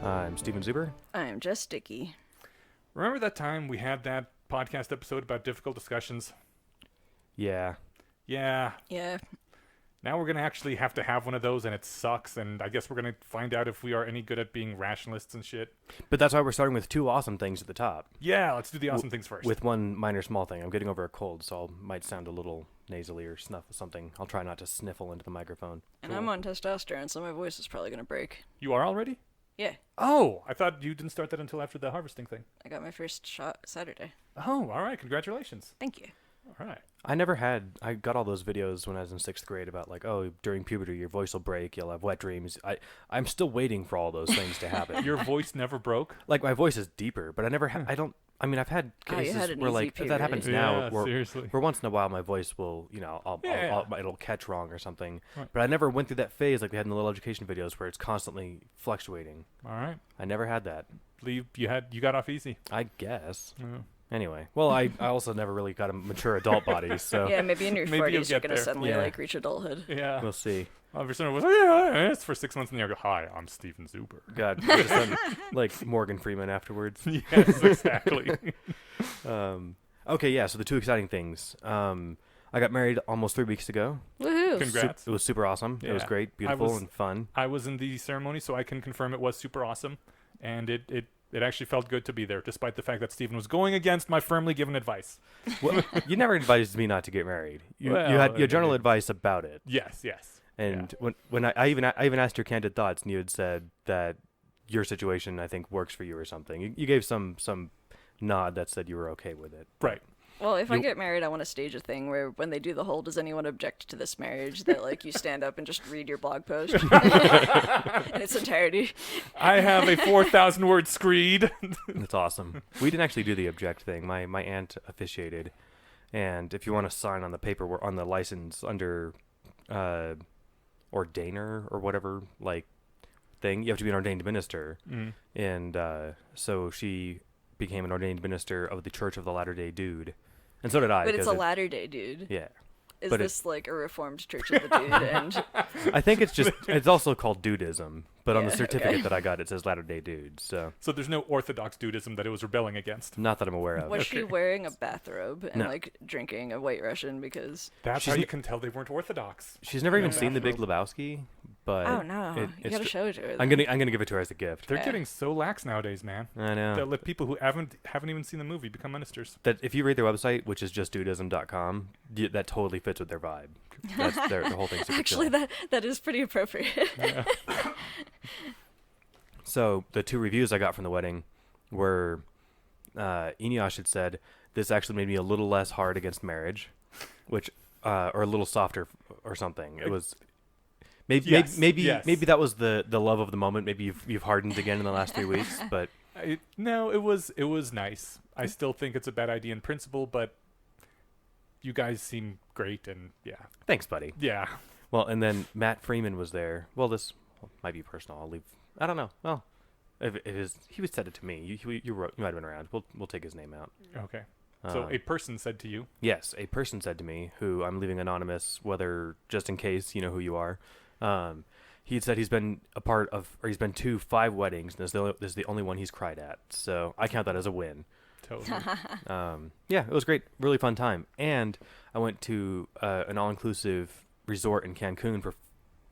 I'm Steven Zuber. I'm just Sticky. Remember that time we had that podcast episode about difficult discussions? Yeah. Yeah. Yeah. Now we're going to actually have to have one of those, and it sucks, and I guess we're going to find out if we are any good at being rationalists and shit. But that's why we're starting with two awesome things at the top. Yeah, let's do the awesome things first. With one minor small thing. I'm getting over a cold, so I might sound a little nasally or snuff or something. I'll try not to sniffle into the microphone. And I'm on testosterone, so my voice is probably going to break. You are already? Yeah. Oh, I thought you didn't start that until after the harvesting thing. I got my first shot Saturday. Oh, all right. Congratulations. Thank you. All right. I got all those videos when I was in 6th grade about like, oh, during puberty your voice will break, you'll have wet dreams. I'm still waiting for all those things to happen. Your voice never broke? Like my voice is deeper, but I've had cases had where like puberty. that happens now seriously. where once in a while my voice will, it'll catch wrong or something. Right. But I never went through that phase like we had in the little education videos where it's constantly fluctuating. All right. I never had that. You got off easy. I guess. Yeah. Anyway, well, I also never really got a mature adult body, so Yeah, maybe in your Maybe you'll 40s you're get going to there. suddenly Yeah. reach adulthood. Yeah. we'll see. All of a sudden it was, yeah, it's for 6 months in the air. I go, hi, I'm Steven Zuber. God, I just done, like Morgan Freeman afterwards. Yes, exactly. Okay, yeah. So the two exciting things. I got married almost 3 weeks ago. Woohoo! Congrats. It was super awesome. It was Yeah. great, beautiful, and fun. I was in the ceremony, so I can confirm it was super awesome, and it actually felt good to be there, despite the fact that Stephen was going against my firmly given advice. Well, you never advised me not to get married. You Well, had general maybe. advice about it. Yes. And when I even asked your candid thoughts, and you had said that your situation I think works for you or something. You gave some nod that said you were okay with it. Right. Well, if I get married, I want to stage a thing where when they do the whole "does anyone object to this marriage?" that like you stand up and just read your blog post in its entirety. I have a 4,000 word screed. That's awesome. We didn't actually do the object thing. My aunt officiated, and if you want to sign on the paper on the license under ordainer or whatever like thing, you have to be an ordained minister. And so she became an ordained minister of the Church of the Latter-day Dude, and so did I. But it's a 'cause Latter-day Dude. yeah. Is but this like a Reformed Church of the Dude? And I think it's also called Dudism, but on the Yeah, certificate okay. that I got, it says Latter-day Dude. So So there's no orthodox dudism that it was rebelling against. not that I'm aware of. was she Okay. wearing a bathrobe and No. like drinking a White Russian because? That's She's how you n- can tell they weren't orthodox. She's never even Yeah. seen The Big Lebowski, but Oh no! You it's gotta tr- show it to her. I'm then. gonna give it to her as a gift. They're Yeah. getting so lax nowadays, man. I know. They'll let people who haven't even seen the movie become ministers. That if you read their website, which is just dudism.com, that totally fits with their vibe. That's their whole thing's super Actually, chill. that is pretty appropriate. So the two reviews I got from the wedding were Inyash had said this actually made me a little less hard against marriage, which or a little softer or something. It was maybe Yes, maybe yes. maybe that was the love of the moment. Maybe you've hardened again in the last 3 weeks, but No, it was nice. I still think it's a bad idea in principle, but you guys seem great, and yeah. thanks, buddy. Yeah. Well, and then Matt Freeman was there. Well, this might be personal. I'll leave. I don't know. Well, if it is, he said it to me. You might have been around. We'll take his name out. Okay. So a person said to you, Yes, a person said to me, who I'm leaving anonymous, whether just in case you know who you are. He said he's been he's been to 5 weddings, and this is the only one he's cried at. So I count that as a win. totally. Yeah, it was great, really fun time, and I went to an all-inclusive resort in Cancun for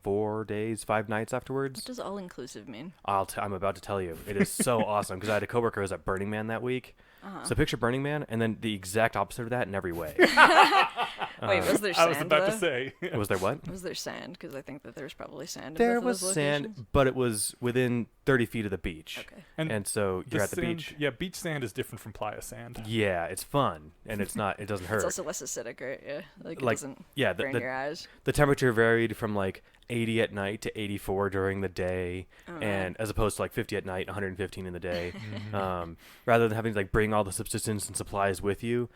4 days, 5 nights afterwards. What does all-inclusive mean? I'm about to tell you. It is so awesome because I had a coworker who was at Burning Man that week. So picture Burning Man, and then the exact opposite of that in every way. Wait, was there sand? I was about though? to say. Was there what? Was there sand? Because I think that there's probably sand. There in both was of those sand, locations. but it was within 30 feet of the beach. Okay. And so you're at the sand- beach. Yeah, beach sand is different from playa sand. Yeah, it's fun, and it doesn't hurt. It's also less acidic, right? Yeah. Like it Like, doesn't yeah, burn your eyes. the temperature varied from like 80 at night to 84 during the day, and as opposed to like 50 at night, 115 in the day. Rather than having to like bring all the subsistence and supplies with you,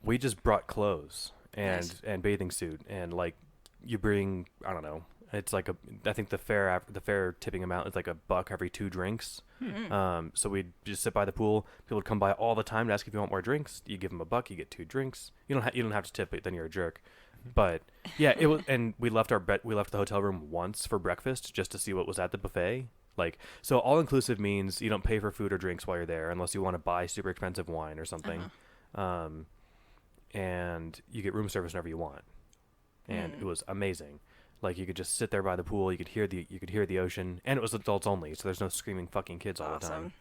we just brought clothes Nice. and bathing suit, and like you bring, I don't know, it's like I think the fair tipping amount is like $1 every 2 drinks. So we'd just sit by the pool. People would come by all the time to ask if you want more drinks. You give them $1, you get 2 drinks. You don't have to tip it, then you're a jerk. But yeah, it was, and we left the hotel room once for breakfast just to see what was at the buffet. Like, so all inclusive means you don't pay for food or drinks while you're there unless you want to buy super expensive wine or something. And you get room service whenever you want. And it was amazing. Like, you could just sit there by the pool, you could hear the ocean, and it was adults only, so there's no screaming fucking kids all the time.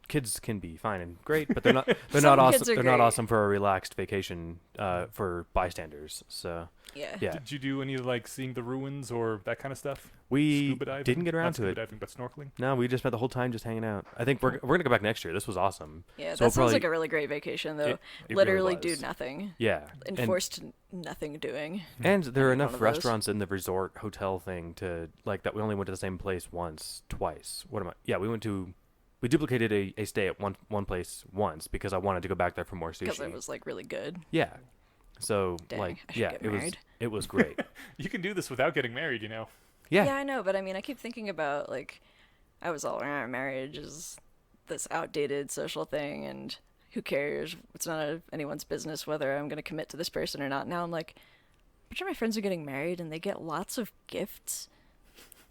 Kids can be fine and great, but they're not awesome. They're not awesome for a relaxed vacation for bystanders. So yeah. Did you do any like seeing the ruins or that kind of stuff? We Scuba diving? didn't get around Not to scuba it. diving, but snorkeling. No, we just spent the whole time just hanging out. I think we're gonna go back next year. This was awesome. Yeah, so that sounds like a really great vacation, though. It Literally really do was. nothing. Yeah, Enforced nothing doing. and there are One enough of those. restaurants in the resort hotel thing to like that. We only went to the same place twice. What am I? Yeah, we duplicated a stay at one place once because I wanted to go back there for more sushi. Because it was like really good. Yeah. So Dang, like I should yeah, get it was married. it was great. You can do this without getting married, you know. Yeah. Yeah, I know, but I mean, I keep thinking about like, I was all marriage is this outdated social thing, and who cares? It's not anyone's business whether I'm gonna commit to this person or not. Now I'm like, a bunch of my friends are getting married, and they get lots of gifts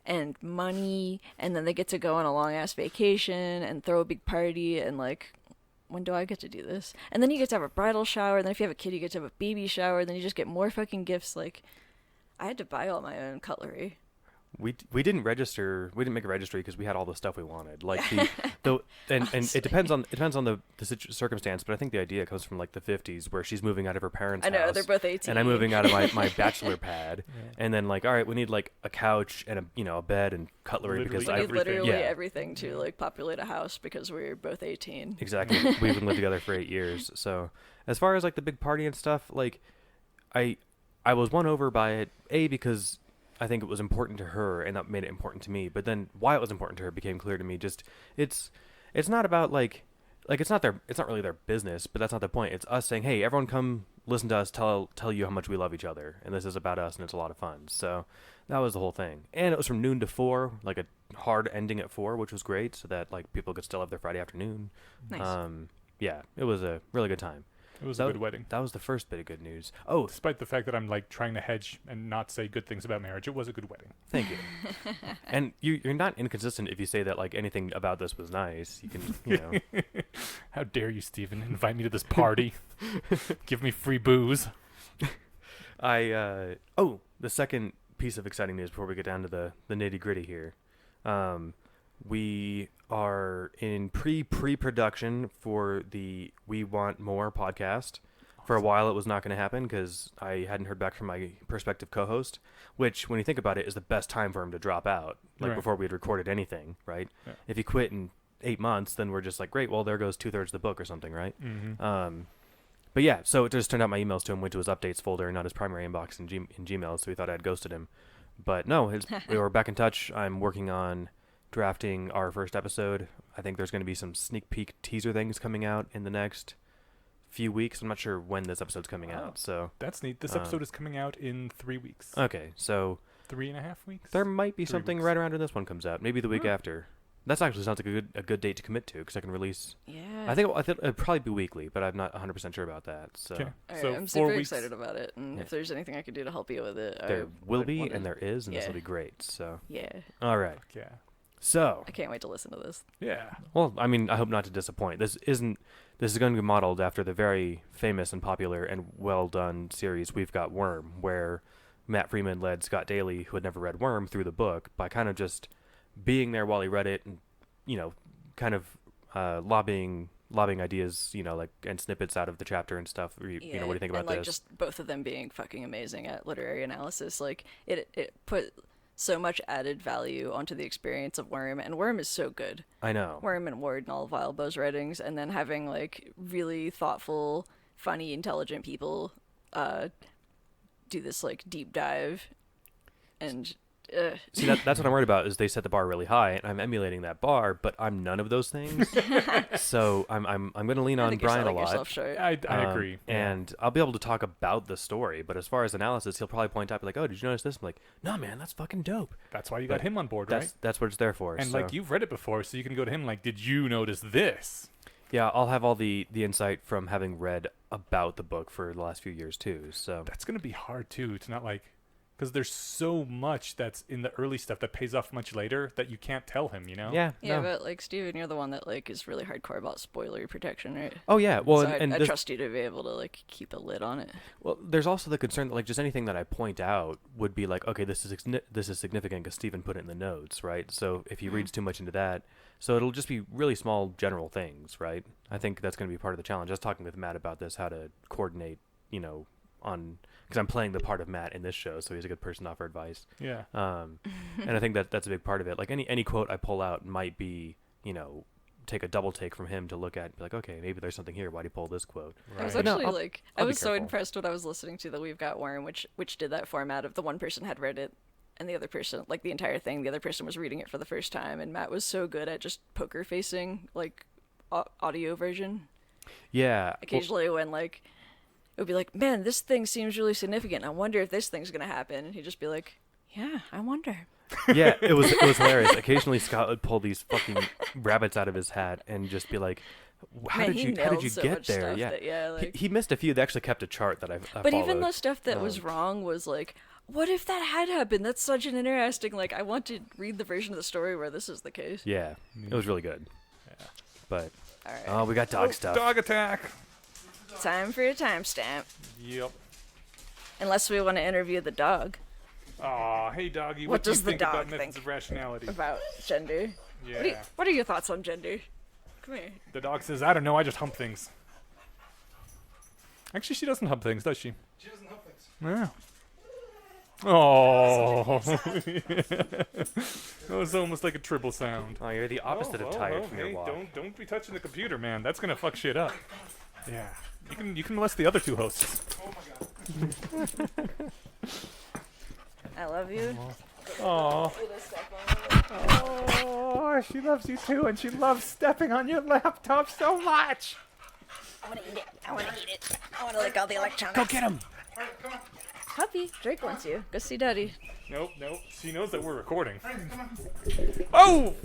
and money, and then they get to go on a long ass vacation and throw a big party, and like, when do I get to do this? And then you get to have a bridal shower, and then if you have a kid, you get to have a baby shower, and then you just get more fucking gifts. Like, I had to buy all my own cutlery. We didn't register. We didn't make a registry because we had all the stuff we wanted. Like and it depends on the circumstance. But I think the idea comes from like the 50s where she's moving out of her parents' I know, house. they're both 18. And I'm moving out of my bachelor pad. And then like, all right, we need like a couch and a bed and cutlery because We I need literally yeah. everything to like populate a house because we're both 18. Exactly. We've been lived together for 8 years. So as far as like the big party and stuff, like I was won over by it, because I think it was important to her and that made it important to me. But then why it was important to her became clear to me. Just it's not about like it's not really their business, but that's not the point. It's us saying, hey, everyone come listen to us tell you how much we love each other, and this is about us and it's a lot of fun. So that was the whole thing. And it was from noon to 4, like a hard ending at 4, which was great, so that like people could still have their Friday afternoon. Nice. Yeah, it was a really good time. It was a good wedding. That was the first bit of good news. Oh, Despite the fact that I'm like trying to hedge and not say good things about marriage, it was a good wedding. thank you. And you're not inconsistent if you say that like anything about this was nice. You can, How dare you, Stephen, invite me to this party? Give me free booze. the second piece of exciting news before we get down to the nitty gritty here. We are in pre-production for the We Want More podcast. For a while, it was not going to happen because I hadn't heard back from my prospective co-host, which, when you think about it, is the best time for him to drop out, like Right. before we had recorded anything, right? Yeah. If he quit in 8 months, then we're just like, great, well, there goes 2/3 of the book or something, right? Mm-hmm. But yeah, so it just turned out my emails to him went to his updates folder and not his primary inbox in Gmail, so he thought I had ghosted him. But no, we were back in touch. I'm working on drafting our first episode. I think there's going to be some sneak peek teaser things coming out in the next few weeks. I'm not sure when this episode's coming out, so That's neat. This episode is coming out in 3 weeks. okay, so 3.5 weeks? there might be 3 something weeks. right around when this one comes out, maybe the week after. That actually sounds like a good date to commit to because I can release. Yeah. I think it'd probably be weekly, but I'm not 100% sure about that. So Okay. Alright, So I'm 4 super weeks. excited about it, and Yeah. if there's anything I could do to help you with it, there I will would be, wanna- and there is, and this yeah. will be great. So Yeah, all right. Yeah. So I can't wait to listen to this. Yeah. well, I mean, I hope not to disappoint. This is going to be modeled after the very famous and popular and well done series We've Got Worm, where Matt Freeman led Scott Daly, who had never read Worm, through the book by kind of just being there while he read it, and kind of lobbying ideas, like and snippets out of the chapter and stuff. What do you think about and, like, this? just both of them being fucking amazing at literary analysis. Like, it put so much added value onto the experience of Worm, and Worm is so good. I know. Worm and Ward and all of Wildbow's writings, and then having like really thoughtful, funny, intelligent people do this like deep dive, and See, that's what I'm worried about. Is they set the bar really high, and I'm emulating that bar, but I'm none of those things. So I'm going to lean I on think you're Brian a selling lot. yourself short. I agree. And I'll be able to talk about the story, but as far as analysis, he'll probably point out, like, "Oh, did you notice this?" I'm like, "No, man, that's fucking dope." That's why you got him on board, right? That's what it's there for. And so. like you've read it before, so you can go to him like, "Did you notice this?" Yeah, I'll have all the insight from having read about the book for the last few years too. So That's gonna be hard too to not like Because there's so much that's in the early stuff that pays off much later that you can't tell him, you know? Yeah. Yeah, no. but like Steven, you're the one that like is really hardcore about spoiler protection, right? Oh yeah. Well, So and I this, trust you to be able to like keep a lid on it. well, there's also the concern that like just anything that I point out would be like, okay, this is significant because Stephen put it in the notes, right? So if he reads too much into that, so it'll just be really small general things, right? I think that's going to be part of the challenge. I was talking with Matt about this, how to coordinate, on because I'm playing the part of Matt in this show, so he's a good person to offer advice. Yeah. And I think that's a big part of it. Like any quote I pull out might be, take a double take from him to look at and be like, okay, maybe there's something here. Why'd he pull this quote? I was Right. No, actually I'll- like, I'll I be was so careful. impressed when I was listening to the We've Got Worm, which did that format of the one person had read it and the other person, like the entire thing, the other person was reading it for the first time, and Matt was so good at just poker facing like audio version. Yeah. Occasionally when like it would be like, man, this thing seems really significant. I wonder if this thing's gonna happen. And he'd just be like, yeah, I wonder. Yeah, it was hilarious. Occasionally, Scott would pull these fucking rabbits out of his hat and just be like, "How Man, did he you nailed get so there?" much stuff Yeah, that- yeah, like- he missed a few. They actually kept a chart that I But followed. even the stuff that was wrong was like, what if that had happened? That's such an interesting. Like, I want to read the version of the story where this is the case. Yeah, it was really good. Yeah. But All right, oh, we got dog stuff. Dog attack. time for a timestamp. Yep. Unless we want to interview the dog Aw, hey doggy, What what do you does the think about dog methods think? of rationality? about gender. Yeah. What are your thoughts on gender? Come here. The dog says, I don't know, I just hump things. Actually, she doesn't hump things, does she? She doesn't help things. Yeah. Oh. That was almost like a triple sound. Oh, you're the opposite of tired from your hey, walk. don't be touching the computer, man. That's gonna fuck shit up. Yeah. You can molest the other two hosts. Oh my god. I love you. Oh. Oh, she loves you too, and she loves stepping on your laptop so much. I want to eat it. I want to eat it. I want to lick all the electronics. Go get him! Alright, come on. Puppy, Drake wants you. Go see Daddy. Nope. She knows that we're recording. Alright, come on. Oh!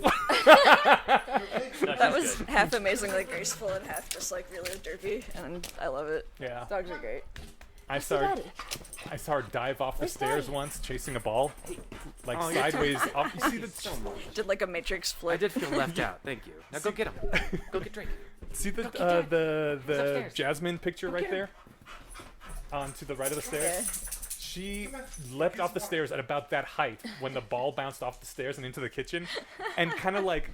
That was half amazingly graceful and half just like really derpy, and I love it. Yeah. Dogs are great. I saw her dive off the stairs once, chasing a ball, like Oh, you're sideways. Off. You see the Did like a Matrix flip. I did feel left out. Thank you. Now go get him. Go get Drake. the upstairs. Jasmine picture right there, to the right of the stairs. Okay. She leapt off the stairs at about that height when the ball bounced off the stairs and into the kitchen, and kind of like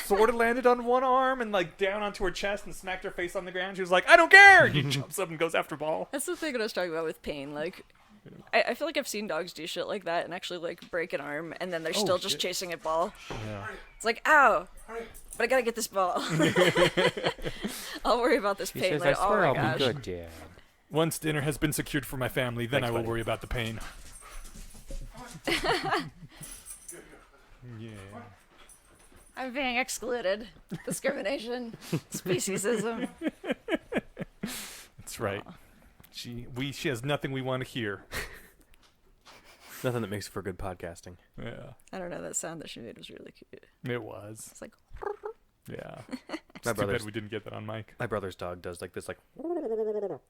sort of landed on one arm and like down onto her chest and smacked her face on the ground. She was like, "I don't care!" And he jumps up and goes after ball. That's the thing that I was talking about with pain. Like, I feel like I've seen dogs do shit like that and actually like break an arm, and then they're still just shit. chasing a ball. Yeah. It's like, ow, Alright. but I gotta get this ball. I'll worry about this pain. Like, oh my gosh. Dad. Once dinner has been secured for my family, then Thanks, I will buddy. worry about the pain. Yeah. I'm being excluded. Discrimination. Speciesism. That's right. She has nothing we want to hear. Nothing that makes for good podcasting. Yeah. I don't know, that sound that she made was really cute. It was. It's like, Yeah. My It's too brother's bad we didn't get that on mic. my brother's dog does like this, like,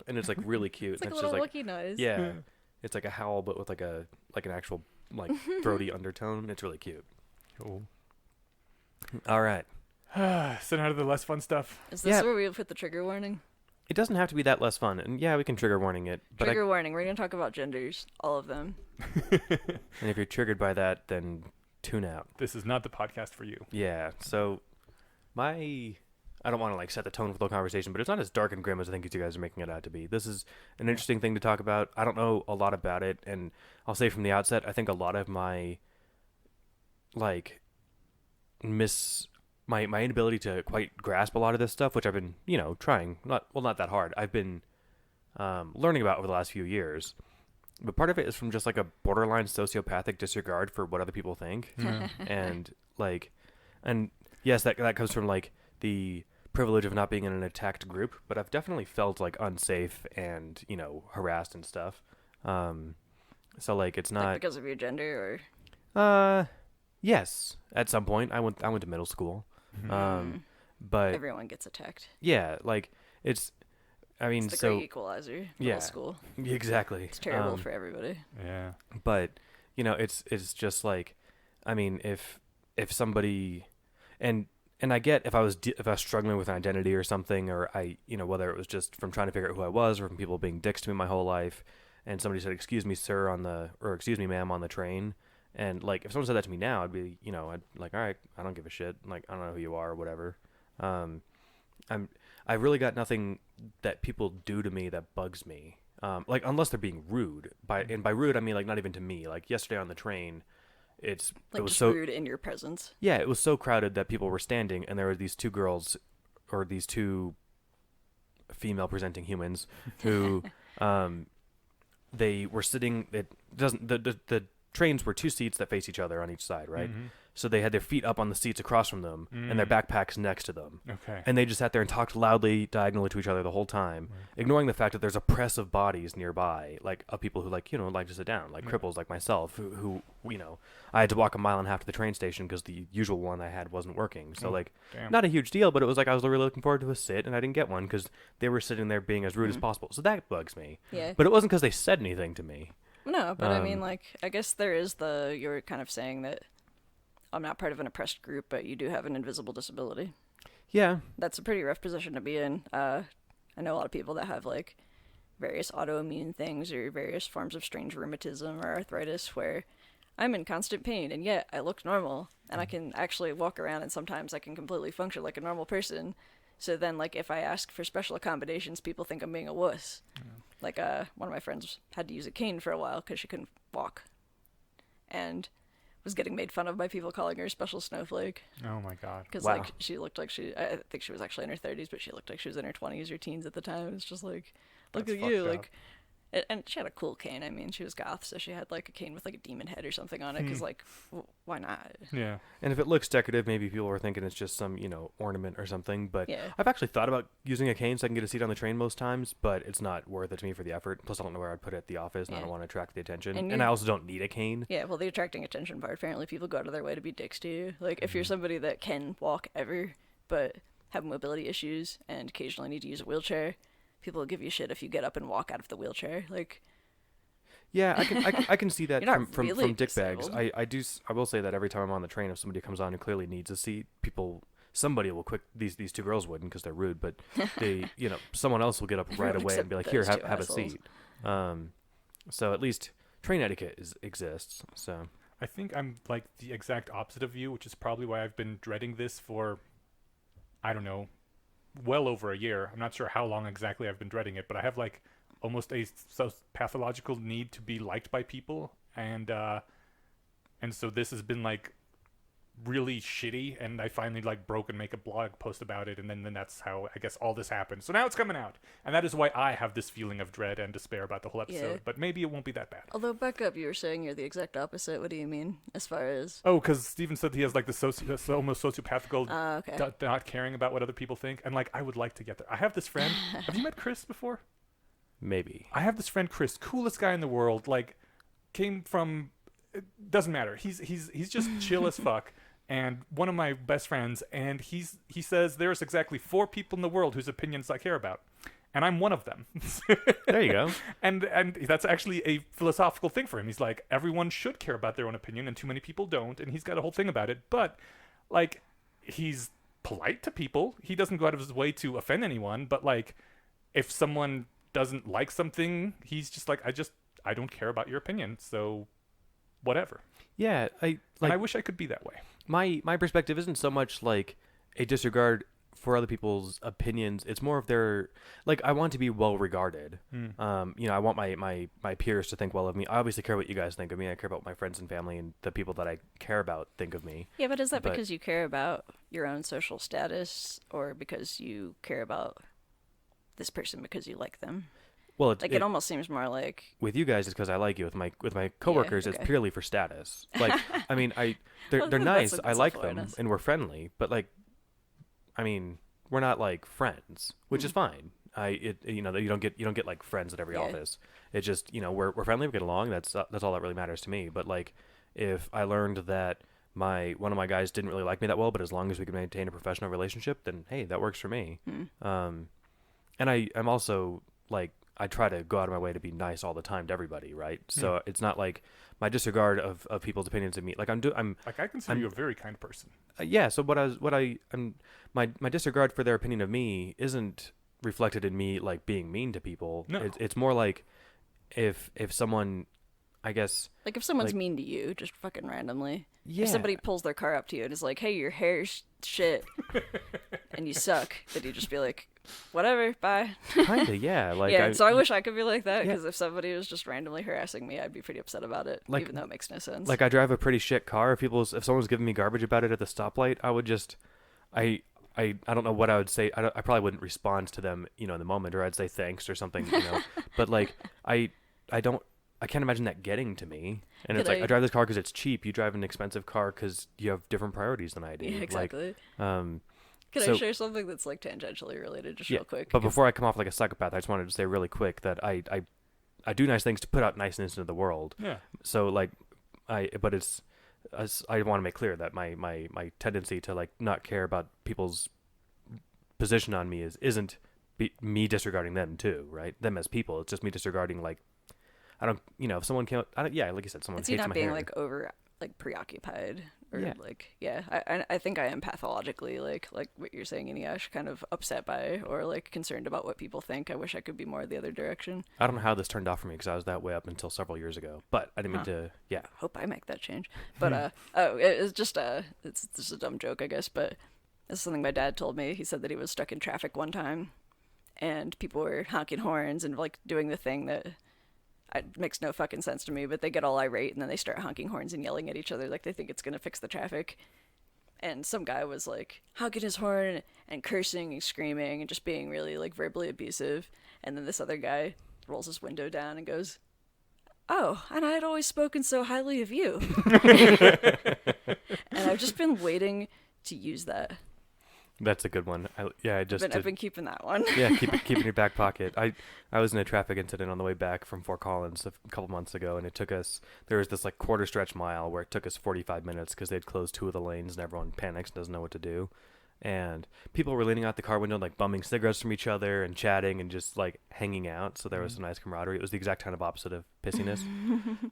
and it's like really cute. it's like and a it's little just like, Wookiee noise. yeah, it's like a howl, but with like an actual like throaty undertone. It's really cute. Cool. All right, So now to the less fun stuff. Is this Yeah. where we put the trigger warning? it doesn't have to be that less fun, and yeah, we can trigger warning it. But Trigger warning. We're gonna talk about genders, all of them. and if you're triggered by that, then tune out. This is not the podcast for you. Yeah. So I don't want to like set the tone for the conversation, but it's not as dark and grim as I think you guys are making it out to be. This is an interesting thing to talk about. I don't know a lot about it, and I'll say from the outset, I think a lot of my like my inability to quite grasp a lot of this stuff, which I've been, trying, not that hard. I've been learning about over the last few years. But part of it is from just like a borderline sociopathic disregard for what other people think. and yes, that comes from like the privilege of not being in an attacked group, but I've definitely felt like unsafe and, harassed and stuff. So like it's Like not because of your gender, yes, at some point I went to middle school. or But everyone gets attacked. yeah, like it's I mean, It's the so great equalizer. yeah. Middle school. exactly. It's terrible for everybody. Yeah. But it's just like, I mean, if somebody, and I get if I was struggling with an identity or something, or whether it was just from trying to figure out who I was, or from people being dicks to me my whole life, and somebody said, "Excuse me, sir," or "Excuse me, ma'am," on the train, and like if someone said that to me now, I'd be, I'd like, all right, I don't give a shit, like I don't know who you are or whatever. I've really got nothing that people do to me that bugs me. Like unless they're being rude. By rude I mean like not even to me. Like yesterday on the train, it was just so rude in your presence. yeah, it was so crowded that people were standing, and there were these two girls, or these two female presenting humans, who they were sitting. It doesn't the trains were two seats that face each other on each side, right? Mm-hmm. So they had their feet up on the seats across from them, and their backpacks next to them. Okay. And they just sat there and talked loudly, diagonally to each other the whole time, ignoring the fact that there's a press of bodies nearby, like of people who like to sit down, like cripples like myself, who I had to walk 1.5 miles to the train station because the usual one I had wasn't working. So damn. not a huge deal, but it was like I was really looking forward to a sit, and I didn't get one because they were sitting there being as rude as possible. So that bugs me. Yeah. But it wasn't because they said anything to me. No, but I mean, like, I guess there is you're kind of saying that I'm not part of an oppressed group, but you do have an invisible disability. Yeah. That's a pretty rough position to be in. I know a lot of people that have, like, various autoimmune things or various forms of strange rheumatism or arthritis where I'm in constant pain, and yet I look normal, and I can actually walk around, and sometimes I can completely function like a normal person. So then, like, if I ask for special accommodations, people think I'm being a wuss. Like, one of my friends had to use a cane for a while because she couldn't walk. And was getting made fun of by people calling her a special snowflake. Oh my god. Because, Wow. like, she looked like I think she was actually in her 30s, but she looked like she was in her 20s or teens at the time. It's just like, look That's at you. fucked up. Like, and she had a cool cane. I mean, she was goth, so she had, like, a cane with, like, a demon head or something on it. Because, like, why not? Yeah. And if it looks decorative, maybe people are thinking it's just some, ornament or something. But Yeah. I've actually thought about using a cane so I can get a seat on the train most times, but it's not worth it to me for the effort. Plus, I don't know where I'd put it at the office, and I Yeah. don't want to attract the attention. And And I also don't need a cane. Yeah, well, the attracting attention part, apparently people go out of their way to be dicks to you. Like, if you're somebody that can walk ever, but have mobility issues and occasionally need to use a wheelchair, people will give you shit if you get up and walk out of the wheelchair. Like, Yeah, I can see that You're not from really dick bags. disabled. I will say that every time I'm on the train, if somebody comes on who clearly needs a seat, somebody will these two girls wouldn't because they're rude, but they someone else will get up right Everyone away and be like, here, except those have two a assholes. seat. So at least train etiquette exists. So I think I'm like the exact opposite of you, which is probably why I've been dreading this for, I don't know, well over a year. I'm not sure how long exactly I've been dreading it, but I have like almost a pathological need to be liked by people, and so this has been like really shitty, and I finally like broke and make a blog post about it, and then that's how I guess all this happened. So now it's coming out, and that is why I have this feeling of dread and despair about the whole episode. Yeah. But maybe it won't be that bad. Although, back up, you were saying you're the exact opposite. What do you mean, as far as... Oh, because Steven said he has like the almost sociopathical okay. not caring about what other people think, and like I would like to get there. I have this friend. Have you met Chris before? maybe. I have this friend Chris, coolest guy in the world. Like, came from. It doesn't matter. He's just chill as fuck. And one of my best friends, and he says there's exactly 4 people in the world whose opinions I care about, and I'm one of them. There you go. And that's actually a philosophical thing for him. He's like, everyone should care about their own opinion, and too many people don't. And he's got a whole thing about it. But like, he's polite to people. He doesn't go out of his way to offend anyone. But like, if someone doesn't like something, he's just like, I don't care about your opinion. So whatever. Yeah, And I wish I could be that way. My perspective isn't so much like a disregard for other people's opinions. It's more of their, like, I want to be well regarded. I want my peers to think well of me. I obviously care what you guys think of me. I care about what my friends and family and the people that I care about think of me. Yeah, but is that because you care about your own social status, or because you care about this person because you like them? Well, It almost seems more like... with you guys, it's because I like you. With my coworkers, okay. it's purely for status. Like, I mean, they're That's nice. a- I like them, self-awareness. and we're friendly. But like, I mean, we're not like friends, which is fine. You don't get like friends at every Yeah. office. It's just, we're friendly, we get along. That's all that really matters to me. But like, if I learned that one of my guys didn't really like me that well, but as long as we can maintain a professional relationship, then hey, that works for me. and I'm also like I try to go out of my way to be nice all the time to everybody, right? So it's not like my disregard of people's opinions of me. Like I'm Like I consider you a very kind person. yeah. So my disregard for their opinion of me isn't reflected in me like being mean to people. No. It's more like if someone, I guess, Like if someone's like- mean to you, just fucking randomly. yeah. If somebody pulls their car up to you and is like, "Hey, your hair's shit," and you suck, then you just be like, "Whatever, bye." Kinda, yeah. Like yeah. So I wish I could be like that Yeah. because if somebody was just randomly harassing me, I'd be pretty upset about it, Like- even though it makes no sense. like I drive a pretty shit car. If someone was giving me garbage about it at the stoplight, I would just, I don't know what I would say. I probably wouldn't respond to them, in the moment, or I'd say thanks or something, But like I can't imagine that getting to me. And it's Could like I drive this car because it's cheap. You drive an expensive car because you have different priorities than I do. yeah, exactly. Like, Can so- I share something that's like tangentially related, just Yeah, real quick? but 'Cause- before I come off like a psychopath, I just wanted to say really quick that I do nice things to put out niceness into the world. Yeah. So like I want to make clear that my tendency to like not care about people's position on me isn't me disregarding them too, right? Them as people. It's just me disregarding like I don't, if someone came, yeah, like you said, someone it's you hates not my being hair. like over like preoccupied or Yeah. like I think I am pathologically like what you're saying, Inyash, kind of upset by or like concerned about what people think. I wish I could be more the other direction. I don't know how this turned off for me because I was that way up until several years ago, but I didn't mean to. Yeah, Hope I make that change. But it's just it's just a dumb joke, I guess. But this is something my dad told me. He said that he was stuck in traffic one time, and people were honking horns and like doing the thing that. It makes no fucking sense to me, but they get all irate and then they start honking horns and yelling at each other like they think it's gonna fix the traffic. And some guy was like honking his horn and cursing and screaming and just being really like verbally abusive. And then this other guy rolls his window down and goes, "Oh, and I had always spoken so highly of you." And I've just been waiting to use that. that's a good one. I've been keeping that one. Yeah, keep it in your back pocket. I was in a traffic incident on the way back from Fort Collins a couple months ago, and there was this like quarter stretch mile where it took us 45 minutes because they'd closed 2 of the lanes and everyone panics and doesn't know what to do. And people were leaning out the car window, like bumming cigarettes from each other and chatting and just like hanging out. So there was some nice camaraderie. It was the exact kind of opposite of pissiness.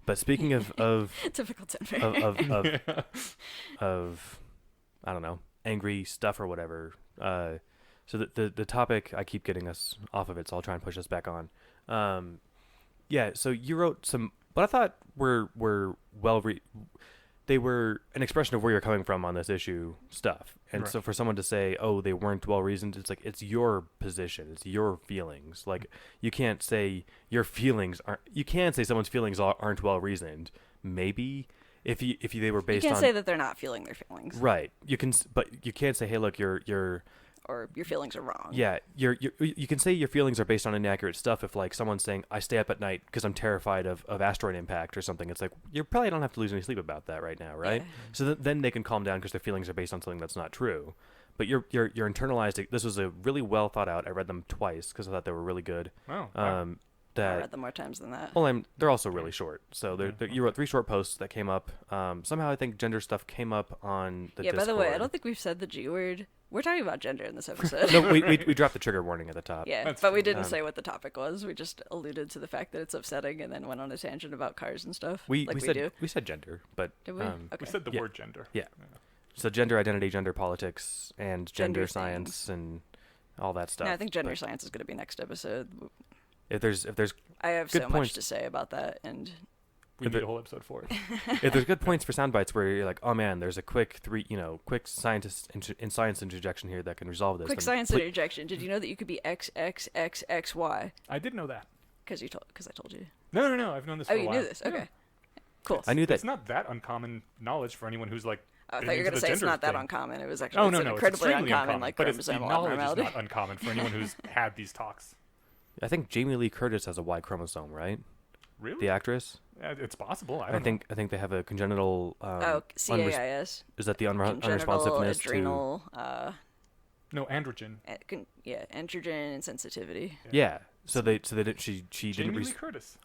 But speaking of Typical Denver. of I don't know, angry stuff or whatever. So the topic, I keep getting us off of it, so I'll try and push us back on. Yeah. So you wrote some, but I thought they were an expression of where you're coming from on this issue stuff. And Right. so for someone to say, oh, they weren't well reasoned, it's like it's your position, it's your feelings. Like you can't say your feelings aren't. You can say someone's feelings aren't well reasoned. Maybe. If they were You based can't on say that they're not feeling their feelings, right, you can, but you can't say, hey, look, you're or your feelings are wrong. yeah, you can say your feelings are based on inaccurate stuff if like someone's saying I stay up at night because I'm terrified of asteroid impact or something. It's like you probably don't have to lose any sleep about that right now, right? Yeah. So then they can calm down because their feelings are based on something that's not true. But you're internalized. This was a really well thought out. I read them twice because I thought they were really good. Oh, wow. I That read them more times than that. well, they're also really short. So you wrote 3 short posts that came up. Somehow I think gender stuff came up on the Yeah, by the way, I Discord. don't think we've said the G word. We're talking about gender in this episode. No, we dropped the trigger warning at the top. Yeah, That's but we fine. didn't say what the topic was. We just alluded to the fact that it's upsetting and then went on a tangent about cars and stuff. We like we said do. we said gender, but Did we? okay. Okay. We said the yeah. word gender. Yeah. So gender identity, gender politics, and gender Gender science and all that stuff. No, I think gender But science is going to be next episode. if there's I have Good so points. much to say about that, and We If need it- a whole episode for it. if there's good points for sound bites where you're like, oh man, there's a quick scientist in science interjection here that can resolve this. quick then science pl- interjection. Did you know that you could be XXXXY? I did know that. Because I told you. No. I've known this for Oh, a you while. knew this. Okay. Cool. I knew that. It's not that uncommon knowledge for anyone who's like. I into thought you were going the to say it's gender not that thing. uncommon. It was actually Oh it's no, an no, it's incredibly extremely uncommon, like but it's the chromosomal knowledge abnormality. is not uncommon for anyone who's had these talks. I think Jamie Lee Curtis has a Y chromosome, right? Really? The actress. It's possible. I I don't think they have a congenital. Oh, CAIS. Is that the Congenital unresponsiveness to? adrenal, know. No, androgen. androgen insensitivity. Yeah. So they did, she didn't. Jamie Lee Curtis.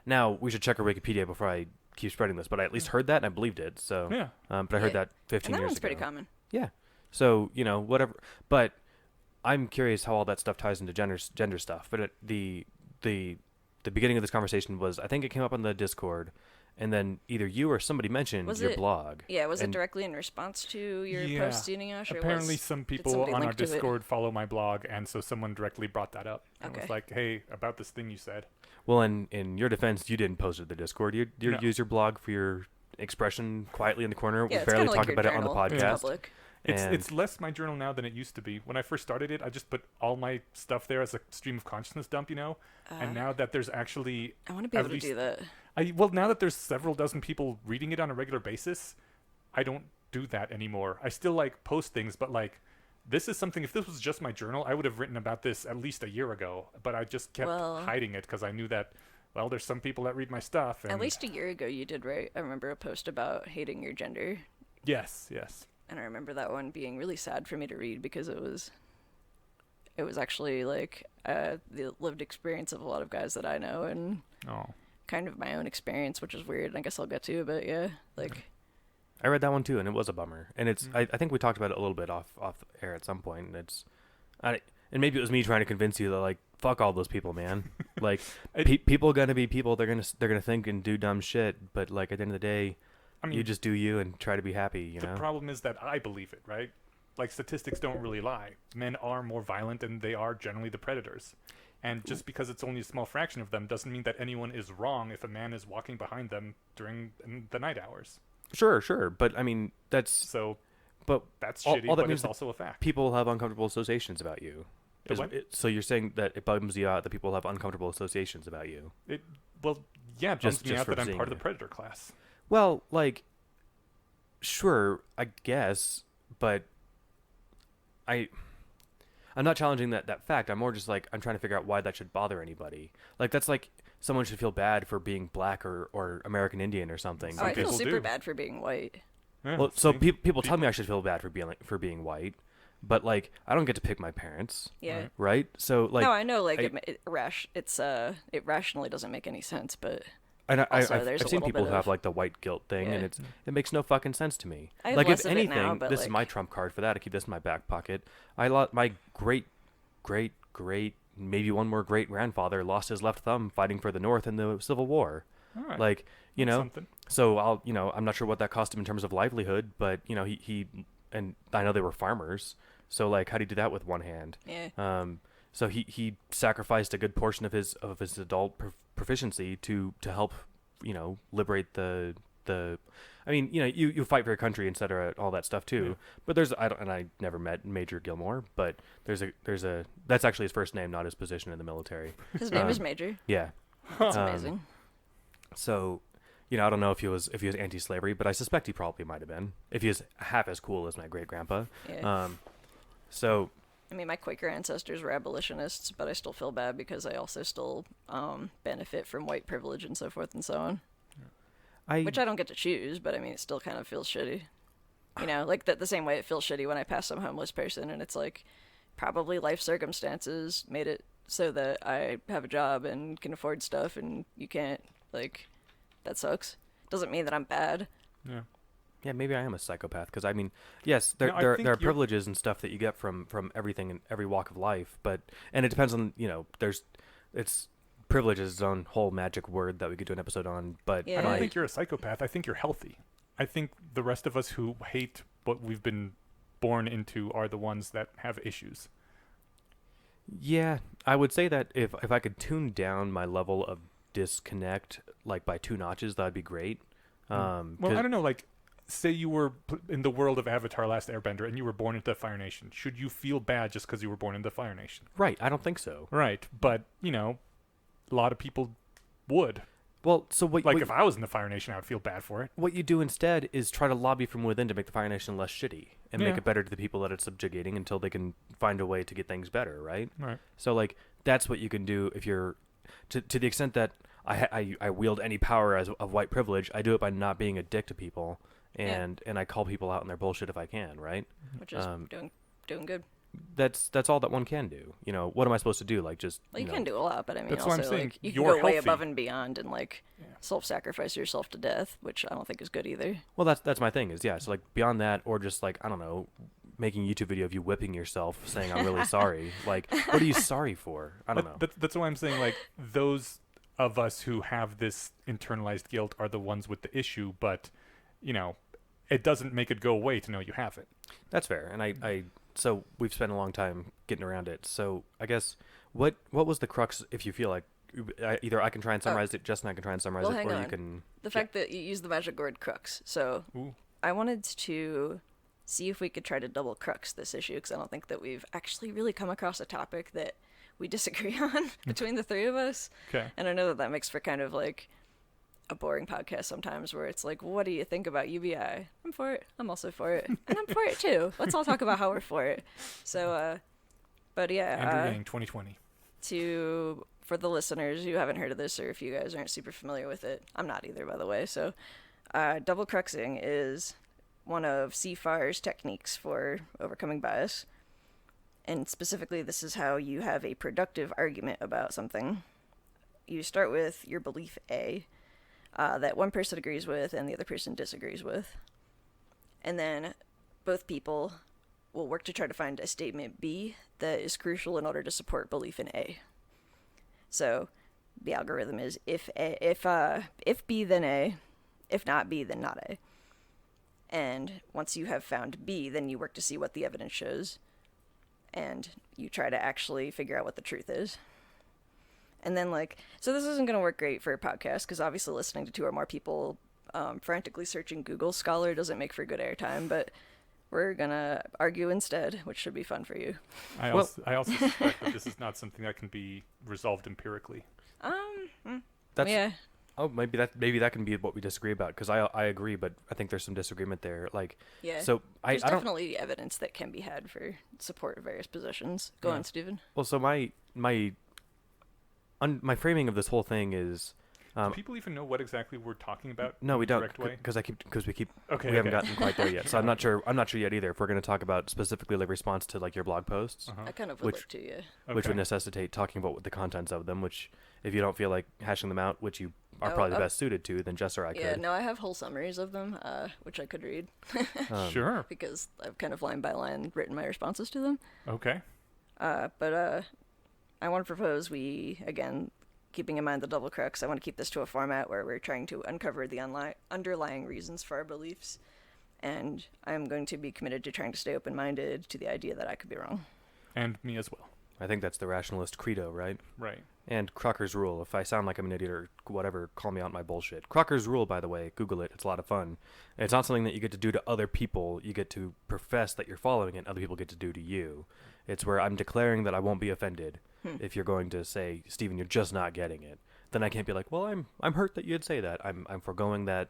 Now we should check her Wikipedia before I keep spreading this, but I at least heard that and I believed it. So Yeah. but I heard Yeah. that 15 And that years one's ago. pretty common. Yeah. So whatever, but I'm curious how all that stuff ties into gender stuff. But the beginning of this conversation was, I think it came up on the Discord, and then either you or somebody mentioned Was your it- blog. Yeah, was it And- directly in response to your Yeah. post, Enosh, or Apparently, was, some did people somebody on our link to it? Discord follow my blog, and so someone directly brought that up. And Okay. was like, hey, about this thing you said. Well, in your defense, you didn't post it to the Discord. You No. use your blog for your expression quietly in the corner. Yeah, We it's barely kinda like talked your about it on the journal. It's podcast. public. It's And- it's less my journal now than it used to be. When I first started it, I just put all my stuff there as a stream of consciousness dump, and now that there's actually I want to be at able to least- do that. now that there's several dozen people reading it on a regular basis, I don't do that anymore. I still like post things, but like this is something, if this was just my journal, I would have written about this at least a year ago, but I just kept Well- hiding it because I knew that, well, there's some people that read my stuff. And At least a year ago, you did write. I remember a post about hating your gender, yes. and I remember that one being really sad for me to read because it was actually like the lived experience of a lot of guys that I know, and Oh. kind of my own experience, which is weird. And I guess I'll get to, but yeah, like I read that one too, and it was a bummer. And it's I think we talked about it a little bit off air at some point. And and maybe it was me trying to convince you that like fuck all those people, man. Like people gonna be people. They're gonna think and do dumb shit. But like at the end of the day, I mean, you just do you and try to be happy. You the know. problem is that I believe it, right? Like statistics don't really lie. Men are more violent and they are generally the predators. And just because it's only a small fraction of them doesn't mean that anyone is wrong if a man is walking behind them during the night hours. Sure. But I mean that's So but that's all shitty, that but means it's that also a fact. people have uncomfortable associations about you. The what? So you're saying that it bums you out that people have uncomfortable associations about you? Well, yeah, it Just- bums me just out for that I'm seeing part of the it. predator class. Well, like, sure, I guess, but I'm not challenging that fact. I'm more just like I'm trying to figure out why that should bother anybody. Like that's like someone should feel bad for being black or American Indian or something. oh, I feel people super do. bad for being white. Yeah, Well, so see? people tell me I should feel bad for being white, but like I don't get to pick my parents, Yeah. Right. right? So like no, I know, like I- it rationally doesn't make any sense, but And Also, I've there's a seen little people bit who have of- like the white guilt thing, and Yeah. it makes no fucking sense to me. I have Like less if of it anything, now, but, this is like- my trump card for that. I keep this in my back pocket. My great, maybe one more great grandfather lost his left thumb fighting for the North in the Civil War. All right. Like you That's know, something. so I'm not sure what that cost him in terms of livelihood, but he and I know they were farmers. So like, how do you do that with one hand? yeah. So he sacrificed a good portion of his adult proficiency to help, liberate the. I mean, you fight for your country, etc. All that stuff too. Yeah. But I never met Major Gilmore, but there's a that's actually his first name, not his position in the military. His name is Major. Yeah. That's Um, amazing. So, I don't know if he was anti-slavery, but I suspect he probably might have been if he was half as cool as my great grandpa. Yeah. So I mean, my Quaker ancestors were abolitionists, but I still feel bad because I also still benefit from white privilege and so forth and so on. Which I don't get to choose, but I mean, it still kind of feels shitty. Like the same way it feels shitty when I pass some homeless person, and it's like probably life circumstances made it so that I have a job and can afford stuff, and you can't. Like, that sucks. Doesn't mean that I'm bad. Yeah. yeah, maybe I am a psychopath because I mean, yes, No, I there think are you're- privileges and stuff that you get from everything in every walk of life, and it depends on privilege is its own whole magic word that we could do an episode on. But Yeah. I don't Right. think you're a psychopath. I think you're healthy. I think the rest of us who hate what we've been born into are the ones that have issues. yeah, I would say that if I could tune down my level of disconnect like by 2 notches, that'd be great. Well, I don't know. Like, say you were in the world of Avatar: Last Airbender and you were born into the Fire Nation. Should you feel bad just because you were born into the Fire Nation? Right, I don't think so. Right. But a lot of people would. Well, so Like, if I was in the Fire Nation, I would feel bad for it. what you do instead is try to lobby from within to make the Fire Nation less shitty and make Yeah. it better to the people that it's subjugating until they can find a way to get things better, right? Right. So like that's what you can do if you're to the extent that I wield any power of white privilege. I do it by not being a dick to people and I call people out on their bullshit if I can, right? Which is doing good. That's all that one can do. What am I supposed to do? Like just Well, you can do a lot, but I mean, That's why I'm also, saying like, you can you're go way healthy. above and beyond and, like, self-sacrifice yourself to death, which I don't think is good either. Well, that's my thing is so like beyond that or just like I don't know, making a YouTube video of you whipping yourself, saying I'm really sorry. Like, what are you sorry for? I don't know. That's why I'm saying, like, those of us who have this internalized guilt are the ones with the issue, but, you know, it doesn't make it go away to know you have it. That's fair. And so we've spent a long time getting around it. So I guess what was the crux, if you feel like, either I can try and summarize it, Justin, I can try and summarize Well, it, hang or on. you can... The fact that you use the magic word crux. So Ooh. I wanted to see if we could try to double crux this issue, because I don't think that we've actually really come across a topic that we disagree on between the three of us. Okay. And I know that makes for kind of like a boring podcast sometimes, where it's like, what do you think about UBI? I'm for it. I'm also for it. And I'm for it too. Let's all talk about how we're for it. So, but yeah. Andrew Yang, 2020. For the listeners who haven't heard of this, or if you guys aren't super familiar with it, I'm not either, by the way. So, double cruxing is one of CFAR's techniques for overcoming bias. And specifically, this is how you have a productive argument about something. You start with your belief A, that one person agrees with and the other person disagrees with. And then both people will work to try to find a statement B that is crucial in order to support belief in A. So the algorithm is if B, then A. If not B, then not A. And once you have found B, then you work to see what the evidence shows. And you try to actually figure out what the truth is. And then, so this isn't going to work great for a podcast, because obviously listening to two or more people frantically searching Google Scholar doesn't make for good airtime, but we're going to argue instead, which should be fun for you. I also suspect that this is not something that can be resolved empirically. That's, yeah. Oh, maybe that can be what we disagree about, because I agree, but I think there's some disagreement there. Yeah. So There's I don't... definitely evidence that can be had for support of various positions. Go on, Stephen. Well, so my framing of this whole thing is... Do people even know what exactly we're talking about? No, we don't, Direct way? because Okay, we haven't gotten quite there yet. So I'm not sure yet either if we're going to talk about specifically the response to your blog posts, I kind of would like to, yeah. which would necessitate talking about the contents of them. Which, if you don't feel like hashing them out, which you are probably the best suited to, then Jess or I could. Yeah, no, I have whole summaries of them, which I could read. Sure. Because I've kind of line by line written my responses to them. Okay. But I want to propose we, again, keeping in mind the double crux, I want to keep this to a format where we're trying to uncover the underlying reasons for our beliefs. And I'm going to be committed to trying to stay open-minded to the idea that I could be wrong. And me as well. I think that's the rationalist credo, right? Right. And Crocker's rule. If I sound like I'm an idiot or whatever, call me out my bullshit. Crocker's rule, by the way, Google it. It's a lot of fun. And it's not something that you get to do to other people. You get to profess that you're following it, and other people get to do to you. It's where I'm declaring that I won't be offended. If you're going to say, Stephen, you're just not getting it, then I can't be like, well, I'm hurt that you'd say that. I'm foregoing that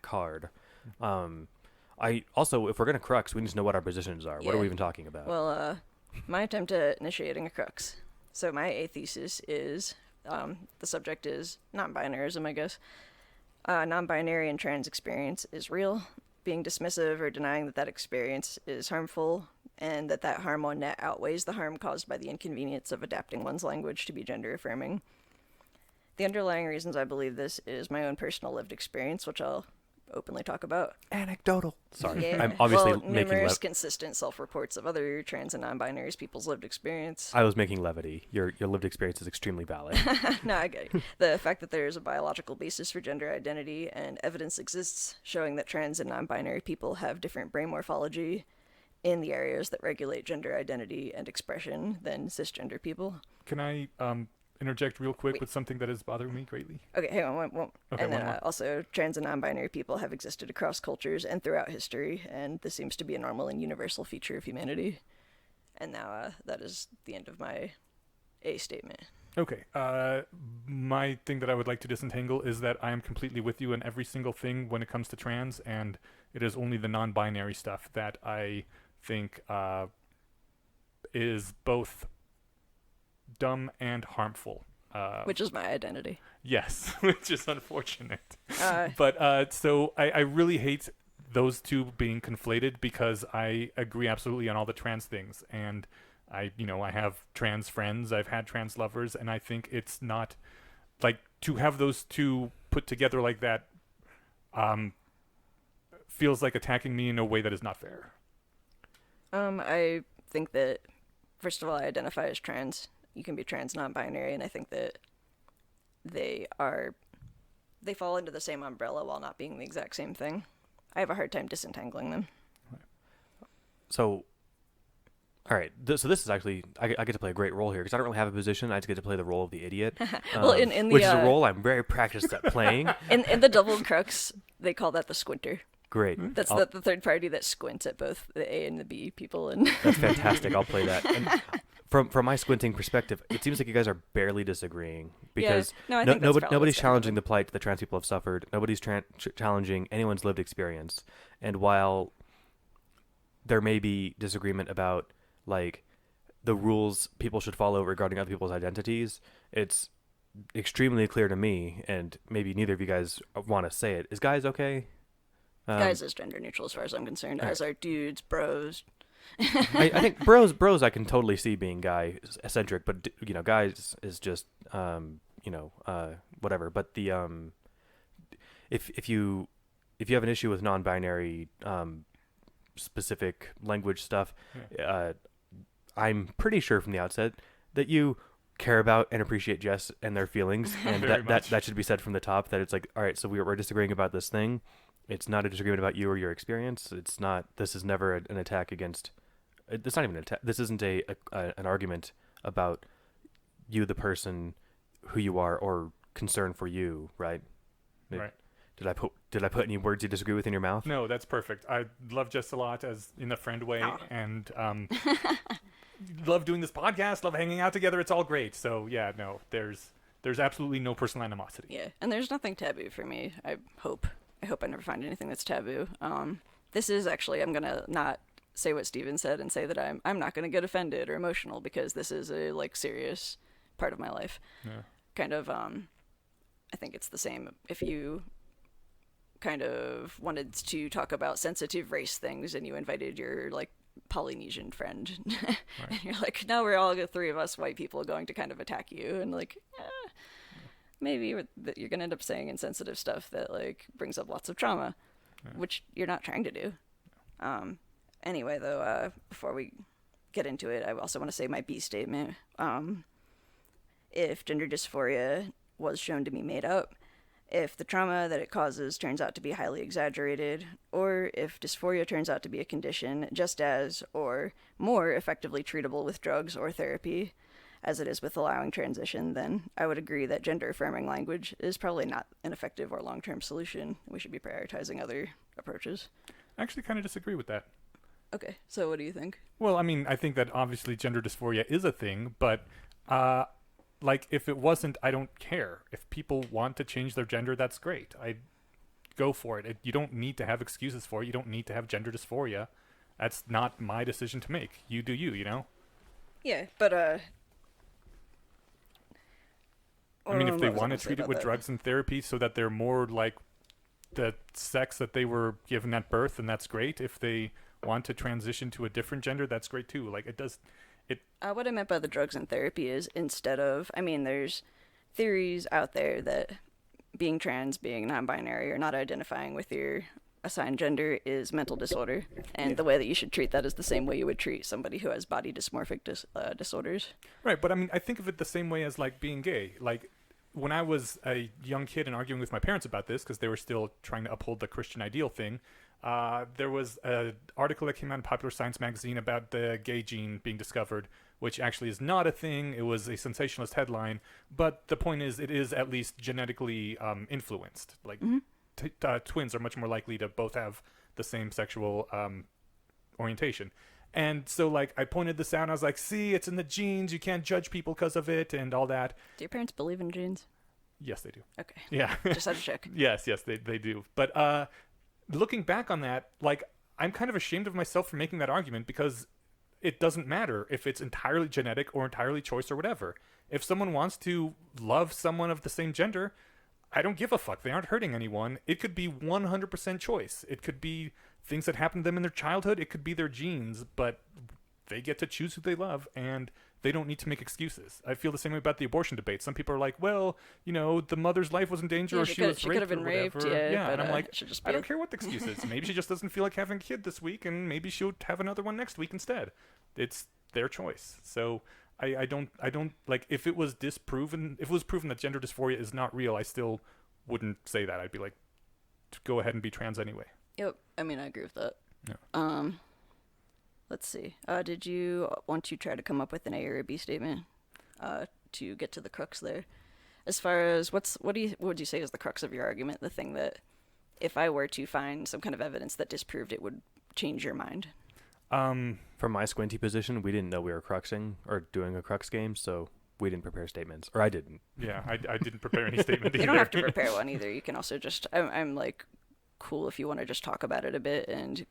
card. I also, if we're gonna crux, we need to know what our positions are. What are we even talking about? Well, my attempt at initiating a crux. So my A thesis is, the subject is non-binarism, I guess. Non-binary and trans experience is real. Being dismissive or denying that experience is harmful, and that harm on net outweighs the harm caused by the inconvenience of adapting one's language to be gender affirming. The underlying reasons I believe this is my own personal lived experience, which I'll openly talk about. Anecdotal. Sorry, Yeah. I'm obviously making making numerous consistent self-reports of other trans and non-binary people's lived experience. I was making levity. Your lived experience is extremely valid. No, I get it. The fact that there is a biological basis for gender identity and evidence exists showing that trans and non-binary people have different brain morphology in the areas that regulate gender identity and expression than cisgender people. Can I interject real quick with something that is bothering me greatly? Okay, hang on. One. Okay, and then one more. also, trans and non-binary people have existed across cultures and throughout history, and this seems to be a normal and universal feature of humanity. And now that is the end of my A statement. Okay. My thing that I would like to disentangle is that I am completely with you in every single thing when it comes to trans, and it is only the non-binary stuff that I think is both dumb and harmful. Which is my identity. Yes, which is unfortunate. Uh, But so I really hate those two being conflated, because I agree absolutely on all the trans things, and I have trans friends, I've had trans lovers, and I think it's not to have those two put together like that feels like attacking me in a way that is not fair. I think that, first of all, I identify as trans. You can be trans non-binary, and I think that they fall into the same umbrella while not being the exact same thing. I have a hard time disentangling them. So, all right. So this is actually I get to play a great role here because I don't really have a position. I just get to play the role of the idiot. Well, in the which is a role I'm very practiced at playing. in the Double Crux, they call that the squinter. Great. That's the third party that squints at both the A and the B people. And That's fantastic. I'll play that. And from my squinting perspective, it seems like you guys are barely disagreeing because I think that's probably nobody's what's challenging happening. the plight that trans people have suffered. Nobody's challenging anyone's lived experience. And while there may be disagreement about like the rules people should follow regarding other people's identities, it's extremely clear to me, and maybe neither of you guys want to say it. Is guys okay? Guys is gender neutral as far as I'm concerned, as are dudes, bros. I think bros I can totally see being guy eccentric, but guys is just whatever. But the if you have an issue with non-binary specific language stuff, I'm pretty sure from the outset that you care about and appreciate Jess and their feelings, and that should be said from the top. That it's like, all right, so we're disagreeing about this thing. It's not a disagreement about you or your experience. It's not. This is never an attack against. It's not even an attack. This isn't an argument about you, the person, who you are, or concern for you, right? Right. Did I put any words you disagree with in your mouth? No, that's perfect. I love Jess a lot as in the friend way, and love doing this podcast. Love hanging out together. It's all great. So yeah, no, there's absolutely no personal animosity. Yeah, and there's nothing taboo for me. I hope I never find anything that's taboo. This is actually, I'm gonna not say what Steven said and say that I'm not gonna get offended or emotional because this is a serious part of my life. Yeah. Kind of, I think it's the same if you kind of wanted to talk about sensitive race things and you invited your Polynesian friend. Right. And you're like, now we're all the three of us white people going to kind of attack you, and maybe you're going to end up saying insensitive stuff that brings up lots of trauma, which you're not trying to do. Anyway, though, before we get into it, I also want to say my B statement. If gender dysphoria was shown to be made up, if the trauma that it causes turns out to be highly exaggerated, or if dysphoria turns out to be a condition just as or more effectively treatable with drugs or therapy as it is with allowing transition, then I would agree that gender-affirming language is probably not an effective or long-term solution. We should be prioritizing other approaches. I actually kind of disagree with that. Okay, so what do you think? Well, I mean, I think that obviously gender dysphoria is a thing, but if it wasn't, I don't care. If people want to change their gender, that's great. I go for it. You don't need to have excuses for it. You don't need to have gender dysphoria. That's not my decision to make. You do you, Yeah, but I mean, if they want to treat it with drugs and therapy so that they're more like the sex that they were given at birth, then that's great. If they want to transition to a different gender, that's great too. What I meant by the drugs and therapy is there's theories out there that being trans, being non-binary, or not identifying with your assigned gender is mental disorder, and the way that you should treat that is the same way you would treat somebody who has body dysmorphic disorders. Right, but I mean, I think of it the same way as being gay. When I was a young kid and arguing with my parents about this, because they were still trying to uphold the Christian ideal thing, there was an article that came out in Popular Science magazine about the gay gene being discovered, which actually is not a thing. It was a sensationalist headline, but the point is, it is at least genetically influenced. Twins are much more likely to both have the same sexual orientation. And so, I pointed this out, and I was like, see, it's in the genes. You can't judge people because of it and all that. Do your parents believe in genes? Yes, they do. Okay. Yeah. Just had to check. Yes, they do. But looking back on that, I'm kind of ashamed of myself for making that argument because it doesn't matter if it's entirely genetic or entirely choice or whatever. If someone wants to love someone of the same gender, I don't give a fuck. They aren't hurting anyone. It could be 100% choice. It could be things that happened to them in their childhood. It could be their genes, but they get to choose who they love, and they don't need to make excuses. I feel the same way about the abortion debate. Some people are like, well, the mother's life was in danger, or she was raped, could have been or whatever. raped, yeah, but, and I'm like, it should just I be don't care what the excuse is. Maybe she just doesn't feel like having a kid this week, and maybe she'll have another one next week instead. It's their choice. So I don't like, if it was proven that gender dysphoria is not real, I still wouldn't say that. I'd be like, go ahead and be trans anyway. Yep. I mean, I agree with that. Yeah. Let's see. Did you want to try to come up with an A or a B statement to get to the crux there? As far as what would you say is the crux of your argument? The thing that if I were to find some kind of evidence that disproved it would change your mind? From my squinty position, we didn't know we were cruxing or doing a crux game, so we didn't prepare statements, or I didn't. Yeah, I didn't prepare any statement either. You don't have to prepare one either. You can also just, I'm like, cool if you want to just talk about it a bit and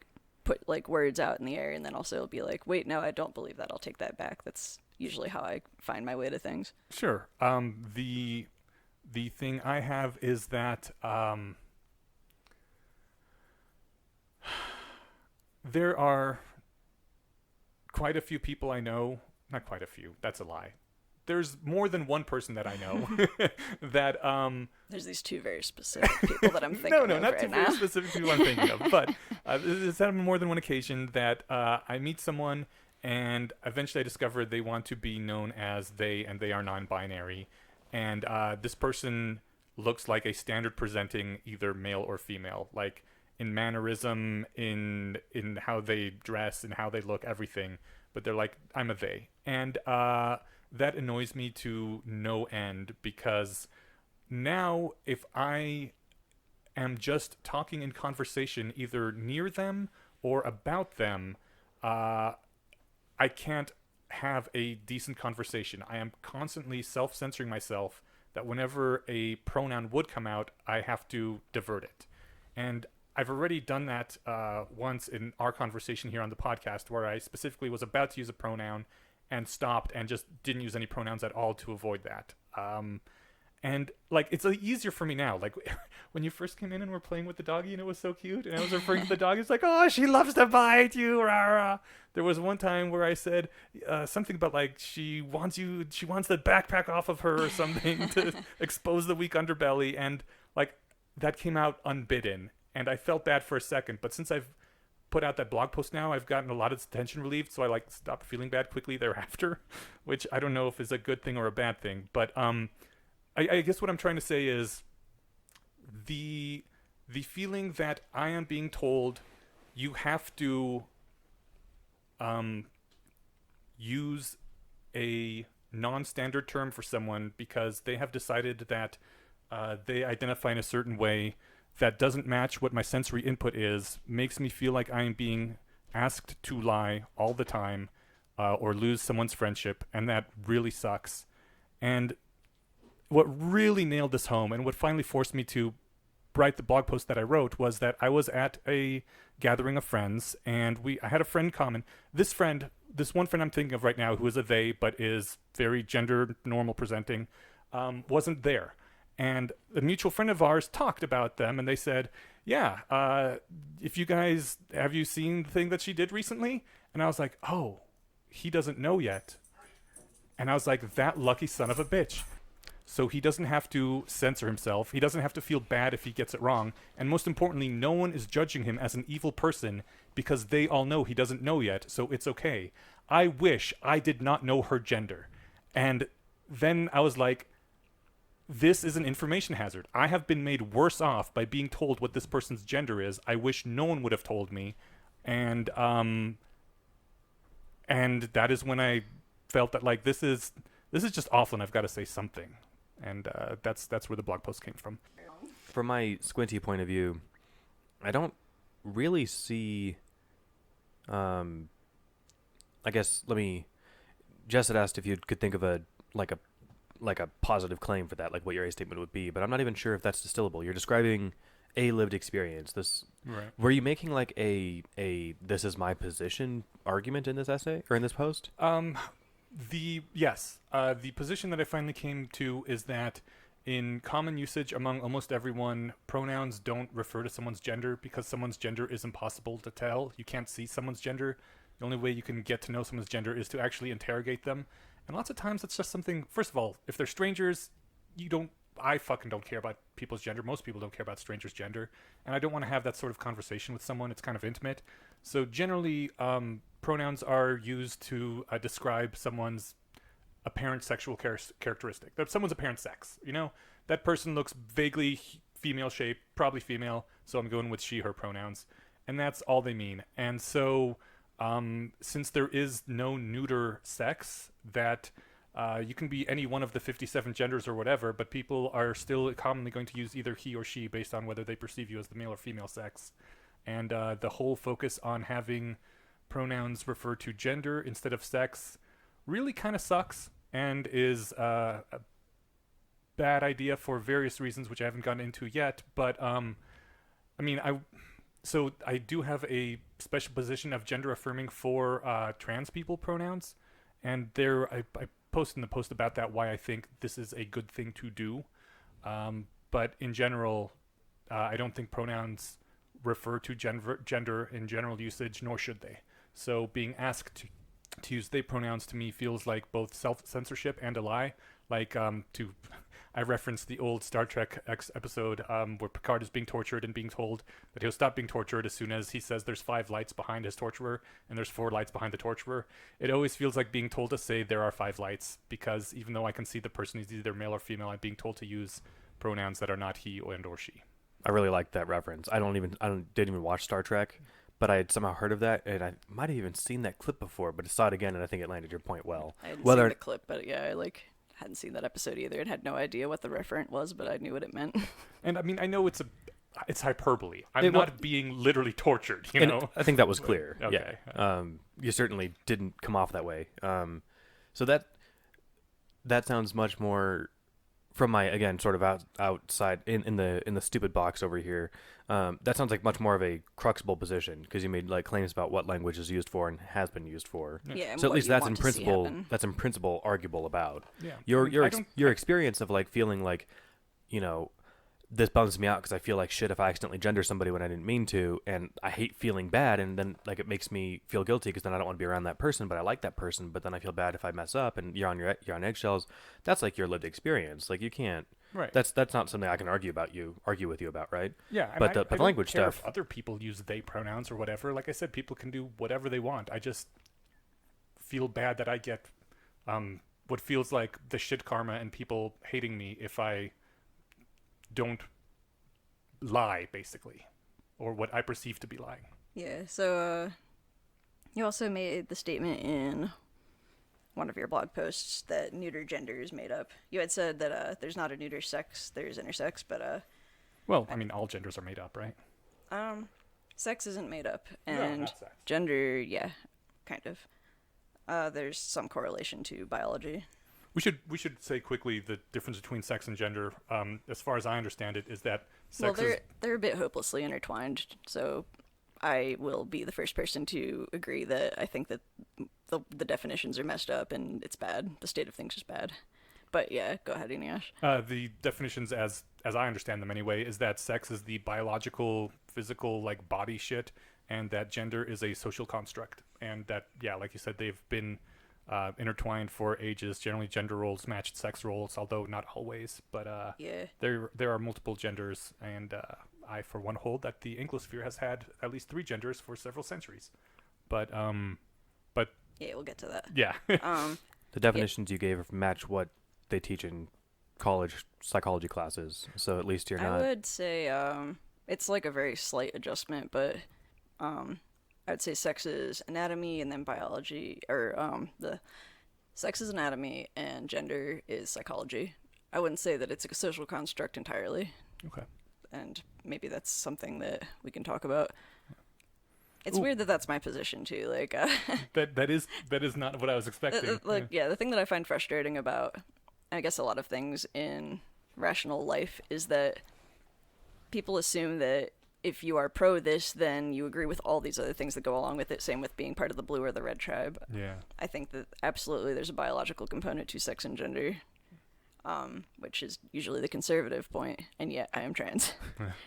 put like words out in the air, and then also be like, wait, no, I don't believe that. I'll take that back. That's usually how I find my way to things. Sure. The thing I have is that there are quite a few people I know. Not quite a few. That's a lie. There's more than one person that I know that There's these two very specific people that I'm thinking no, of not right two now. very specific people I'm thinking of, but it's happened more than one occasion that I meet someone and eventually I discover they want to be known as they, and they are non-binary, and this person looks like a standard presenting either male or female, like in mannerism, in how they dress, and how they look, everything. But they're like, I'm a they, and that annoys me to no end, because now if I am just talking in conversation either near them or about them, I can't have a decent conversation. I am constantly self-censoring myself that whenever a pronoun would come out, I have to divert it. And I've already done that once in our conversation here on the podcast, where I specifically was about to use a pronoun and stopped and just didn't use any pronouns at all to avoid that. And like, it's easier for me now. Like when you first came in and were playing with the doggy and it was so cute, and I was referring to the dog, it's like, oh, she loves to bite you, rah, rah. There was one time where I said something about like, she wants the backpack off of her or something to expose the weak underbelly, and like that came out unbidden, and I felt bad for a second. But since I've put out that blog post now, I've gotten a lot of tension relieved, so I like stopped feeling bad quickly thereafter, which I don't know if is a good thing or a bad thing. But I guess what I'm trying to say is the feeling that I am being told you have to use a non-standard term for someone because they have decided that they identify in a certain way that doesn't match what my sensory input is, makes me feel like I am being asked to lie all the time or lose someone's friendship, and that really sucks. And what really nailed this home, and what finally forced me to write the blog post that I wrote, was that I was at a gathering of friends, and I had a friend common. This one friend I'm thinking of right now, who is a they but is very gender normal presenting, wasn't there. And a mutual friend of ours talked about them, and they said, yeah, if you guys, have you seen the thing that she did recently? And I was like, oh, he doesn't know yet. And I was like, that lucky son of a bitch. So he doesn't have to censor himself. He doesn't have to feel bad if he gets it wrong. And most importantly, no one is judging him as an evil person because they all know he doesn't know yet, so it's okay. I wish I did not know her gender. And then I was like, this is an information hazard. I have been made worse off by being told what this person's gender is. I wish no one would have told me. And that is when I felt that like this is just awful and I've got to say something. And that's where the blog post came from. From my squinty point of view, I don't really see I guess Jess had asked if you could think of a positive claim for that, like what your A statement would be, but I'm not even sure if that's distillable. You're describing a lived experience. Right. Were you making like a this is my position argument in this essay or in this post? The position that I finally came to is that in common usage among almost everyone, pronouns don't refer to someone's gender because someone's gender is impossible to tell. You can't see someone's gender. The only way you can get to know someone's gender is to actually interrogate them. And lots of times it's just something, first of all, if they're strangers, I fucking don't care about people's gender. Most people don't care about strangers' gender. And I don't want to have that sort of conversation with someone. It's kind of intimate. So generally, pronouns are used to describe someone's apparent sexual characteristic. Someone's apparent sex. That person looks vaguely female shaped, probably female. So I'm going with she, her pronouns. And that's all they mean. And so since there is no neuter sex, that you can be any one of the 57 genders or whatever, but people are still commonly going to use either he or she based on whether they perceive you as the male or female sex. And the whole focus on having pronouns refer to gender instead of sex really kind of sucks and is a bad idea for various reasons, which I haven't gotten into yet. But so I do have a special position of gender affirming for trans people pronouns, and I posted in the post about that why I think this is a good thing to do. But in general, I don't think pronouns refer to gender in general usage, nor should they. So being asked to use they pronouns to me feels like both self-censorship and a lie. I referenced the old Star Trek X episode where Picard is being tortured and being told that he'll stop being tortured as soon as he says there's 5 lights behind his torturer and there's 4 lights behind the torturer. It always feels like being told to say there are 5 lights, because even though I can see the person is either male or female, I'm being told to use pronouns that are not he and or she. I really like that reference. I didn't even watch Star Trek, but I had somehow heard of that, and I might have even seen that clip before, but I saw it again, and I think it landed your point well. I hadn't seen the clip, but yeah, I hadn't seen that episode either and had no idea what the referent was, but I knew what it meant. And I mean, I know it's hyperbole. I'm not being literally tortured, I think that was clear. Okay. Yeah. You certainly didn't come off that way. So that sounds much more from my, again, sort of outside in the stupid box over here. That sounds like much more of a crucible position, because you made claims about what language is used for and has been used for. Yeah. So at least that's in principle arguable about. Yeah. Your experience of feeling this bums me out because I feel like shit if I accidentally gender somebody when I didn't mean to, and I hate feeling bad, and then it makes me feel guilty because then I don't want to be around that person, but I like that person, but then I feel bad if I mess up, and you're on eggshells. That's your lived experience. You can't. Right. That's not something I can argue with you about, right? Yeah. But the I language don't care stuff. if other people use they pronouns or whatever. Like I said, people can do whatever they want. I just feel bad that I get what feels like the shit karma and people hating me if I don't lie, basically, or what I perceive to be lying. Yeah, so you also made the statement in one of your blog posts that neuter gender is made up. You had said that there's not a neuter sex, there's intersex, but well, I mean, all genders are made up, right? Sex isn't made up, and not sex. Gender, yeah, kind of. There's some correlation to biology. We should say quickly the difference between sex and gender. As far as I understand it, is that sex they're a bit hopelessly intertwined. So I will be the first person to agree that I think that the definitions are messed up and it's bad. The state of things is bad. But yeah, go ahead, Inyash. The definitions, as I understand them anyway, is that sex is the biological, physical, body shit, and that gender is a social construct, and that, yeah, like you said, they've been intertwined for ages. Generally, gender roles matched sex roles, although not always. But yeah, there are multiple genders, and I, for one, hold that the Anglosphere has had at least 3 genders for several centuries. But yeah, we'll get to that. Yeah. The definitions you gave match what they teach in college psychology classes, so at least you're not. I would say it's a very slight adjustment, but I would say sex is anatomy and then biology, or the sex is anatomy and gender is psychology. I wouldn't say that it's a social construct entirely. Okay. And maybe that's something that we can talk about. It's Ooh. weird that that's my position too. That is not what I was expecting. The thing that I find frustrating about, I guess, a lot of things in rational life is that people assume that if you are pro this, then you agree with all these other things that go along with it. Same with being part of the blue or the red tribe. Yeah. I think that absolutely there's a biological component to sex and gender, which is usually the conservative point, and yet I am trans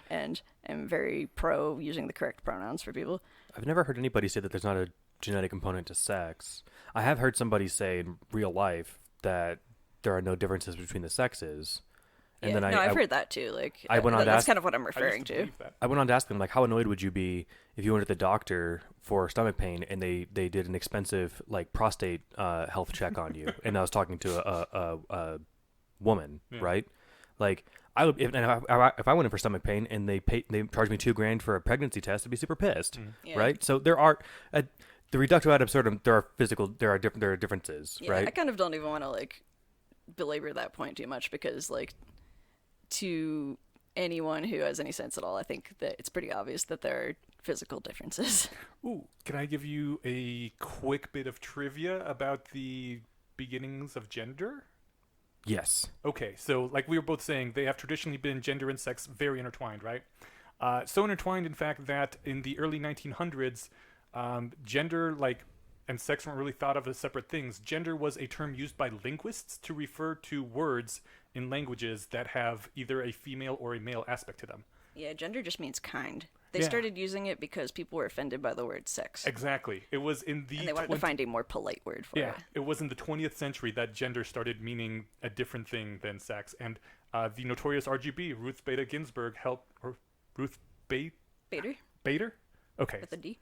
and am very pro using the correct pronouns for people. I've never heard anybody say that there's not a genetic component to sex. I have heard somebody say in real life that there are no differences between the sexes. And yeah, then no, I've I heard that too. Like, I went on to that's ask- kind of what I'm I used referring to to. believe that. I went on to ask them, like, how annoyed would you be if you went to the doctor for stomach pain and they did an expensive, like, prostate health check on you? And I was talking to a woman, Yeah. right? Like, I would, if I went in for stomach pain and they charged me $2,000 for a pregnancy test, I'd be super pissed, Yeah. right? So there are, the reductio ad absurdum, there are differences, Yeah, right? I kind of don't even want to like belabor that point too much because like to anyone who has any sense at all, I think that it's pretty obvious that there are physical differences. Ooh, can I give you a quick bit of trivia about the beginnings of gender? Yes. Okay, so like we were both saying, they have traditionally been gender and sex very intertwined, right? So intertwined, in fact, that in the early 1900s, gender and sex weren't really thought of as separate things. Gender was a term used by linguists to refer to words in languages that have either a female or a male aspect to them. Yeah, gender just means kind. They Yeah. started using it because people were offended by the word sex. Exactly. It was in the And they wanted to find a more polite word for Yeah, it. it was in the 20th century that gender started meaning a different thing than sex. And the notorious RGB, Ruth Bader Ginsburg, Ruth Bader? Bader? Okay. With a D?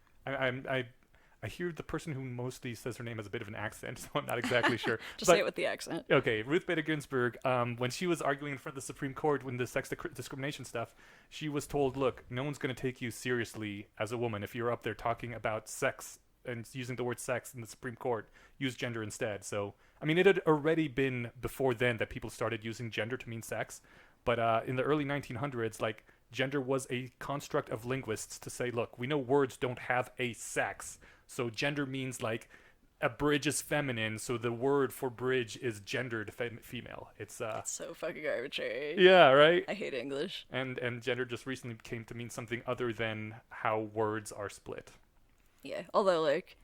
I hear the person who mostly says her name has a bit of an accent, so I'm not exactly sure. Just But- say it with the accent. Okay, Ruth Bader Ginsburg, when she was arguing in front of the Supreme Court when the sex discrimination stuff, she was told, look, no one's going to take you seriously as a woman if you're up there talking about sex and using the word sex in the Supreme Court. Use gender instead. So, I mean, it had already been before then that people started using gender to mean sex, but in the early 1900s, like, gender was a construct of linguists to say, look, we know words don't have a sex, so gender means, like, a bridge is feminine, so the word for bridge is gendered female. It's So fucking arbitrary. yeah, right. I hate English. And gender just recently came to mean something other than how words are split. Yeah, although, like,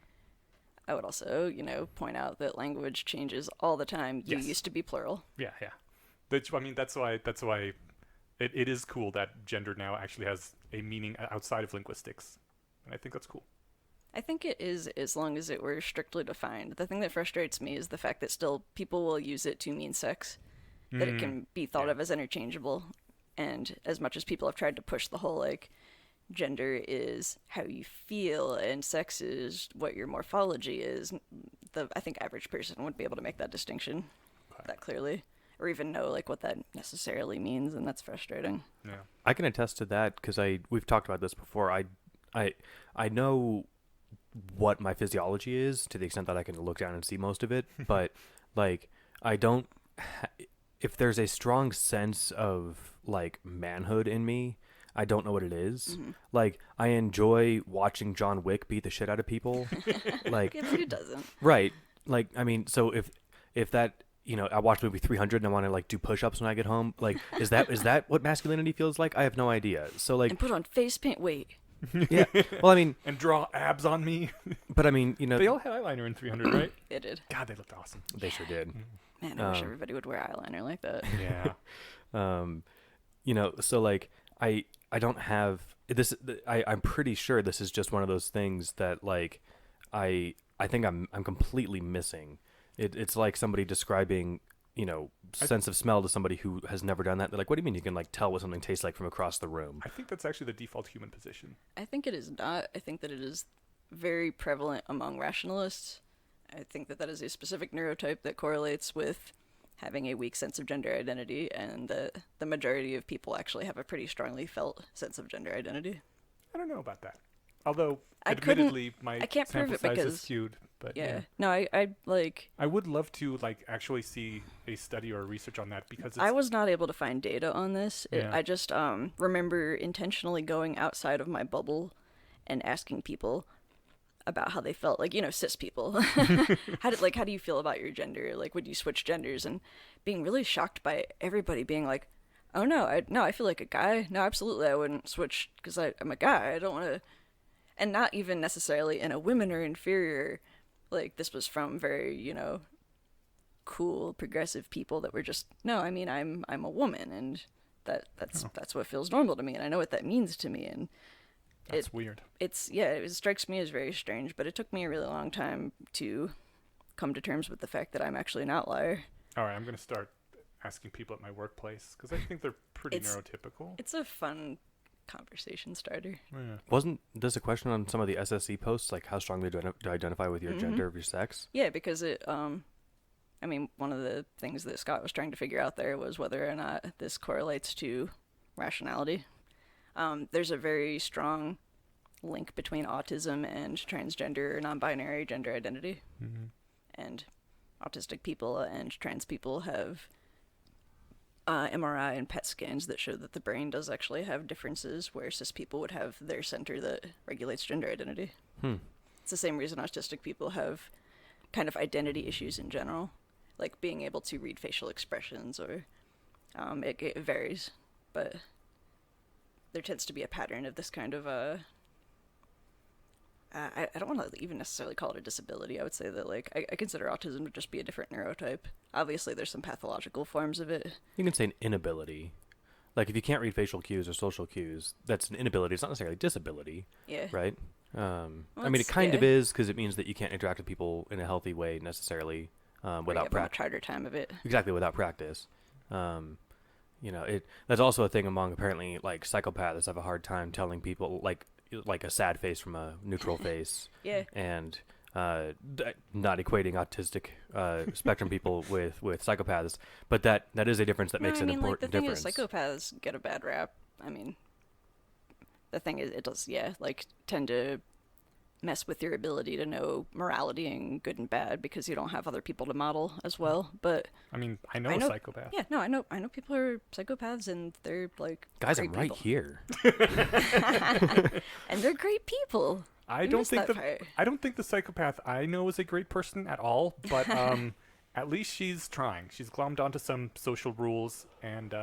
I would also, point out that language changes all the time. You Yes. used to be plural. Yeah. I mean, that's why it is cool that gender now actually has a meaning outside of linguistics, and I think that's cool. I think it is as long as it were strictly defined. The thing that frustrates me is the fact that still people will use it to mean sex, that it can be thought yeah. of as interchangeable. And as much as people have tried to push the whole, like, gender is how you feel and sex is what your morphology is, I think average person wouldn't be able to make that distinction that clearly, or even know, like, what that necessarily means, and that's frustrating. Yeah. I can attest to that because we've talked about this before. I know what my physiology is to the extent that I can look down and see most of it, but like I don't. If there's a strong sense of like manhood in me, I don't know what it is. Mm-hmm. Like I enjoy watching John Wick beat the shit out of people. Like Yeah, but who doesn't? right. Like I mean, so if that. I watch movie 300 and I want to like do push-ups when I get home. Like, is that what masculinity feels like? I have no idea. So like, And put on face paint. Wait. yeah. Well, I mean, And draw abs on me. but I mean, They all had eyeliner in 300, right? It did. God, they looked awesome. they sure did. Man, I wish everybody would wear eyeliner like that. Yeah. So like, I don't have this. I'm pretty sure this is just one of those things that like, I think I'm completely missing. It's like somebody describing, sense of smell to somebody who has never done that. They're like, what do you mean you can like tell what something tastes like from across the room? I think that's actually the default human position. I think it is not. I think that it is very prevalent among rationalists. I think that is a specific neurotype that correlates with having a weak sense of gender identity, and the majority of people actually have a pretty strongly felt sense of gender identity. I don't know about that. Although, I couldn't- admittedly, my I can't prove sample it size is because- skewed. But Yeah. No, I like. I would love to like actually see a study or research on that because it's, I was not able to find data on this. Yeah. I just remember intentionally going outside of my bubble and asking people about how they felt, like, cis people. How do you feel about your gender? Like, would you switch genders? And being really shocked by everybody being like, oh no, I feel like a guy. No, absolutely, I wouldn't switch because I'm a guy. I don't want to, and not even necessarily in a women are inferior. Like, this was from very, cool progressive people that were just, no, I mean, I'm a woman, and that's what feels normal to me, and I know what that means to me. And That's weird. It strikes me as very strange, but it took me a really long time to come to terms with the fact that I'm actually an outlier. All right, I'm going to start asking people at my workplace because I think they're pretty neurotypical. It's a fun conversation starter. Yeah. Wasn't this a question on some of the SSE posts, like how strongly do you identify with your gender of your sex? Yeah, because one of the things that Scott was trying to figure out there was whether or not this correlates to rationality. There's a very strong link between autism and transgender or non-binary gender identity. Mm-hmm. And autistic people and trans people have MRI and PET scans that show that the brain does actually have differences, where cis people would have their center that regulates gender identity. It's the same reason autistic people have kind of identity issues in general, like being able to read facial expressions, or it varies, but there tends to be a pattern of this kind of I don't want to even necessarily call it a disability. I would say that, like, I consider autism to just be a different neurotype. Obviously, there's some pathological forms of it. You can say an inability. Like, if you can't read facial cues or social cues, that's an inability. It's not necessarily a disability. Yeah. Right? It kind of is, because it means that you can't interact with people in a healthy way necessarily without practice. Much harder time of it. Exactly, without practice. That's also a thing among, apparently, like, psychopaths have a hard time telling people, like a sad face from a neutral face. Yeah. And not equating autistic spectrum people with psychopaths, but that is a difference that makes an important difference. The thing is, psychopaths get a bad rap. I mean, the thing is, it does, tend to mess with your ability to know morality and good and bad because you don't have other people to model as well. But I mean, I know a psychopath. Yeah, no, I know people who are psychopaths, and they're like guys. I'm right here, and they're great people. I don't think the psychopath I know is a great person at all, but at least she's trying. She's glommed onto some social rules, and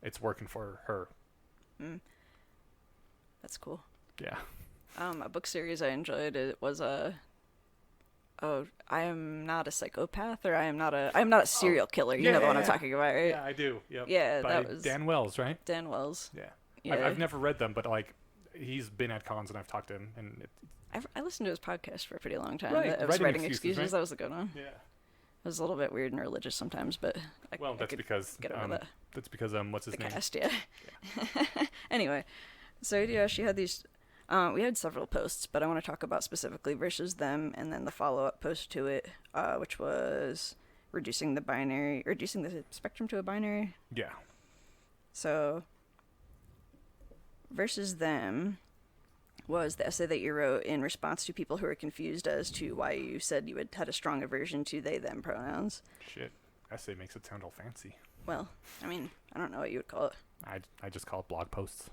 it's working for her. That's cool. Yeah. A book series I enjoyed, it was I am not a psychopath, or I am not a serial killer. You know the one I'm talking about, right? Yeah, I do. Yep. Yeah, By that was Dan Wells, right? Dan Wells. Yeah. I've never read them, but like he's been at cons and I've talked to him, and I listened to his podcast for a pretty long time. Right, I was writing excuses, excuses. right? That was a good one. Yeah. It was a little bit weird and religious sometimes, but that's because get over that. That's because what's his name? Cast, yeah. Anyway, so yeah, she had these. We had several posts, but I want to talk about specifically versus them, and then the follow-up post to it, which was reducing the spectrum to a binary. Yeah. So, versus them was the essay that you wrote in response to people who were confused as to why you said you had a strong aversion to they/them pronouns. Shit, essay makes it sound all fancy. Well, I mean, I don't know what you would call it. I just call it blog posts.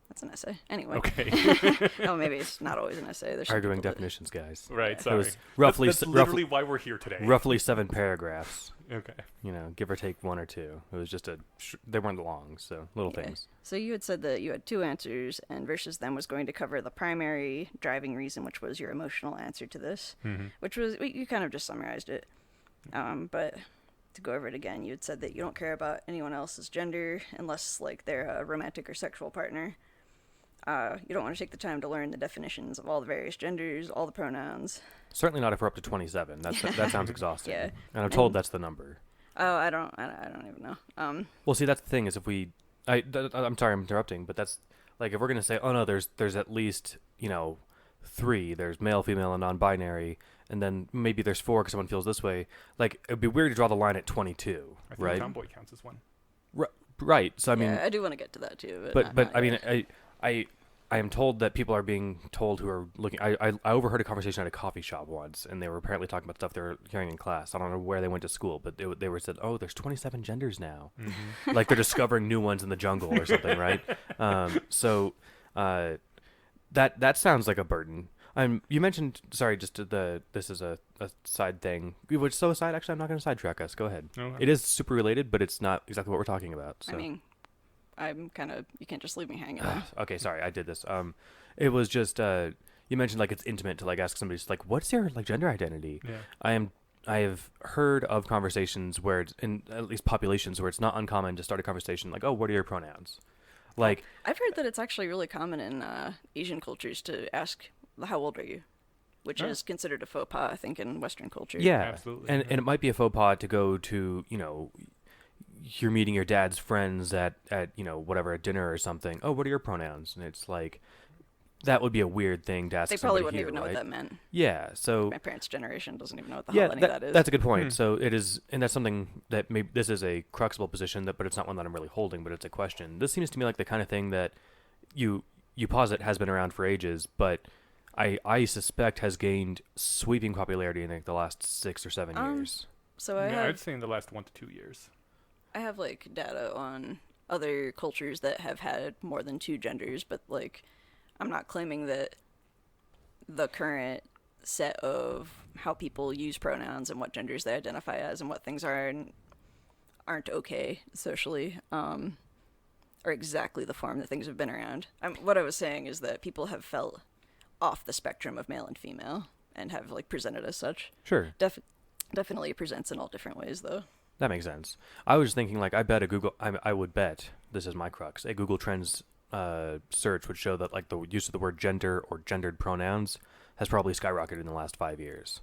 That's an essay. Anyway. Okay. No, maybe it's not always an essay. There's arguing definitions, guys. Right, It sorry. was roughly that's literally why we're here today. roughly 7 paragraphs. Okay. Give or take 1 or 2. It was just they weren't long, so little things. So you had said that you had 2 answers, and versus them was going to cover the primary driving reason, which was your emotional answer to this, which was, you kind of just summarized it. But to go over it again, you had said that you don't care about anyone else's gender unless, like, they're a romantic or sexual partner. You don't want to take the time to learn the definitions of all the various genders, all the pronouns. Certainly not if we're up to 27. That sounds exhausting. Yeah. And I'm told that's the number. Oh, I don't even know. Well, see, that's the thing is if we, I'm sorry I'm interrupting, but that's like if we're gonna say, oh no, there's at least 3. There's male, female, and non-binary, and then maybe there's 4 because someone feels this way. Like it'd be weird to draw the line at 22, I think right? tomboy counts as one. Right. So I mean, I do want to get to that too. But I mean, I am told that people are being told who are looking. I overheard a conversation at a coffee shop once, and they were apparently talking about stuff they were hearing in class. I don't know where they went to school, but they were said, "Oh, there's 27 genders now." Mm-hmm. Like they're discovering new ones in the jungle or something, right? So that sounds like a burden. You mentioned, sorry, just this is a side thing. Which so aside, actually, I'm not going to sidetrack us. Go ahead. No, it is super related, but it's not exactly what we're talking about. So. I mean, I'm kind of, you can't just leave me hanging on. Okay, sorry, I did this. It was just you mentioned like it's intimate to like ask somebody just like what's their like gender identity. Yeah. I have heard of conversations where it's in at least populations where it's not uncommon to start a conversation like, oh, what are your pronouns? Like, I've heard that it's actually really common in Asian cultures to ask, how old are you? Which is considered a faux pas, I think, in Western culture. yeah, Absolutely, and yeah. and it might be a faux pas to go to, you're meeting your dad's friends at whatever, at dinner or something. Oh, what are your pronouns? And it's like, that would be a weird thing to ask They probably somebody wouldn't here, even know right? what that meant. Yeah, so My parents' generation doesn't even know what the yeah, hell any of that is. that's a good point. So it is, and that's something that maybe this is a cruxable position, but it's not one that I'm really holding, but it's a question. This seems to me like the kind of thing that you posit has been around for ages, but I suspect has gained sweeping popularity in like the last 6 or 7 years. So I Yeah, I'd have say in the last 1 to 2 years. I have like data on other cultures that have had more than 2 genders, but like I'm not claiming that the current set of how people use pronouns and what genders they identify as and what things aren't okay socially, are exactly the form that things have been around. What I was saying is that people have felt off the spectrum of male and female and have like presented as such. Sure. Definitely presents in all different ways, though. That makes sense. I was thinking, like, I would bet, this is my crux, a Google Trends search would show that, like, the use of the word gender or gendered pronouns has probably skyrocketed in the last 5 years,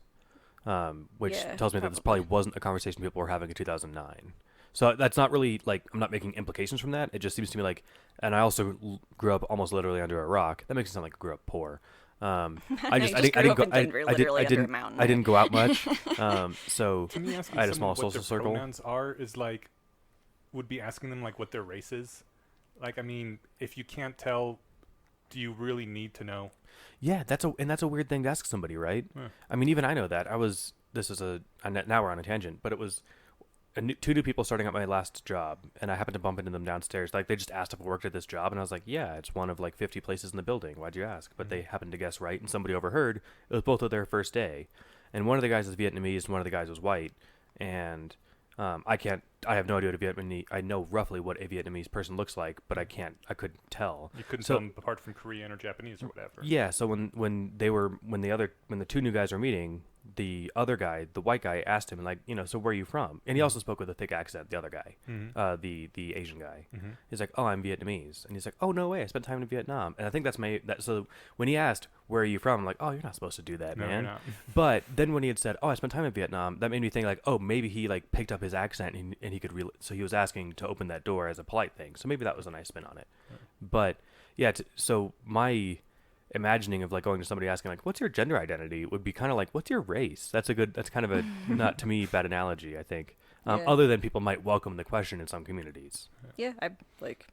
which Yeah, tells me that this probably wasn't a conversation people were having in 2009. So that's not really, like, I'm not making implications from that. It just seems to me like, and I also grew up almost literally under a rock. That makes it sound like I grew up poor. I didn't go out much. So To me, asking I had a someone small what their social circle. pronouns are is like, would be asking them like what their race is. Like, I mean, if you can't tell, do you really need to know? Yeah, that's a weird thing to ask somebody, right? Yeah. I mean, even I know that. Now we're on a tangent, but it was two new people starting at my last job, and I happened to bump into them downstairs. Like, they just asked if I worked at this job, and I was like, yeah, it's one of like 50 places in the building. Why'd you ask? But they happened to guess right, and somebody overheard. It was both of their first day, and one of the guys was Vietnamese, and one of the guys was white, and I have no idea what a Vietnamese. I know roughly what a Vietnamese person looks like, but I couldn't tell. You couldn't So- tell them apart from Korean or Japanese or whatever. Yeah, so when the two new guys were meeting, the other guy, the white guy, asked him like, so where are you from? And he also spoke with a thick accent. The other guy, the Asian guy, he's like, oh, I'm Vietnamese, and he's like, oh, no way, I spent time in Vietnam. And I think so when he asked, where are you from? I'm like, oh, you're not supposed to do that, No, man. you're not. But then when he had said, oh, I spent time in Vietnam, that made me think like, oh, maybe he like picked up his accent and he could so he was asking to open that door as a polite thing. So maybe that was a nice spin on it. But yeah, so my imagining of like going to somebody asking like, what's your gender identity, would be kind of like, what's your race? That's kind of a not to me bad analogy, I think. Yeah. Other than people might welcome the question in some communities. Yeah, I'm like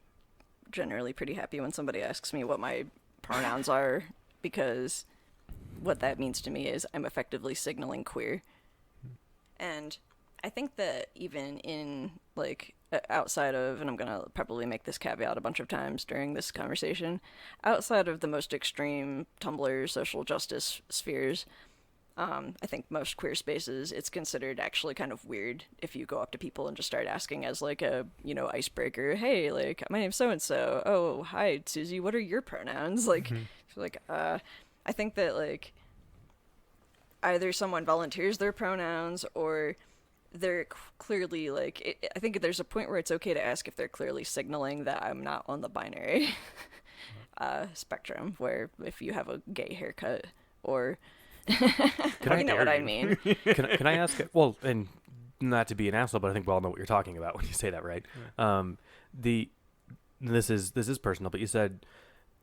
generally pretty happy when somebody asks me what my pronouns are, because what that means to me is I'm effectively signaling queer. And I think that even in like outside of, and I'm gonna probably make this caveat a bunch of times during this conversation, outside of the most extreme Tumblr social justice spheres, I think most queer spaces, it's considered actually kind of weird if you go up to people and just start asking as like a, icebreaker, hey, like, my name's so-and-so, oh, hi, Susie, what are your pronouns? Like, I think that, like, either someone volunteers their pronouns or they're clearly, like, I think there's a point where it's okay to ask if they're clearly signaling that I'm not on the binary spectrum, where if you have a gay haircut or... you know what I mean. Can I ask? Well, and not to be an asshole, but I think we all know what you're talking about when you say that, right? Yeah. This is personal, but you said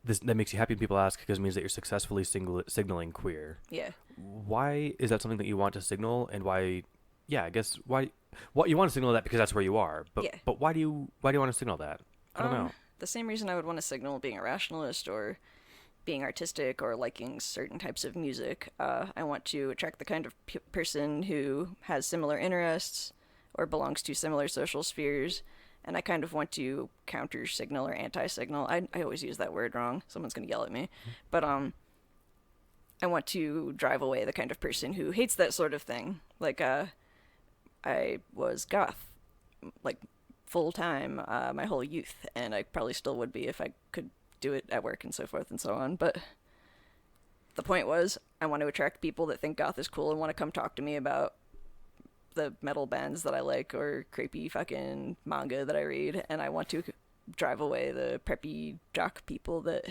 that makes you happy when people ask because it means that you're successfully signaling queer. Yeah. Why is that something that you want to signal, and why? Yeah, I guess why. What you want to signal that because that's where you are, but Yeah. but why do you want to signal that? I don't know. The same reason I would want to signal being a rationalist or being artistic or liking certain types of music. I want to attract the kind of person who has similar interests or belongs to similar social spheres, and I kind of want to counter-signal or anti-signal. I always use that word wrong. Someone's going to yell at me. But I want to drive away the kind of person who hates that sort of thing. Like, I was goth, like, full-time my whole youth, and I probably still would be if I could do it at work and so forth and so on. But the point was, I want to attract people that think goth is cool and want to come talk to me about the metal bands that I like or creepy fucking manga that I read, and I want to drive away the preppy jock people that,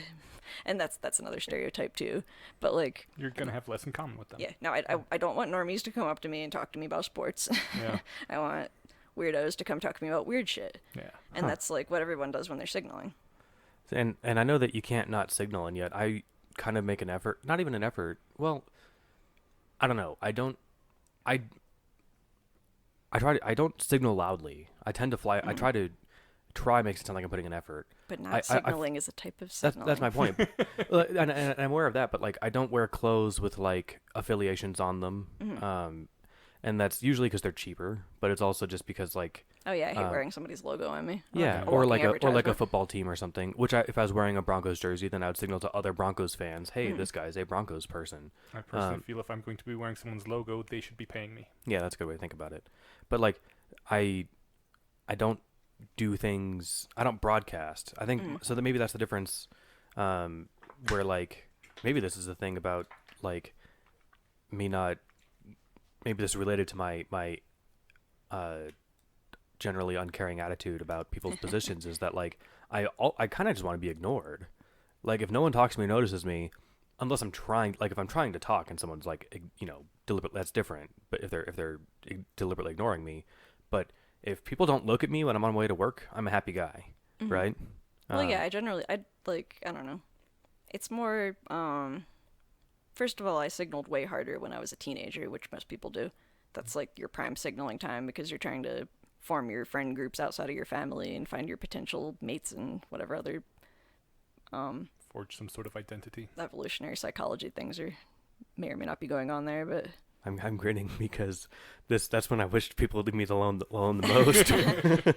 and that's another stereotype too. But like, You're gonna have less in common with them. yeah, no, I don't want normies to come up to me and talk to me about sports. Yeah. I want weirdos to come talk to me about weird shit. Yeah. And that's like what everyone does when they're signaling. And I know that you can't not signal, and yet I kind of make an effort. Not even an effort. Well, I don't know. I don't signal loudly. I tend to fly. I try makes it sound like I'm putting an effort. But not signaling is a type of signaling. That's my point. and I'm aware of that, but like I don't wear clothes with like affiliations on them. And that's usually because they're cheaper, but it's also just because like Oh yeah, I hate wearing somebody's logo on me. yeah, a or walking like a advertisement. football team or something. Which if I was wearing a Broncos jersey, then I would signal to other Broncos fans, "Hey, this guy's a Broncos person." I personally feel if I'm going to be wearing someone's logo, they should be paying me. Yeah, that's a good way to think about it. But like, I don't do things. I don't broadcast. I think so. That maybe that's the difference. Where like maybe this is the thing about like me not. Maybe this is related to my generally uncaring attitude about people's positions. Is that like I kind of just want to be ignored. Like if no one talks to me, or notices me, unless I'm trying. Like if I'm trying to talk and someone's like deliberate, that's different. But if they're deliberately ignoring me, but if people don't look at me when I'm on my way to work, I'm a happy guy, right? Well, yeah, I don't know. It's more, first of all, I signaled way harder when I was a teenager, which most people do. That's like your prime signaling time because you're trying to form your friend groups outside of your family and find your potential mates and whatever other Forge some sort of identity. evolutionary psychology things may or may not be going on there, but I'm grinning because that's when I wished people would leave me alone the most.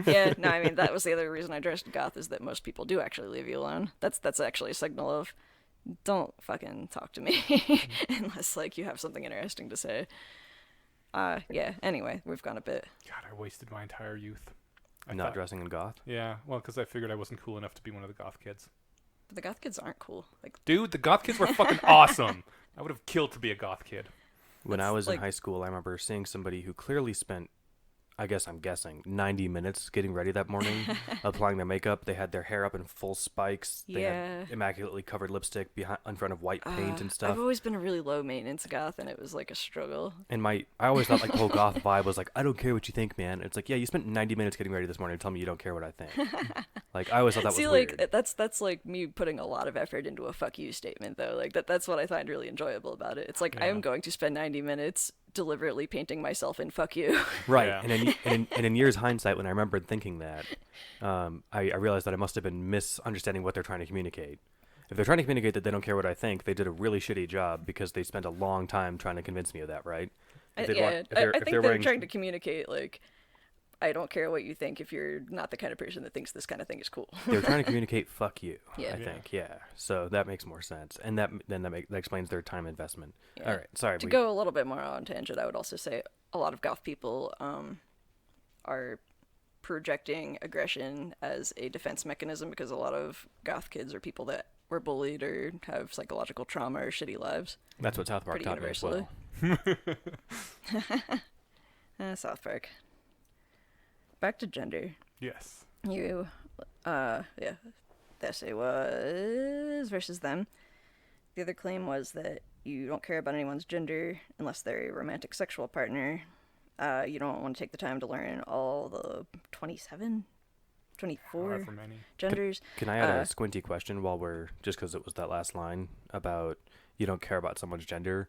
yeah, no, I mean, that was the other reason I dressed goth is that most people do actually leave you alone. That's actually a signal of don't fucking talk to me unless like you have something interesting to say. Yeah, anyway, we've gone a bit. God, I wasted my entire youth. Not dressing in goth. Yeah, well, because I figured I wasn't cool enough to be one of the goth kids. But the goth kids aren't cool. Like, Dude, the goth kids were fucking awesome. I would have killed to be a goth kid. When I That's was like- in high school, I remember seeing somebody who clearly spent, I'm guessing, 90 minutes getting ready that morning, applying their makeup. They had their hair up in full spikes. They Yeah. had immaculately covered lipstick in front of white paint and stuff. I've always been a really low maintenance goth, and it was like a struggle. And I always thought like the whole goth vibe was like, I don't care what you think, man. It's like, yeah, you spent 90 minutes getting ready this morning to tell me you don't care what I think. Like I always thought that See, was like weird. that's like me putting a lot of effort into a "fuck you" statement, though. Like that's what I find really enjoyable about it. It's like I am going to spend 90 minutes deliberately painting myself in "fuck you." Right. Yeah. And in years hindsight, when I remembered thinking that, I realized that I must have been misunderstanding what they're trying to communicate. If they're trying to communicate that they don't care what I think, they did a really shitty job because they spent a long time trying to convince me of that, right? I If they think want- if they're wearing- trying to communicate like, I don't care what you think if you're not the kind of person that thinks this kind of thing is cool. They were trying to communicate "fuck you." Yeah. I think, yeah. So that makes more sense, and that explains their time investment. Yeah. All right, sorry. To go a little bit more on tangent, I would also say a lot of goth people are projecting aggression as a defense mechanism because a lot of goth kids are people that were bullied or have psychological trauma or shitty lives. That's what South Park Pretty taught me as universally. well. South Park. Back to gender. Yes. You, yeah, the essay was versus them. The other claim was that you don't care about anyone's gender unless they're a romantic sexual partner. You don't want to take the time to learn all the 27, 24 However many. genders. Can I add a squinty question while we're just because it was that last line about you don't care about someone's gender?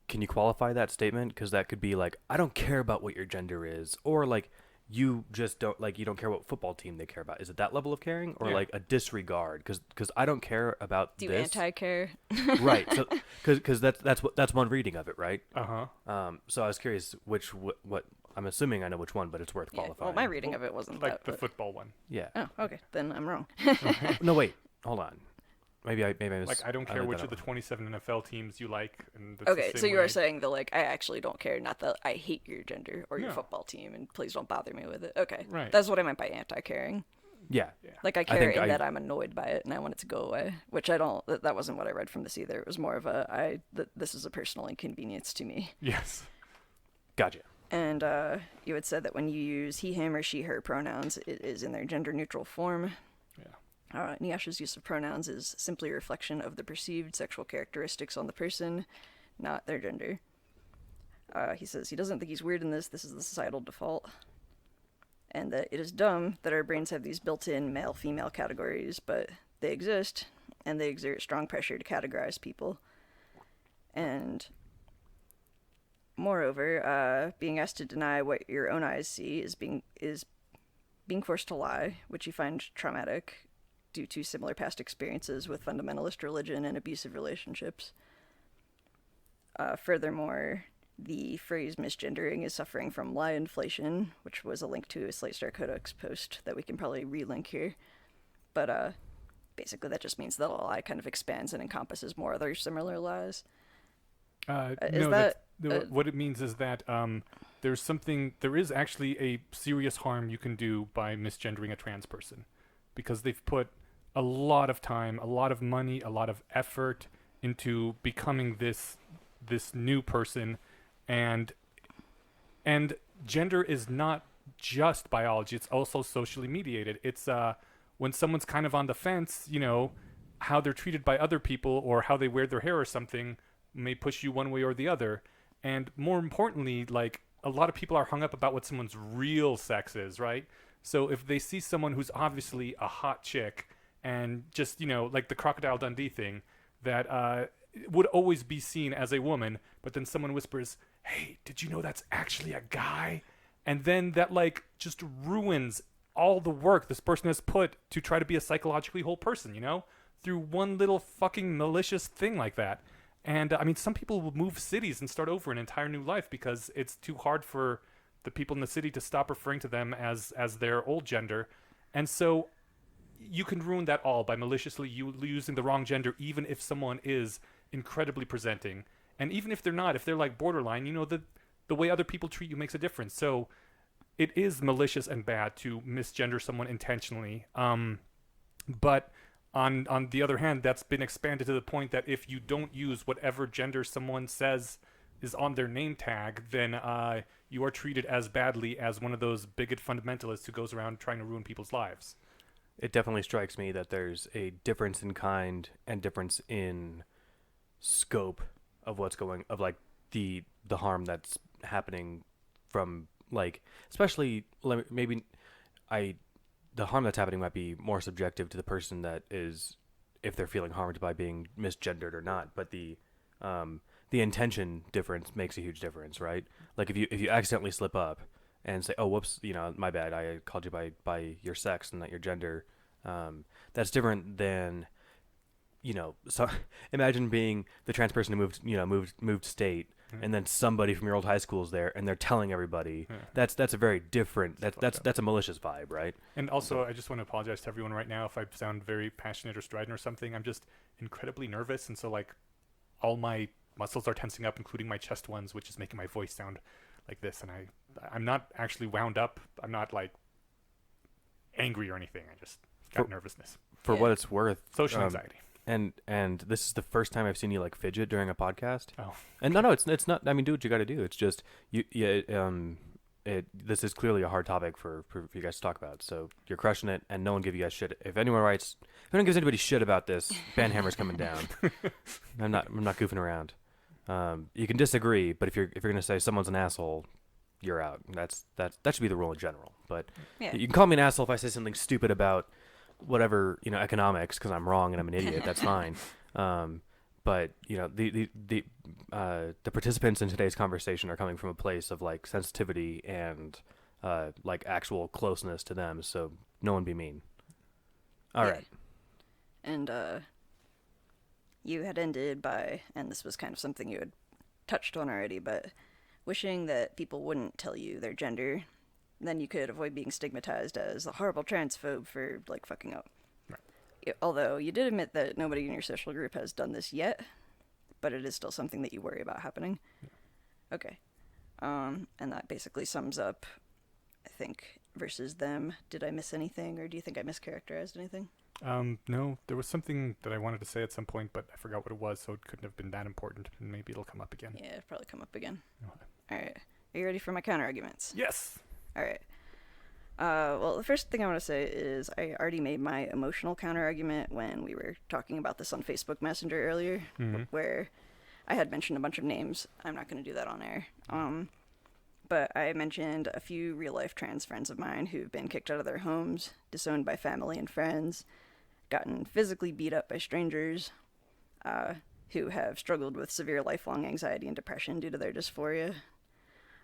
Can you qualify that statement? Because that could be like, I don't care about what your gender is, or like you just don't like you don't care what football team they care about. Is it that level of caring, or Yeah. like a disregard? Because I don't care about Do you this. anti-care? Right. So because that's one reading of it, right? Uh-huh. So I was curious what I'm assuming I know which one, but it's worth Yeah, qualifying. well, my reading of it wasn't Like that. the but- football one. Yeah. Oh, okay. Then I'm wrong. No, wait. Hold on. Maybe I was Like, I don't care read which that of the wrong. 27 NFL teams you like. And that's Okay, the so same you way are saying that, like, I actually don't care, not that I hate your gender or your No. football team, and please don't bother me with it. Okay. Right. That's what I meant by anti-caring. Yeah. Like, I I care think in that I'm annoyed by it and I want it to go away, which I don't, that wasn't what I read from this either. It was more of this is a personal inconvenience to me. Yes. Gotcha. And you had said that when you use he, him, or she, her pronouns, it is in their gender-neutral form. Yeah. Nyasha's use of pronouns is simply a reflection of the perceived sexual characteristics on the person, not their gender. He says he doesn't think he's weird in this. This is the societal default. And that it is dumb that our brains have these built-in male-female categories, but they exist, and they exert strong pressure to categorize people. And moreover, being asked to deny what your own eyes see is being forced to lie, which you find traumatic due to similar past experiences with fundamentalist religion and abusive relationships. Furthermore, the phrase misgendering is suffering from lie inflation, which was a link to a Slate Star Codex post that we can probably relink here. But basically that just means that a lie kind of expands and encompasses more other similar lies. What it means is that there is actually a serious harm you can do by misgendering a trans person, because they've put a lot of time, a lot of money, a lot of effort into becoming this new person. And gender is not just biology, it's also socially mediated. It's when someone's kind of on the fence, how they're treated by other people or how they wear their hair or something may push you one way or the other. And more importantly, like, a lot of people are hung up about what someone's real sex is, right? So if they see someone who's obviously a hot chick and just, like the Crocodile Dundee thing, that would always be seen as a woman, but then someone whispers, "Hey, did you know that's actually a guy?" And then that, like, just ruins all the work this person has put to try to be a psychologically whole person, through one little fucking malicious thing like that. And I mean, some people will move cities and start over an entire new life because it's too hard for the people in the city to stop referring to them as their old gender. And so you can ruin that all by maliciously using the wrong gender, even if someone is incredibly presenting. And even if they're not, if they're like borderline, the way other people treat you makes a difference. So it is malicious and bad to misgender someone intentionally. But on the other hand, that's been expanded to the point that if you don't use whatever gender someone says is on their name tag, then you are treated as badly as one of those bigot fundamentalists who goes around trying to ruin people's lives. It definitely strikes me that there's a difference in kind and difference in scope of what's going, of like the harm that's happening from, like, especially maybe the harm that's happening might be more subjective to the person that is, if they're feeling harmed by being misgendered or not, but the intention difference makes a huge difference, right? Like if you accidentally slip up and say, "Oh, whoops, my bad, I called you by your sex and not your gender," that's different than, so imagine being the trans person who moved state, and then somebody from your old high school is there and they're telling everybody. That's a very different, that's a malicious vibe, right? And also, I just want to apologize to everyone right now if I sound very passionate or strident or something. I'm just incredibly nervous, and so, like, all my muscles are tensing up, including my chest ones, which is making my voice sound like this. And I'm not actually wound up. I'm not, like, angry or anything. I just got nervousness. For what it's worth, social anxiety. And this is the first time I've seen you, like, fidget during a podcast. Oh. And no, it's not. I mean, do what you got to do. It's just this is clearly a hard topic for you guys to talk about. So you're crushing it, and no one give you guys shit. If anyone gives anybody shit about this, Banhammer's coming down. I'm not goofing around. You can disagree, but if you're gonna say someone's an asshole, you're out. That should be the rule in general. But yeah. You can call me an asshole if I say something stupid about whatever, economics, because I'm wrong and I'm an idiot. That's fine. But the participants in today's conversation are coming from a place of, like, sensitivity and like actual closeness to them. So no one be mean. All right. And you had ended by, and this was kind of something you had touched on already, but wishing that people wouldn't tell you their gender. Then you could avoid being stigmatized as a horrible transphobe for, like, fucking up. Right. Although you did admit that nobody in your social group has done this yet, but it is still something that you worry about happening. Yeah. Okay. And that basically sums up, I think, versus them. Did I miss anything, or do you think I mischaracterized anything? No, there was something that I wanted to say at some point, but I forgot what it was, so it couldn't have been that important. Maybe it'll come up again. Yeah, it'll probably come up again. Okay. All right. Are you ready for my counter arguments? Yes. All right. Well, the first thing I want to say is I already made my emotional counter argument when we were talking about this on Facebook Messenger earlier, where I had mentioned a bunch of names. I'm not going to do that on air. But I mentioned a few real-life trans friends of mine who've been kicked out of their homes, disowned by family and friends, gotten physically beat up by strangers, who have struggled with severe lifelong anxiety and depression due to their dysphoria.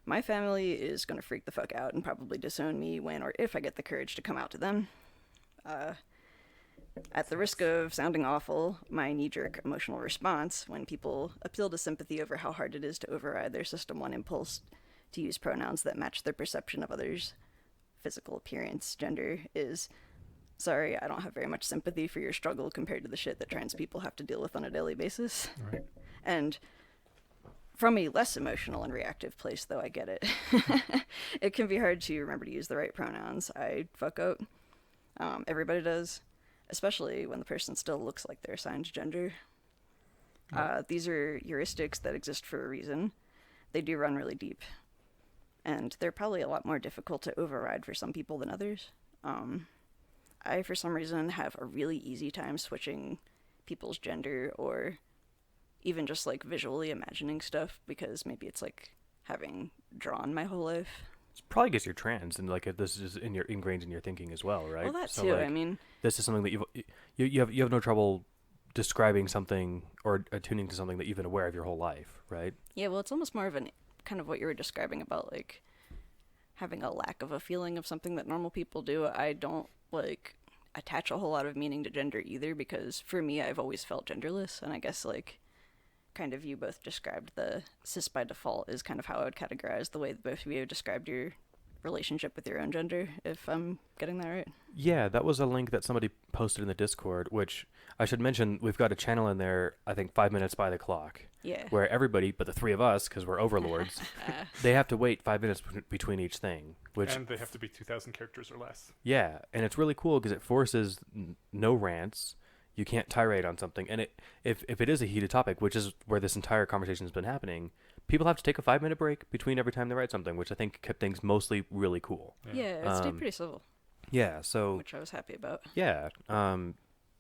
My family is going to freak the fuck out and probably disown me when or if I get the courage to come out to them. At the risk of sounding awful, my knee-jerk emotional response when people appeal to sympathy over how hard it is to override their System 1 impulse to use pronouns that match their perception of others' physical appearance, gender, is, sorry, I don't have very much sympathy for your struggle compared to the shit that trans people have to deal with on a daily basis. Right. And from a less emotional and reactive place, though, I get it. It can be hard to remember to use the right pronouns. I fuck up. Everybody does, especially when the person still looks like their assigned gender. These are heuristics that exist for a reason. They do run really deep. And they're probably a lot more difficult to override for some people than others. I, for some reason, have a really easy time switching people's gender or even just, like, visually imagining stuff because maybe it's, like, having drawn my whole life. It's probably because you're trans and like this is ingrained in your thinking as well, right? Well, that so, too. like, I mean, this is something that you have no trouble describing something or attuning to something that you've been aware of your whole life, right? yeah, well, it's almost more of an kind of what you were describing about, like, having a lack of a feeling of something that normal people do. I don't, like, attach a whole lot of meaning to gender either because for me, I've always felt genderless, and I guess, like, kind of you both described the cis by default is kind of how I would categorize the way that both of you described your relationship with your own gender, if I'm getting that right. Yeah, that was a link that somebody posted in the Discord, which I should mention, we've got a channel in there, I think 5 minutes by the clock, Yeah. where everybody, but the three of us, because we're overlords, they have to wait 5 minutes between each thing, which, And they have to be 2,000 characters or less. yeah, and it's really cool because it forces no rants. You can't tirade on something, and if it is a heated topic, which is where this entire conversation has been happening, people have to take a 5 minute break between every time they write something, which I think kept things mostly really cool. Yeah, it stayed pretty civil, Yeah, so which I was happy about. yeah,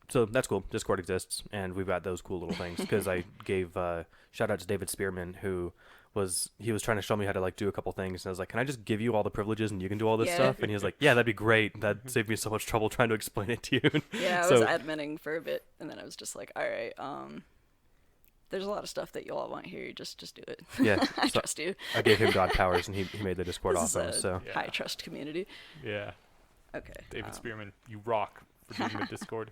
so that's cool. Discord exists, and we've got those cool little things because I gave shout out to David Spearman, who was trying to show me how to like do a couple things, and I was like, can I just give you all the privileges and you can do all this Yeah. stuff? And he was like, yeah, that'd be great. That saved me so much trouble trying to explain it to you. Yeah, I So- was adminning for a bit, and then I was just like, all right, there's a lot of stuff that you all want here. Just do it. Yeah, I so trust you. I gave him God powers, and he made the Discord This is awesome. a So Yeah. high trust community. Yeah. Okay. David Spearman, you rock for doing the Discord.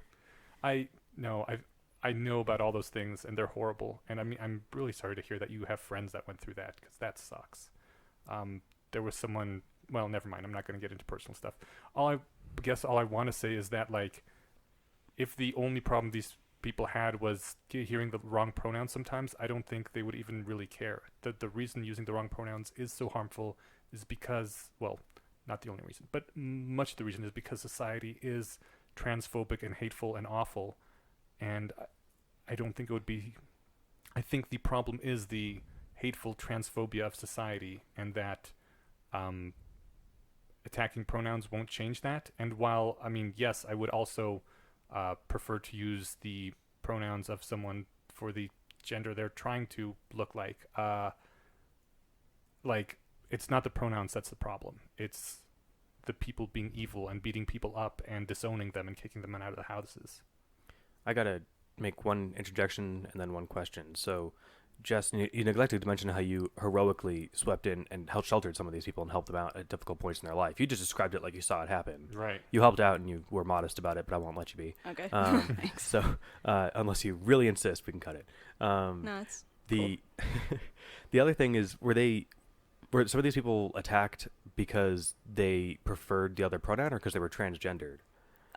I know about all those things, and they're horrible. And I mean, I'm really sorry to hear that you have friends that went through that, because that sucks. There was someone. Well, never mind. I'm not going to get into personal stuff. All I want to say is that, like, if the only problem these people had was hearing the wrong pronouns sometimes, I don't think they would even really care. The reason using the wrong pronouns is so harmful is because, well, not the only reason, but much of the reason is because society is transphobic and hateful and awful. And I don't think it would be. I think the problem is the hateful transphobia of society, and that attacking pronouns won't change that. And while, I mean, yes, I would also prefer to use the pronouns of someone for the gender they're trying to look like. Like, it's not the pronouns that's the problem. It's the people being evil and beating people up and disowning them and kicking them out of the houses. I gotta make one interjection and then one question. So, Jess, you neglected to mention how you heroically swept in and helped sheltered some of these people and helped them out at difficult points in their life. You just described it like you saw it happen. Right. You helped out and you were modest about it, but I won't let you be. Okay. Thanks. So, unless you really insist, we can cut it. No, it's The the other thing is, were some of these people attacked because they preferred the other pronoun or because they were transgendered?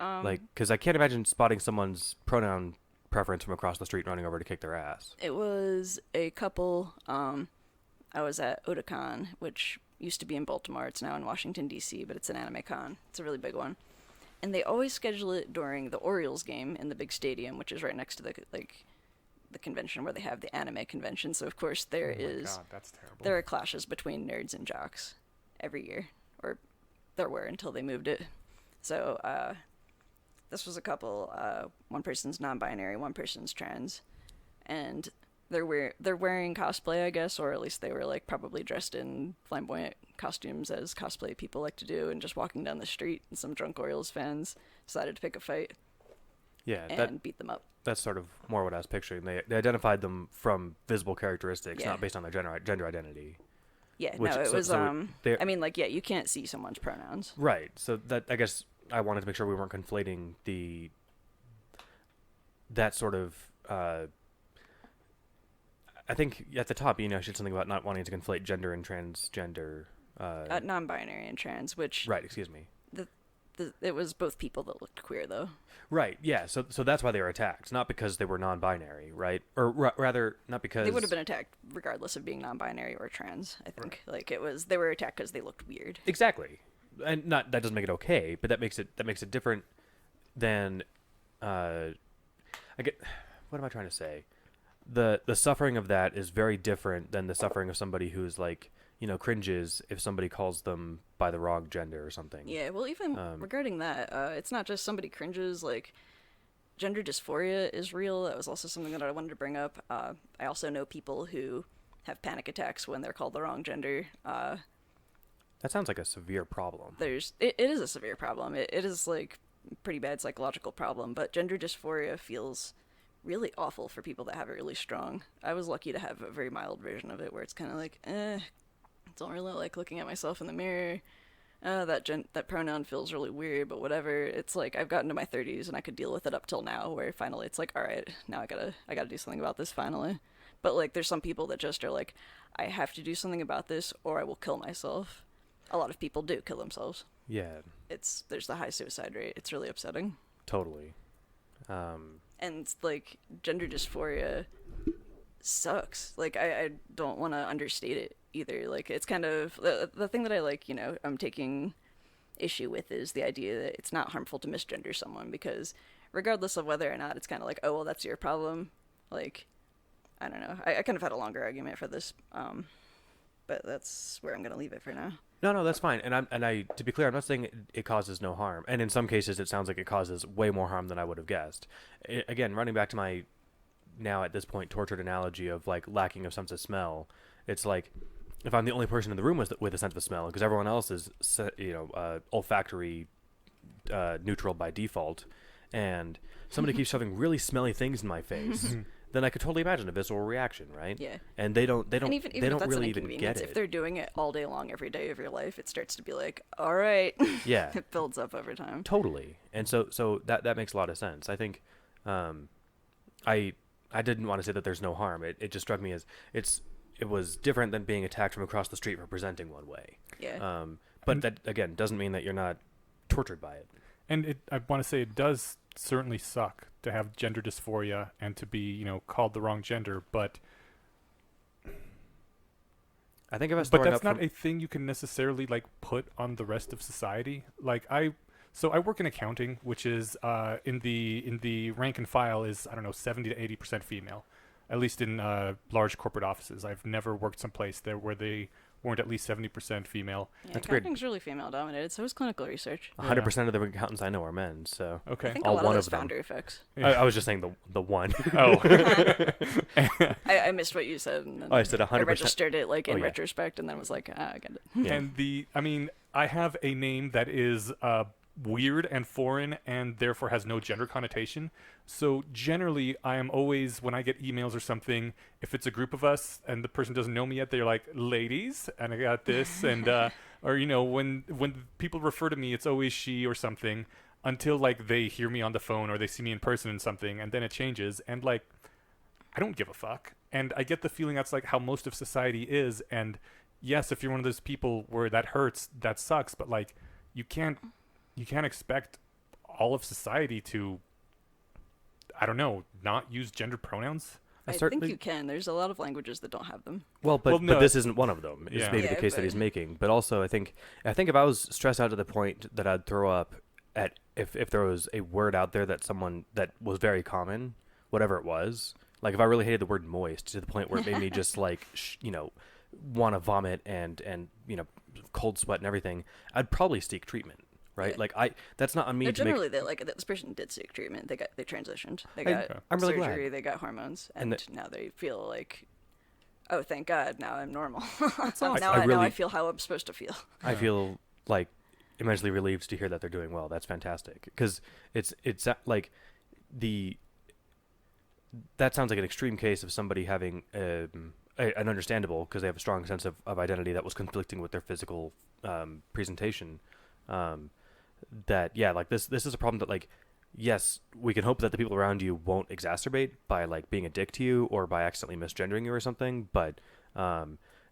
Like, because I can't imagine spotting someone's pronoun preference from across the street and running over to kick their ass. It was a couple. I was at Otakon, which used to be in Baltimore. It's now in Washington, D.C., but it's an anime con. It's a really big one. And they always schedule it during the Orioles game in the big stadium, which is right next to the, like, the convention where they have the anime convention. So of course there Oh my is God, that's terrible. there are clashes between nerds and jocks every year, or there were until they moved it. So this was a couple. One person's non-binary, one person's trans, and they're wearing cosplay, I guess, or at least they were like probably dressed in flamboyant costumes as cosplay people like to do, and just walking down the street. And some drunk Orioles fans decided to pick a fight Yeah, and beat them up. that's sort of more what I was picturing. They identified them from visible characteristics, Yeah. not based on their gender identity. Yeah, Which- no, it so- was so they're- I mean, like, yeah, you can't see someone's pronouns. Right. So that, I guess I wanted to make sure we weren't conflating that sort of. I think at the top, you said something about not wanting to conflate gender and transgender. Non-binary and trans, which Right. Excuse me. it was both people that looked queer, though. Right. Yeah. So that's why they were attacked, not because they were non-binary, right? Or rather, not because They would have been attacked regardless of being non-binary or trans. I think like they were attacked because they looked weird. Exactly, and not that doesn't make it okay, but that makes it different than. I get. What am I trying to say? The suffering of that is very different than the suffering of somebody who's like cringes if somebody calls them by the wrong gender or something. Yeah, well, even regarding that, it's not just somebody cringes. Like, gender dysphoria is real. That was also something that I wanted to bring up. I also know people who have panic attacks when they're called the wrong gender. That sounds like a severe problem. It is a severe problem. It is like a pretty bad psychological problem, but gender dysphoria feels really awful for people that have it really strong. I was lucky to have a very mild version of it where it's kind of like, don't really like looking at myself in the mirror. That pronoun feels really weird, but whatever. It's like I've gotten to my 30s and I could deal with it up till now, where finally it's like, all right, now I gotta do something about this finally. But like, there's some people that just are like, I have to do something about this or I will kill myself. A lot of people do kill themselves. Yeah, There's the high suicide rate. It's really upsetting. totally. And like, gender dysphoria sucks. Like, I don't want to understate it either. Like, it's kind of the thing that I like, I'm taking issue with is the idea that it's not harmful to misgender someone, because regardless of whether or not it's kind of like, oh, well, that's your problem. Like, I don't know. I kind of had a longer argument for this, but that's where I'm going to leave it for now. No, that's fine. And I to be clear, I'm not saying it causes no harm. And in some cases, it sounds like it causes way more harm than I would have guessed. Again, running back to my now at this point tortured analogy of like lacking of sense of smell, it's like if I'm the only person in the room with a sense of smell, because everyone else is olfactory neutral by default, and somebody keeps shoving really smelly things in my face. Then I could totally imagine a visceral reaction, right? Yeah. And they don't And even they if don't that's really an even inconvenience, get it. if they're doing it all day long every day of your life, it starts to be like, all right. Yeah. It builds up over time. Totally. And so that makes a lot of sense. I think I didn't want to say that there's no harm. It just struck me as it was different than being attacked from across the street for presenting one way. Yeah. But that again doesn't mean that you're not tortured by it. And I want to say it does certainly suck to have gender dysphoria and to be, called the wrong gender, but I think if I was but throwing that's up not a thing you can necessarily like put on the rest of society. Like I work in accounting, which is in the rank and file is 70 to 80% female, at least in large corporate offices. I've never worked someplace there where they weren't at least 70% female. Yeah, That's weird. accounting's really female dominated, so is clinical research. 100% of the accountants I know are men. So Okay. I think All a lot one of those of them. founder effects. I was just saying the one. Oh. I missed what you said. And then Oh, I said 100%. I registered it like in Oh, yeah. retrospect, and then was like, I get it. Yeah. And I have a name that is weird and foreign and therefore has no gender connotation. So generally, I am always, when I get emails or something, if it's a group of us and the person doesn't know me yet, they're like, ladies, and I got this, and or when people refer to me, it's always she or something, until like they hear me on the phone or they see me in person in something, and then it changes, and like I don't give a fuck. And I get the feeling that's like how most of society is. And yes, if you're one of those people where that hurts, that sucks, but like you can't expect all of society to, I don't know, not use gender pronouns. I think you can. There's a lot of languages that don't have them. Well, Well, no. but this isn't one of them. Is Yeah. maybe Yeah, the case that but- he's making. But also, I think if I was stressed out to the point that I'd throw up at if there was a word out there that was very common, whatever it was, Like if I really hated the word moist to the point where it made me just like want to vomit and cold sweat and everything, I'd probably seek treatment. Right, Yeah. like that's not on me No, to make. generally, this person did seek treatment. They transitioned. They I- got I'm really surgery. glad. They got hormones, And and now they feel like, oh, thank God, now I'm normal. awesome. now I now really- I feel how I'm supposed to feel. I feel like immensely relieved to hear that they're doing well. That's fantastic because it's like that sounds like an extreme case of somebody having an understandable, because they have a strong sense of identity that was conflicting with their physical presentation. That like this is a problem that like, yes, we can hope that the people around you won't exacerbate by like being a dick to you or by accidentally misgendering you or something, but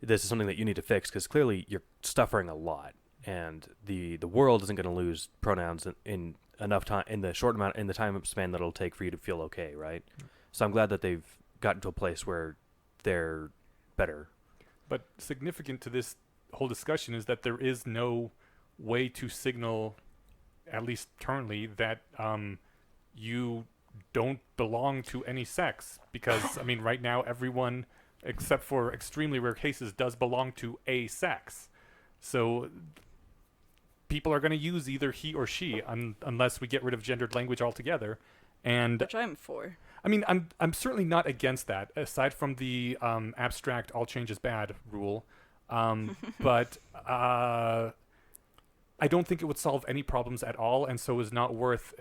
this is something that you need to fix because clearly you're suffering a lot, and the world isn't going to lose pronouns in enough time, in the time span that it'll take for you to feel okay, right? So I'm glad that they've gotten to a place where they're better. But significant to this whole discussion is that there is no way to signal, at least currently, that you don't belong to any sex. Because, I mean, right now everyone, except for extremely rare cases, does belong to a sex. So people are going to use either he or she unless we get rid of gendered language altogether. And Which I'm for. I mean, I'm certainly not against that, aside from the abstract "all change is bad" rule. But I don't think it would solve any problems at all, and so is not worth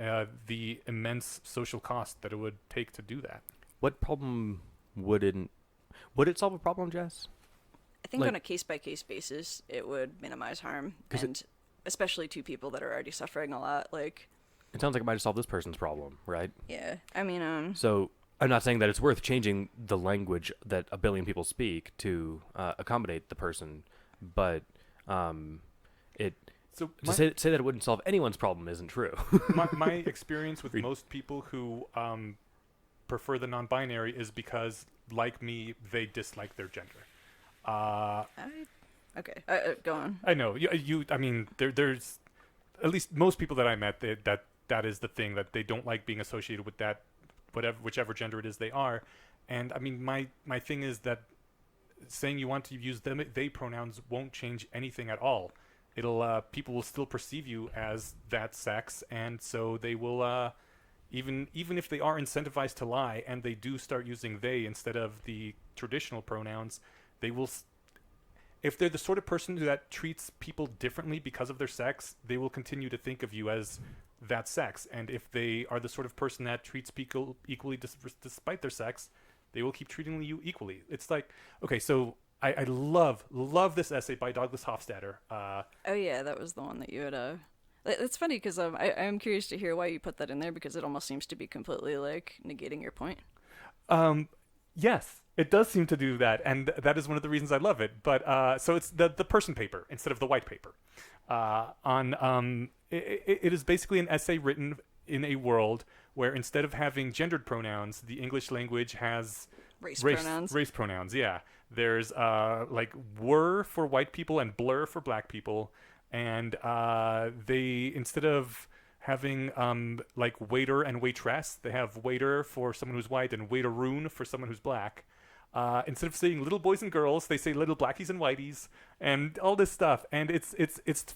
the immense social cost that it would take to do that. What problem would it solve a problem, Jess? I think Like- on a case-by-case basis, it would minimize harm, 'Cause and especially to people that are already suffering a lot. Like, It sounds like it might solve this person's problem, right? yeah, I mean, So I'm not saying that it's worth changing the language that a billion people speak to accommodate the person, but it So to say that it wouldn't solve anyone's problem isn't true. my experience with most people who prefer the non-binary is because, like me, they dislike their gender. okay, go on. I know I mean, there's at least most people that I met that is the thing, that they don't like being associated with that, whichever gender it is they are. And I mean, my thing is that saying you want to use they pronouns won't change anything at all. It'll people will still perceive you as that sex, and so they will even if they are incentivized to lie and they do start using they instead of the traditional pronouns, they will if they're the sort of person that treats people differently because of their sex, they will continue to think of you as that sex. And if they are the sort of person that treats people equally despite their sex, they will keep treating you equally. It's like, okay, so I love this essay by Douglas Hofstadter. Oh yeah, that was the one that you had. It's funny because I'm curious to hear why you put that in there, because it almost seems to be completely like negating your point. Yes, it does seem to do that, and that is one of the reasons I love it. But so it's the person paper instead of the white paper. It is basically an essay written in a world where instead of having gendered pronouns, the English language has Race pronouns. Race pronouns, yeah. There's like were for white people and blur for black people, and they, instead of having like waiter and waitress, they have waiter for someone who's white and waiteroon for someone who's black. Instead of saying little boys and girls, they say little blackies and whiteys, and all this stuff. And it's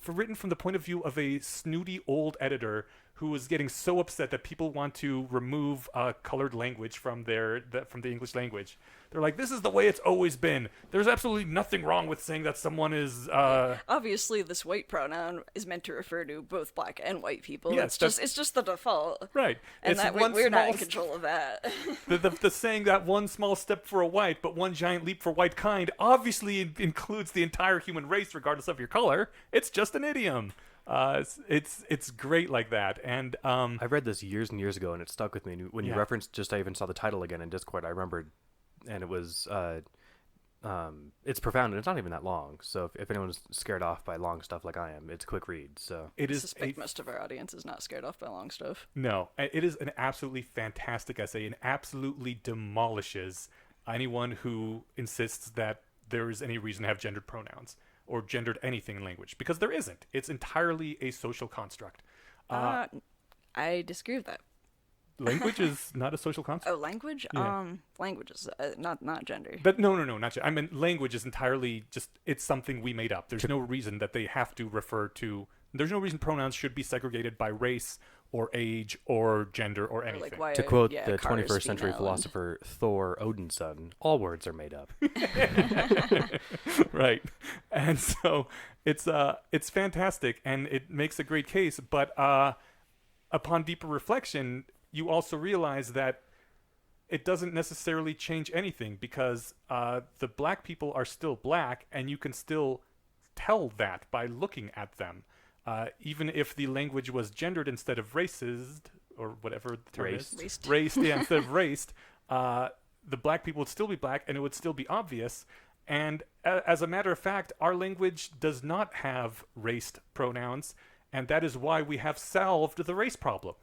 written from the point of view of a snooty old editor who is getting so upset that people want to remove colored language from the English language. They're like, this is the way it's always been. There's absolutely nothing wrong with saying that someone is. Obviously, this white pronoun is meant to refer to both black and white people. Yes, it's just the default. Right. And It's that one we're not in small control of that. The saying that one small step for a white, but one giant leap for white kind obviously includes the entire human race, regardless of your color. It's just an idiom. It's great like that. And I read this years and years ago, and it stuck with me. And when you Yeah. referenced, I even saw the title again in Discord. I remembered, and it was it's profound, and it's not even that long. So if anyone's scared off by long stuff like I am, it's a quick read. So it I is suspect most of our audience is not scared off by long stuff. No, it is an absolutely fantastic essay, and absolutely demolishes anyone who insists that there is any reason to have gendered pronouns or gendered anything in language, because there isn't. It's entirely a social construct. I disagree with that. language is not a social construct. Oh, language? Yeah. Language is not gender. But no, not I mean, language is entirely just, it's something we made up. There's no reason that they have to refer to, there's no reason pronouns should be segregated by race or age or gender or Or, anything. like why To quote yeah, the cars 21st century female philosopher Thor Odinson, all words are made up. Right. And so it's fantastic and it makes a great case, but upon deeper reflection, you also realize that it doesn't necessarily change anything because the black people are still black and you can still tell that by looking at them. Even if the language was gendered instead of racist or whatever the term is. Raced, yeah, instead of raced, the black people would still be black and it would still be obvious. And as a matter of fact, our language does not have raced pronouns, and that is why we have solved the race problem,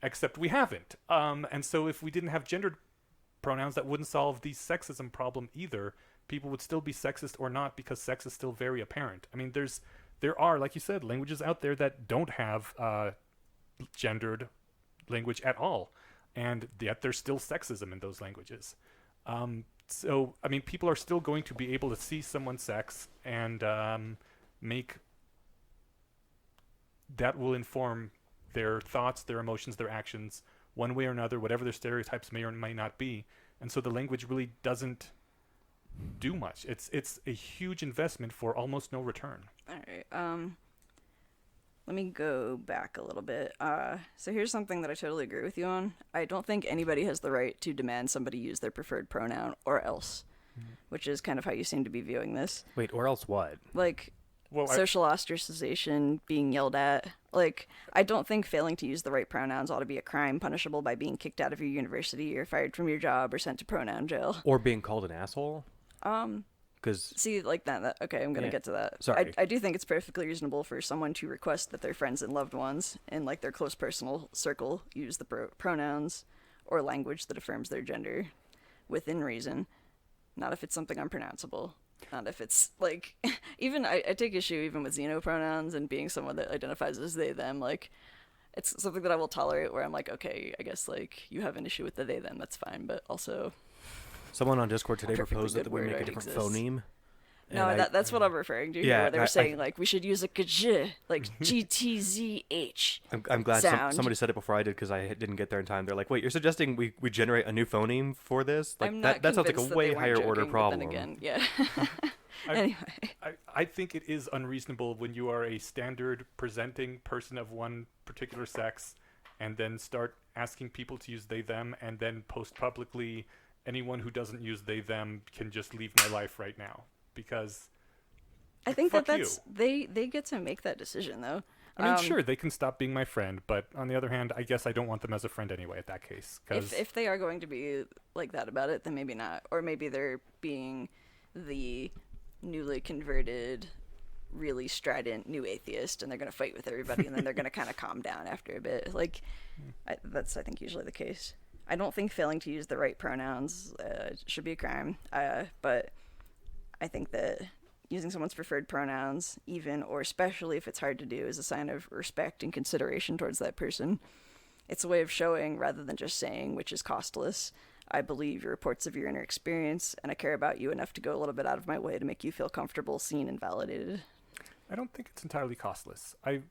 except we haven't. And so if we didn't have gendered pronouns, that wouldn't solve the sexism problem either. People would still be sexist or not because sex is still very apparent. I mean, there are, like you said, languages out there that don't have gendered language at all, and yet there's still sexism in those languages. So, I mean, people are still going to be able to see someone's sex and make that will inform their thoughts, their emotions, their actions, one way or another, whatever their stereotypes may or may not be. And so the language really doesn't do much. It's a huge investment for almost no return. All right. Let me go back a little bit. So here's something that I totally agree with you on. I don't think anybody has the right to demand somebody use their preferred pronoun or else, which is kind of how you seem to be viewing this. Wait, or else what? Like, Well, social ostracization, being yelled at. Like, I don't think failing to use the right pronouns ought to be a crime punishable by being kicked out of your university or fired from your job or sent to pronoun jail. Or being called an asshole? Because See, like that okay, I'm gonna Yeah. get to that. Sorry. I do think it's perfectly reasonable for someone to request that their friends and loved ones in like their close personal circle use the pronouns or language that affirms their gender within reason. Not if it's something unpronounceable. Not if it's like even I take issue even with xenopronouns and being someone that identifies as they them. Like it's something that I will tolerate where I'm like, okay, I guess like you have an issue with the they them, that's fine, but also someone on Discord today perfectly proposed good that we word make a already different exists. phoneme. no, and that's what I'm referring to. Yeah, where they were I- saying like we should use a gj, like GTZH. I'm glad sound. somebody said it before I did because I didn't get there in time. They're like, wait, you're suggesting we generate a new phoneme for this? Like I'm not that sounds like convinced a that way they weren't higher order joking, but problem. Then again, yeah. I- Anyway, I think it is unreasonable when you are a standard presenting person of one particular sex and then start asking people to use they them and then post publicly anyone who doesn't use they them can just leave my life right now because I think fuck that's they get to make that decision though. I mean sure they can stop being my friend, but on the other hand I guess I don't want them as a friend anyway at that case because If they are going to be like that about it, then maybe not, or maybe they're being the newly converted, really strident new atheist, and they're going to fight with everybody, and then they're going to kind of calm down after a bit. Like, that's, I think, usually the case. I don't think failing to use the right pronouns should be a crime, but I think that using someone's preferred pronouns, even or especially if it's hard to do, is a sign of respect and consideration towards that person. It's a way of showing, rather than just saying, which is costless, I believe your reports of your inner experience, and I care about you enough to go a little bit out of my way to make you feel comfortable, seen, and validated. I don't think it's entirely costless. I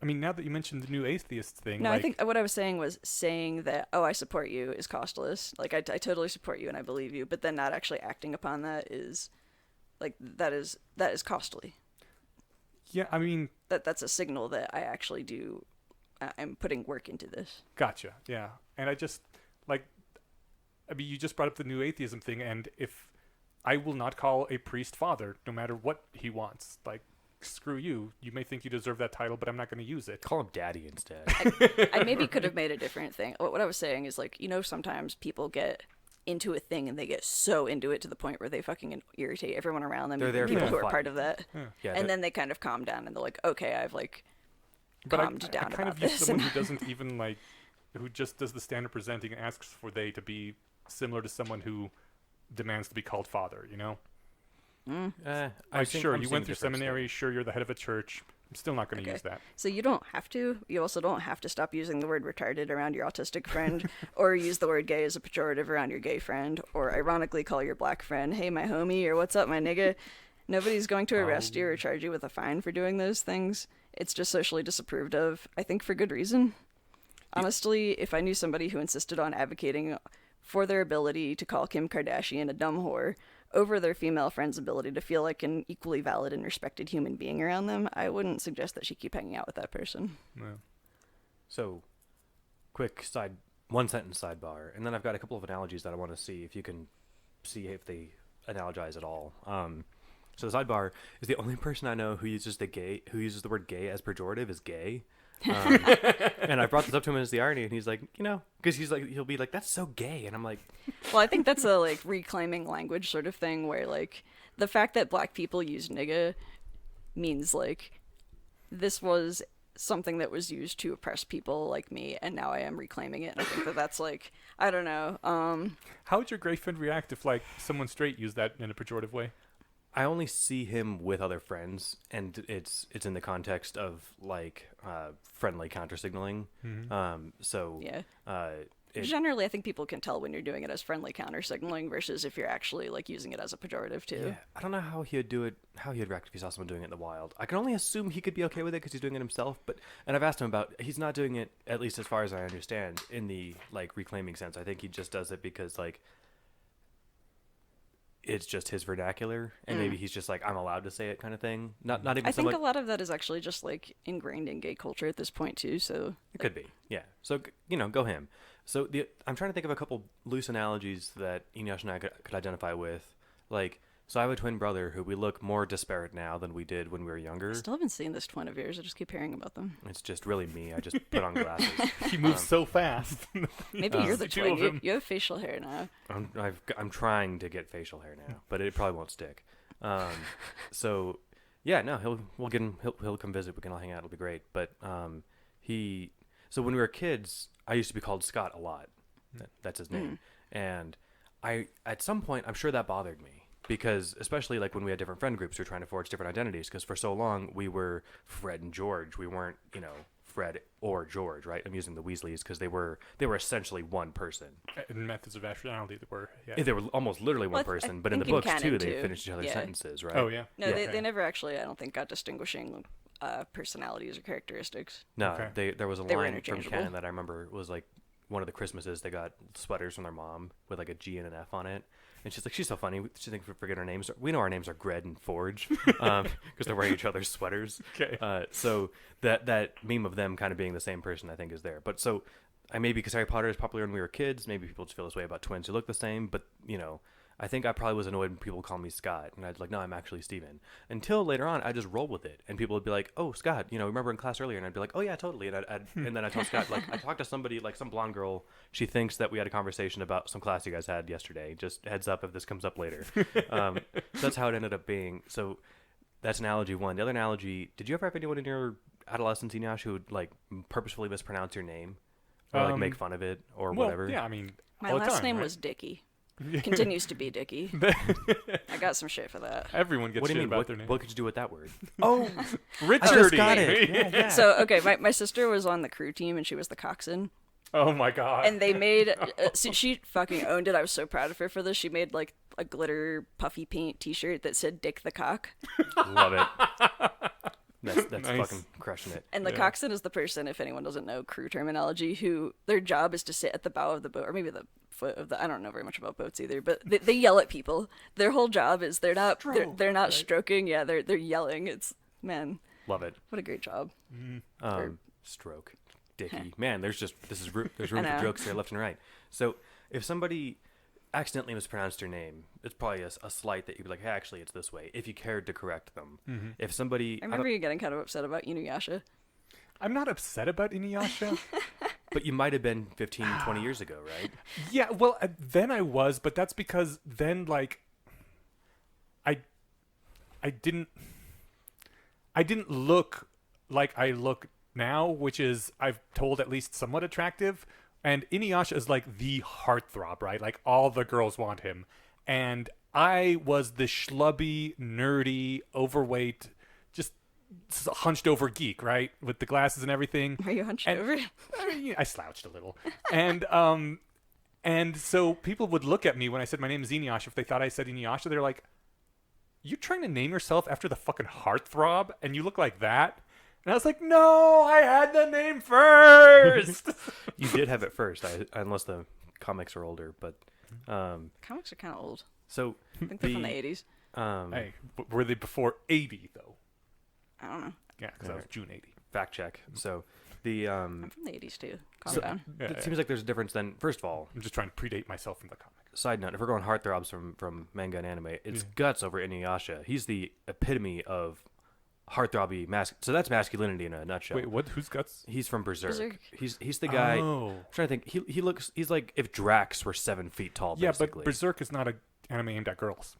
mean now that you mentioned the new atheist thing No, like, I think what I was saying was saying that, oh, I support you is costless. Like, I totally support you and I believe you, but then not actually acting upon that is, like, that is costly. yeah I mean That's a signal that I actually do, I'm putting work into this. Gotcha. Yeah. And I just like I mean you just brought up the new atheism thing and if I will not call a priest father no matter what he wants. Like screw you. You may think you deserve that title, but I'm not going to use it. Call him daddy instead. I maybe could have made a different thing. What I was saying is, like, you know, sometimes people get into a thing and they get so into it to the point where they fucking irritate everyone around them, They're there people for who the are fun. part of that. Yeah, And then they kind of calm down and they're like, okay, I've like But calmed I down kind about of use this. someone who doesn't even like who just does the standard presenting and asks for they to be similar to someone who demands to be called father, you know? I Like think sure, I'm you seeing went a through difference there. seminary, sure you're the head of a church, I'm still not going to Okay. use that. So you don't have to. You also don't have to stop using the word retarded around your autistic friend, or use the word gay as a pejorative around your gay friend, or ironically call your black friend, hey, my homie, or what's up, my nigga. Nobody's going to arrest you or charge you with a fine for doing those things. It's just socially disapproved of, I think for good reason. Honestly, if I knew somebody who insisted on advocating for their ability to call Kim Kardashian a dumb whore over their female friend's ability to feel like an equally valid and respected human being around them, I wouldn't suggest that she keep hanging out with that person. No. So, quick one sentence sidebar, and then I've got a couple of analogies that I want to see if you can see if they analogize at all. So the sidebar is the only person I know who uses the word gay as pejorative is gay. And I brought this up to him as the irony, and he's like, because he'll be like, that's so gay, and I'm like, Well, I think that's a like reclaiming language sort of thing where like the fact that black people use nigga means like this was something that was used to oppress people like me, and now I am reclaiming it. And I think that that's like, I don't know. How would your gay friend react if like someone straight used that in a pejorative way? I only see him with other friends, and it's in the context of like friendly counter signaling. So Yeah. it, Generally, I think people can tell when you're doing it as friendly counter signaling versus if you're actually like using it as a pejorative too. yeah, I don't know how he'd do it, how he'd react if he saw someone doing it in the wild. I can only assume he could be okay with it because he's doing it himself. And I've asked him about, he's not doing it, at least as far as I understand, in the like reclaiming sense. I think he just does it because like it's just his vernacular, and maybe he's just like, I'm allowed to say it kind of thing. Not even I so think much. a lot of that is actually just like ingrained in gay culture at this point too. So It could be, yeah. So go him. So I'm trying to think of a couple loose analogies that Inyash and I could identify with. Like, so I have a twin brother who we look more disparate now than we did when we were younger. I still haven't seen this twin of yours. I just keep hearing about them. It's just really me. I just put on glasses. He moves so fast. Maybe you're the Two twin. of them. You have facial hair now. I'm trying to get facial hair now, but it probably won't stick. So yeah, no, he'll come visit. We can all hang out. It'll be great. But so when we were kids, I used to be called Scott a lot. That's his name. And at some point, I'm sure that bothered me. Because especially like when we had different friend groups, we were trying to forge different identities. Because for so long we were Fred and George. We weren't, Fred or George, right? I'm using the Weasleys because they were essentially one person. In Methods of Rationality, that were They were almost literally one Well, I person. But in the think in books too, canon, they too. finished each other's Yeah. sentences, right? Oh yeah. No, Yeah. they never actually, I don't think, got distinguishing personalities or characteristics. No, Okay. there was a They were line from interchangeable. canon that I remember was like one of the Christmases they got sweaters from their mom with like a G and an F on it. And she's like, she's so funny. She thinks we forget our names. We know our names are Gred and Forge because they're wearing each other's sweaters. Okay. So that meme of them kind of being the same person, I think, is there. But so maybe because Harry Potter is popular when we were kids, maybe people just feel this way about twins who look the same. But, I think I probably was annoyed when people call me Scott. And I'd like, no, I'm actually Steven. Until later on, I just roll with it. And people would be like, oh, Scott, remember in class earlier? And I'd be like, oh, yeah, totally. And and then I tell Scott, like, I talked to somebody, like some blonde girl. She thinks that we had a conversation about some class you guys had yesterday. Just heads up if this comes up later. That's how it ended up being. So that's analogy one. The other analogy, did you ever have anyone in your adolescence, Inash, who would, like, purposefully mispronounce your name? Or, like, make fun of it or Well, whatever? yeah, I mean, My all the last time, name right? was Dickie. Continues to be Dickie. I got some shit for that. Everyone gets What do shit you mean? about What, their name. what could you do with that word? Oh, Richard. I just got it. Yeah. So, okay, my sister was on the crew team and she was the coxswain. Oh my god. And they made, so she fucking owned it. I was so proud of her for this. She made like a glitter puffy paint t-shirt that said Dick the Cock. Love it. That's Nice. fucking crushing it. And the Yeah. coxswain is the person, if anyone doesn't know crew terminology, who their job is to sit at the bow of the boat, or maybe the foot of the. I don't know very much about boats either, but they yell at people. Their whole job is they're not stroking. Yeah, they're yelling. It's man, Love it. what a great job. Stroke. Dicky. Man, there's room I for know. jokes here left and right. So if somebody accidentally mispronounced your name, it's probably a slight that you'd be like, hey, actually, it's this way, if you cared to correct them. If somebody... I remember you getting kind of upset about Inuyasha. I'm not upset about Inuyasha. But you might have been 15, 20 years ago, right? Yeah, well, then I was, but that's because then, like, I didn't look like I look now, which is, I've told, at least somewhat attractive. And Inuyasha is like the heartthrob, right? Like all the girls want him. And I was the schlubby, nerdy, overweight, just hunched over geek, right, with the glasses and everything. Are you hunched And- over? I slouched a little, and so people would look at me when I said my name is Inuyasha. If they thought I said Inuyasha, they're like, "You trying to name yourself after the fucking heartthrob, and you look like that?" And I was like, "No, I had the name first." You did have it first, unless the comics are older. But Comics are kind of old. so I think they're from the 80s. Hey, were they before 80 though? I don't know. Yeah, because that was June 80. fact check. So the I'm from the 80s too. Calm so down. Yeah, it yeah. seems like there's a difference. Then, first of all, I'm just trying to predate myself from the comic. side note: if we're going heartthrobs from manga and anime, it's Yeah. Guts over Inuyasha. He's the epitome of heartthrobby So that's masculinity in a nutshell. Wait, what? Who's Guts? He's from Berserk. Berserk. He's the guy. Oh, I'm trying to think. He's like if Drax were 7 feet tall. yeah, Basically. but Berserk is not an anime aimed at girls.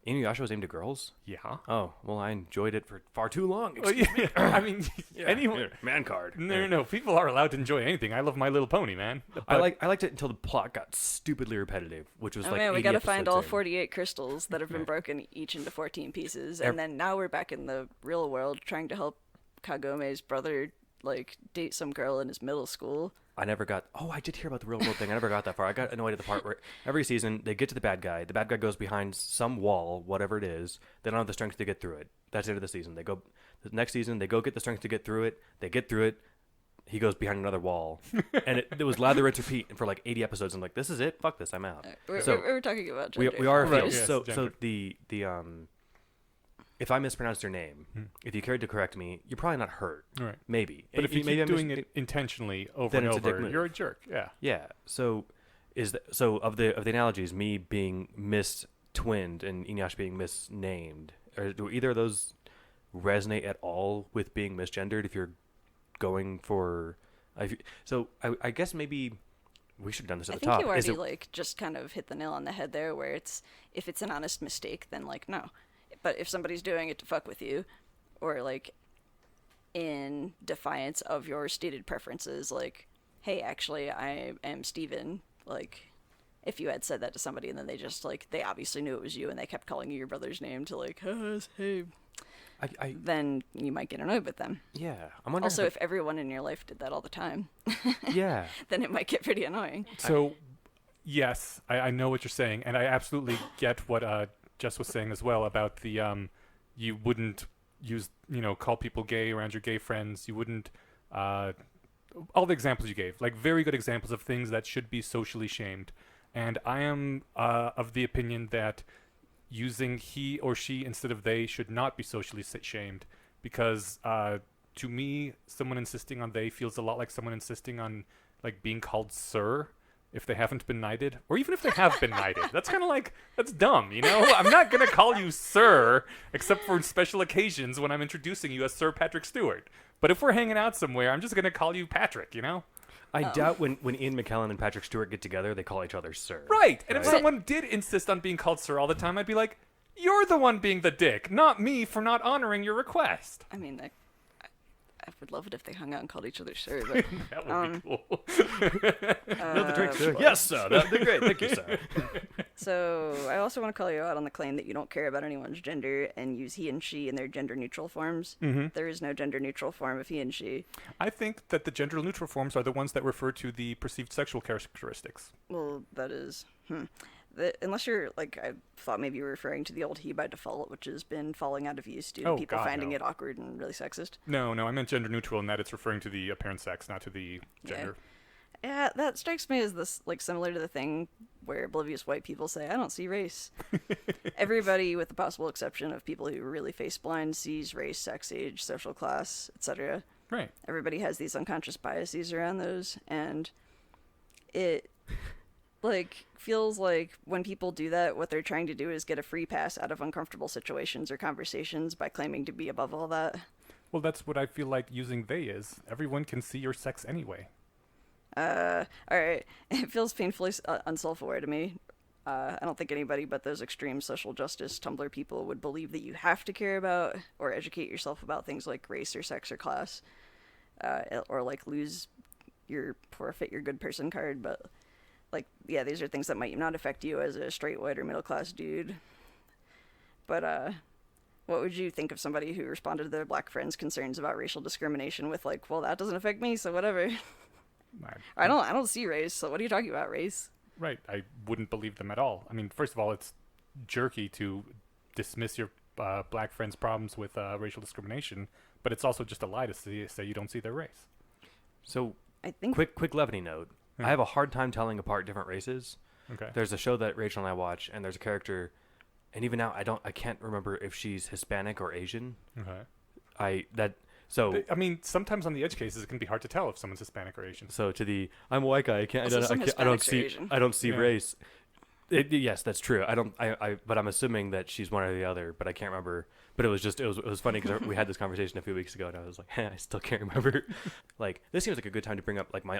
Inuyasha was aimed at girls. Yeah. Oh well, I enjoyed it for far too long. Well, yeah. I mean, anyone. Here, man card. No. People are allowed to enjoy anything. I love My Little Pony, man. I liked it until the plot got stupidly repetitive, which was Oh like man, we 80 gotta find episodes all in. 48 crystals that have been broken each into 14 pieces, Ev- and then now we're back in the real world trying to help Kagome's brother like date some girl in his middle school. I never got. Oh, I did hear about the real world thing. I never got that far. I got annoyed at the part where every season they get to the bad guy. The bad guy goes behind some wall, whatever it is. They don't have the strength to get through it. That's the end of the season. They go the next season. They go get the strength to get through it. They get through it. He goes behind another wall, and it was lather, rinse, repeat for like 80 episodes. I'm like, this is it. Fuck this. I'm out. We're talking about We gender. are Right, fields. yes, so gender. the if I mispronounced your name, if you cared to correct me, you're probably not hurt. All right. Maybe. But if you maybe keep I doing mis- it intentionally over Then and it's a dick over, move. you're a jerk. Yeah. Yeah. So so of the analogies, me being mis-twinned and Inuyasha being misnamed, or do either of those resonate at all with being misgendered? If you're going for, I guess maybe we should have done this at I the think top. you Is already it- like just kind of hit the nail on the head there, where it's if it's an honest mistake, then like no. But if somebody's doing it to fuck with you, or like in defiance of your stated preferences, like, hey, actually, I am Steven, like, if you had said that to somebody and then they just like they obviously knew it was you and they kept calling you your brother's name to like, hey, then you might get annoyed with them. yeah. I'm wondering. Also, if everyone in your life did that all the time, yeah. then it might get pretty annoying. So, yes, I know what you're saying, and I absolutely get what Jess was saying as well about the you wouldn't call people gay around your gay friends. You wouldn't all the examples you gave, like very good examples of things that should be socially shamed. And I am of the opinion that using he or she instead of they should not be socially shamed, because to me, someone insisting on they feels a lot like someone insisting on like being called sir if they haven't been knighted, or even if they have been knighted. That's kind of like, that's dumb, you know? I'm not going to call you sir, except for special occasions when I'm introducing you as Sir Patrick Stewart. But if we're hanging out somewhere, I'm just going to call you Patrick, you know? I doubt when Ian McKellen and Patrick Stewart get together, they call each other sir. Right. And if Right. someone did insist on being called sir all the time, I'd be like, you're the one being the dick, not me for not honoring your request. I mean, I would love it if they hung out and called each other sir, but That would be cool. Another drink, sir. Yes, sir. That'd be great. Thank you, sir. So I also want to call you out on the claim that you don't care about anyone's gender and use he and she in their gender neutral forms. Mm-hmm. There is no gender neutral form of he and she. I think that the gender neutral forms are the ones that refer to the perceived sexual characteristics. Well, that is unless you're like, I thought maybe you were referring to the old he by default, which has been falling out of use due to Oh, people God, finding no. it awkward and really sexist. No, I meant gender neutral in that it's referring to the apparent sex, not to the gender. Yeah, that strikes me as this like similar to the thing where oblivious white people say, "I don't see race." Everybody, with the possible exception of people who are really face blind, sees race, sex, age, social class, etc. Right. Everybody has these unconscious biases around those, and it like feels like when people do that, what they're trying to do is get a free pass out of uncomfortable situations or conversations by claiming to be above all that. Well, that's what I feel like using they is. Everyone can see your sex anyway. Alright. It feels painfully unself-aware to me. I don't think anybody but those extreme social justice Tumblr people would believe that you have to care about or educate yourself about things like race or sex or class, or like forfeit your good person card, but like, yeah, these are things that might not affect you as a straight white or middle class dude. But, what would you think of somebody who responded to their black friends' concerns about racial discrimination with like, well, that doesn't affect me, so whatever. I don't see race, so what are you talking about, race? Right. I wouldn't believe them at all. I mean, first of all, it's jerky to dismiss your black friends' problems with racial discrimination, but it's also just a lie to say you don't see their race. So, I think quick levity note. I have a hard time telling apart different races. Okay. There's a show that Rachel and I watch, and there's a character, and even now I can't remember if she's Hispanic or Asian. Okay. I mean, sometimes on the edge cases, it can be hard to tell if someone's Hispanic or Asian. So I'm a white guy. I don't see Yeah. race. Yes, that's true. But I'm assuming that she's one or the other. But I can't remember. But it was funny because we had this conversation a few weeks ago, and I was like, I still can't remember. Like, this seems like a good time to bring up like my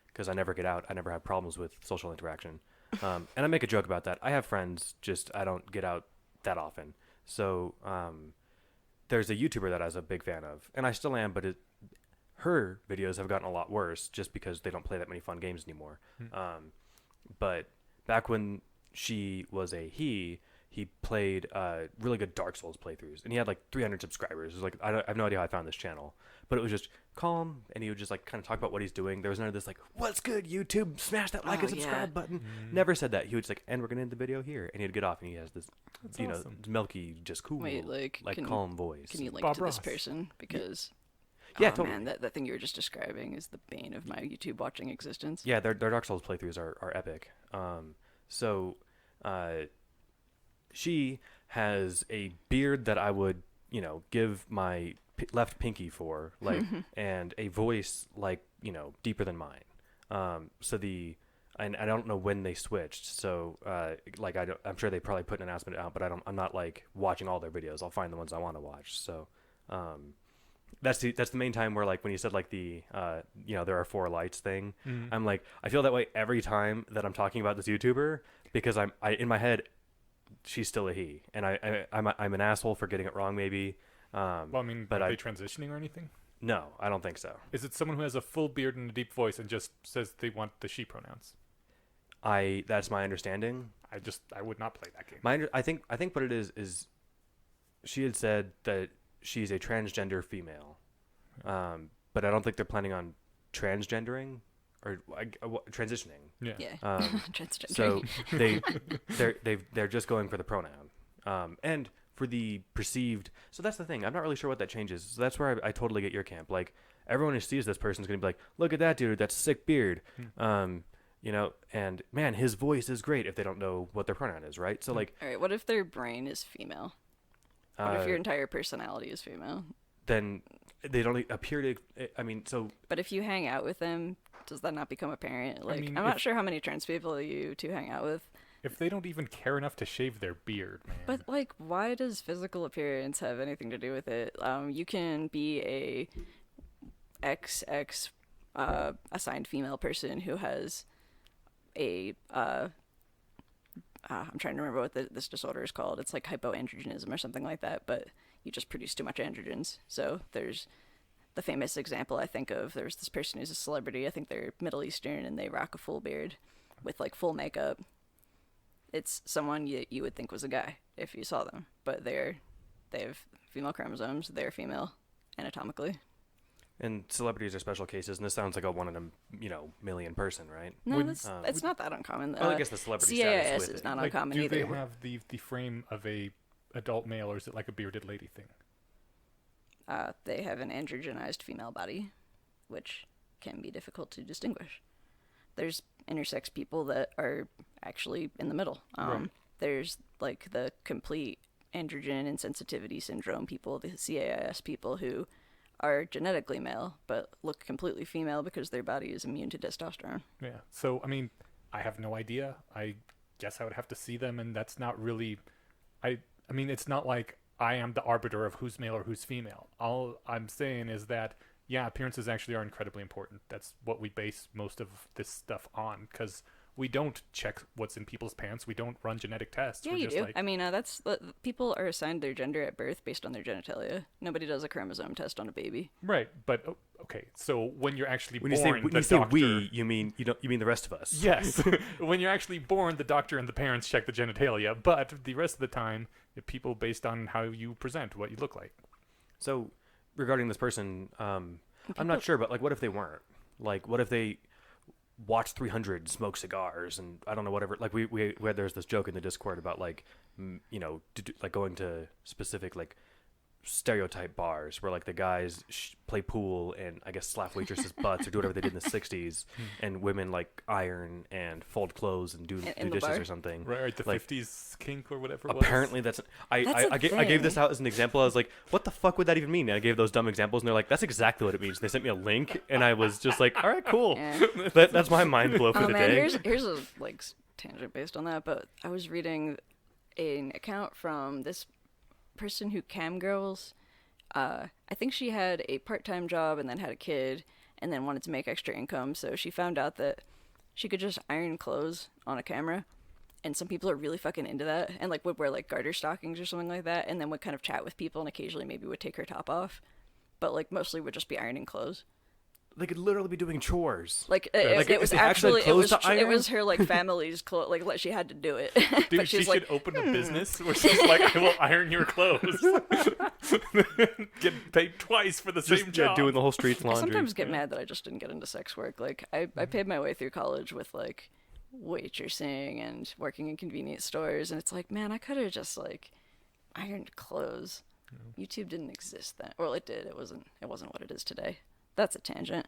because I never get out. I never have problems with social interaction, and I make a joke about that. I have friends, just I don't get out that often. So there's a YouTuber that I was a big fan of, and I still am, but her videos have gotten a lot worse just because they don't play that many fun games anymore. But back when she was he played really good Dark Souls playthroughs, and he had like 300 subscribers. It was like I have no idea how I found this channel, but it was just calm, and he would just like kind of talk about what he's doing. There was none of this like, "What's good, YouTube? Smash that like and subscribe button." Never said that. He would just like, "And we're gonna end the video here," and he'd get off, and he has this, awesome. milky, just cool, Wait, like calm voice. Can you link Bob to this Ross. person? Because Yeah, oh, totally. man, that thing you were just describing is the bane of my YouTube watching existence. Yeah, their Dark Souls playthroughs are epic. She has a beard that I would, give my left pinky for, like, and a voice like, deeper than mine. And I don't know when they switched. So, I'm sure they probably put an announcement out, but I'm not like watching all their videos. I'll find the ones I want to watch. So, that's the main time where like when you said like the there are four lights thing, I'm like I feel that way every time that I'm talking about this YouTuber because I in my head she's still a he, and I'm an asshole for getting it wrong maybe. Well, I mean, but are they transitioning or anything? No, I don't think so. Is it someone who has a full beard and a deep voice and just says they want the she pronouns? That's my understanding. I would not play that game. I think what it is she had said that she's a transgender female, but I don't think they're planning on transgendering or transitioning. Yeah. Transgender. So they're just going for the pronoun, and for the perceived. So that's the thing. I'm not really sure what that changes. So that's where I totally get your camp. Like everyone who sees this person is going to be like, look at that dude, that's sick beard. And man, his voice is great if they don't know what their pronoun is, right? So like, all right, what if their brain is female? What if your entire personality is female? Then they don't appear to. I mean, so. But if you hang out with them, does that not become apparent? Like, mean, I'm not sure how many trans people you two hang out with. If they don't even care enough to shave their beard, man. But like, why does physical appearance have anything to do with it? You can be a XX assigned female person who has a I'm trying to remember what this disorder is called. It's like hypoandrogenism or something like that, but you just produce too much androgens. So there's the famous example I think of. There's this person who's a celebrity. I think they're Middle Eastern, and they rock a full beard with like full makeup. It's someone you would think was a guy if you saw them, but they have female chromosomes. They're female anatomically. And celebrities are special cases, and this sounds like a one in a million person, right? No, it's not that uncommon. Well, I guess the celebrity CAS status with is it. not Like, uncommon do either. they have the frame of a adult male, or is it like a bearded lady thing? They have an androgenized female body, which can be difficult to distinguish. There's intersex people that are actually in the middle. Right. There's like the complete androgen insensitivity syndrome people, the CAS people who are genetically male but look completely female because their body is immune to testosterone. Yeah. So, I mean, I have no idea. I guess I would have to see them, and that's not really... I mean, it's not like I am the arbiter of who's male or who's female. All I'm saying is that, yeah, appearances actually are incredibly important. That's what we base most of this stuff on, because We don't check what's in people's pants. We don't run genetic tests. Yeah, We're you just do. like, I mean, people are assigned their gender at birth based on their genitalia. Nobody does a chromosome test on a baby. right, but okay. So when you're actually When born, you say we, you mean the rest of us. Yes. When you're actually born, the doctor and the parents check the genitalia, but the rest of the time, people based on how you present, what you look like. So, regarding this person, I'm not sure, but like, what if they weren't? Like, what if they watch 300 smoke cigars and I don't know, whatever. Like, we had, there's this joke in the Discord about like, like going to specific like stereotype bars where like the guys play pool and I guess slap waitresses' butts or do whatever they did in the 60s, and women like iron and fold clothes and do dishes bar. Mm-hmm. or something. Right, the like, 50s kink or whatever it apparently was. I gave this out as an example. I was like, what the fuck would that even mean? And I gave those dumb examples and they're like, that's exactly what it means. They sent me a link and I was just like, all right, cool. Yeah. That's my mind blow for Oh the man, day. here's a like tangent based on that, but I was reading an account from this person who cam girls. I think she had a part-time job and then had a kid and then wanted to make extra income, so she found out that she could just iron clothes on a camera, and some people are really fucking into that and like would wear like garter stockings or something like that, and then would kind of chat with people and occasionally maybe would take her top off, but like mostly would just be ironing clothes. They could literally be doing chores. Like Like, it was is it actually actually clothes to it iron? was her like family's clothes. Like she had to do it. Dude, but she she's should like, open a business where she's like, I will iron your clothes. Get paid twice for the Just, same job. doing the whole street's I laundry. sometimes get mad that I just didn't get into sex work. Like I paid my way through college with like waitressing and working in convenience stores, and it's like, man, I could have just like ironed clothes. YouTube didn't exist then. Well, it did. It wasn't what it is today. That's a tangent.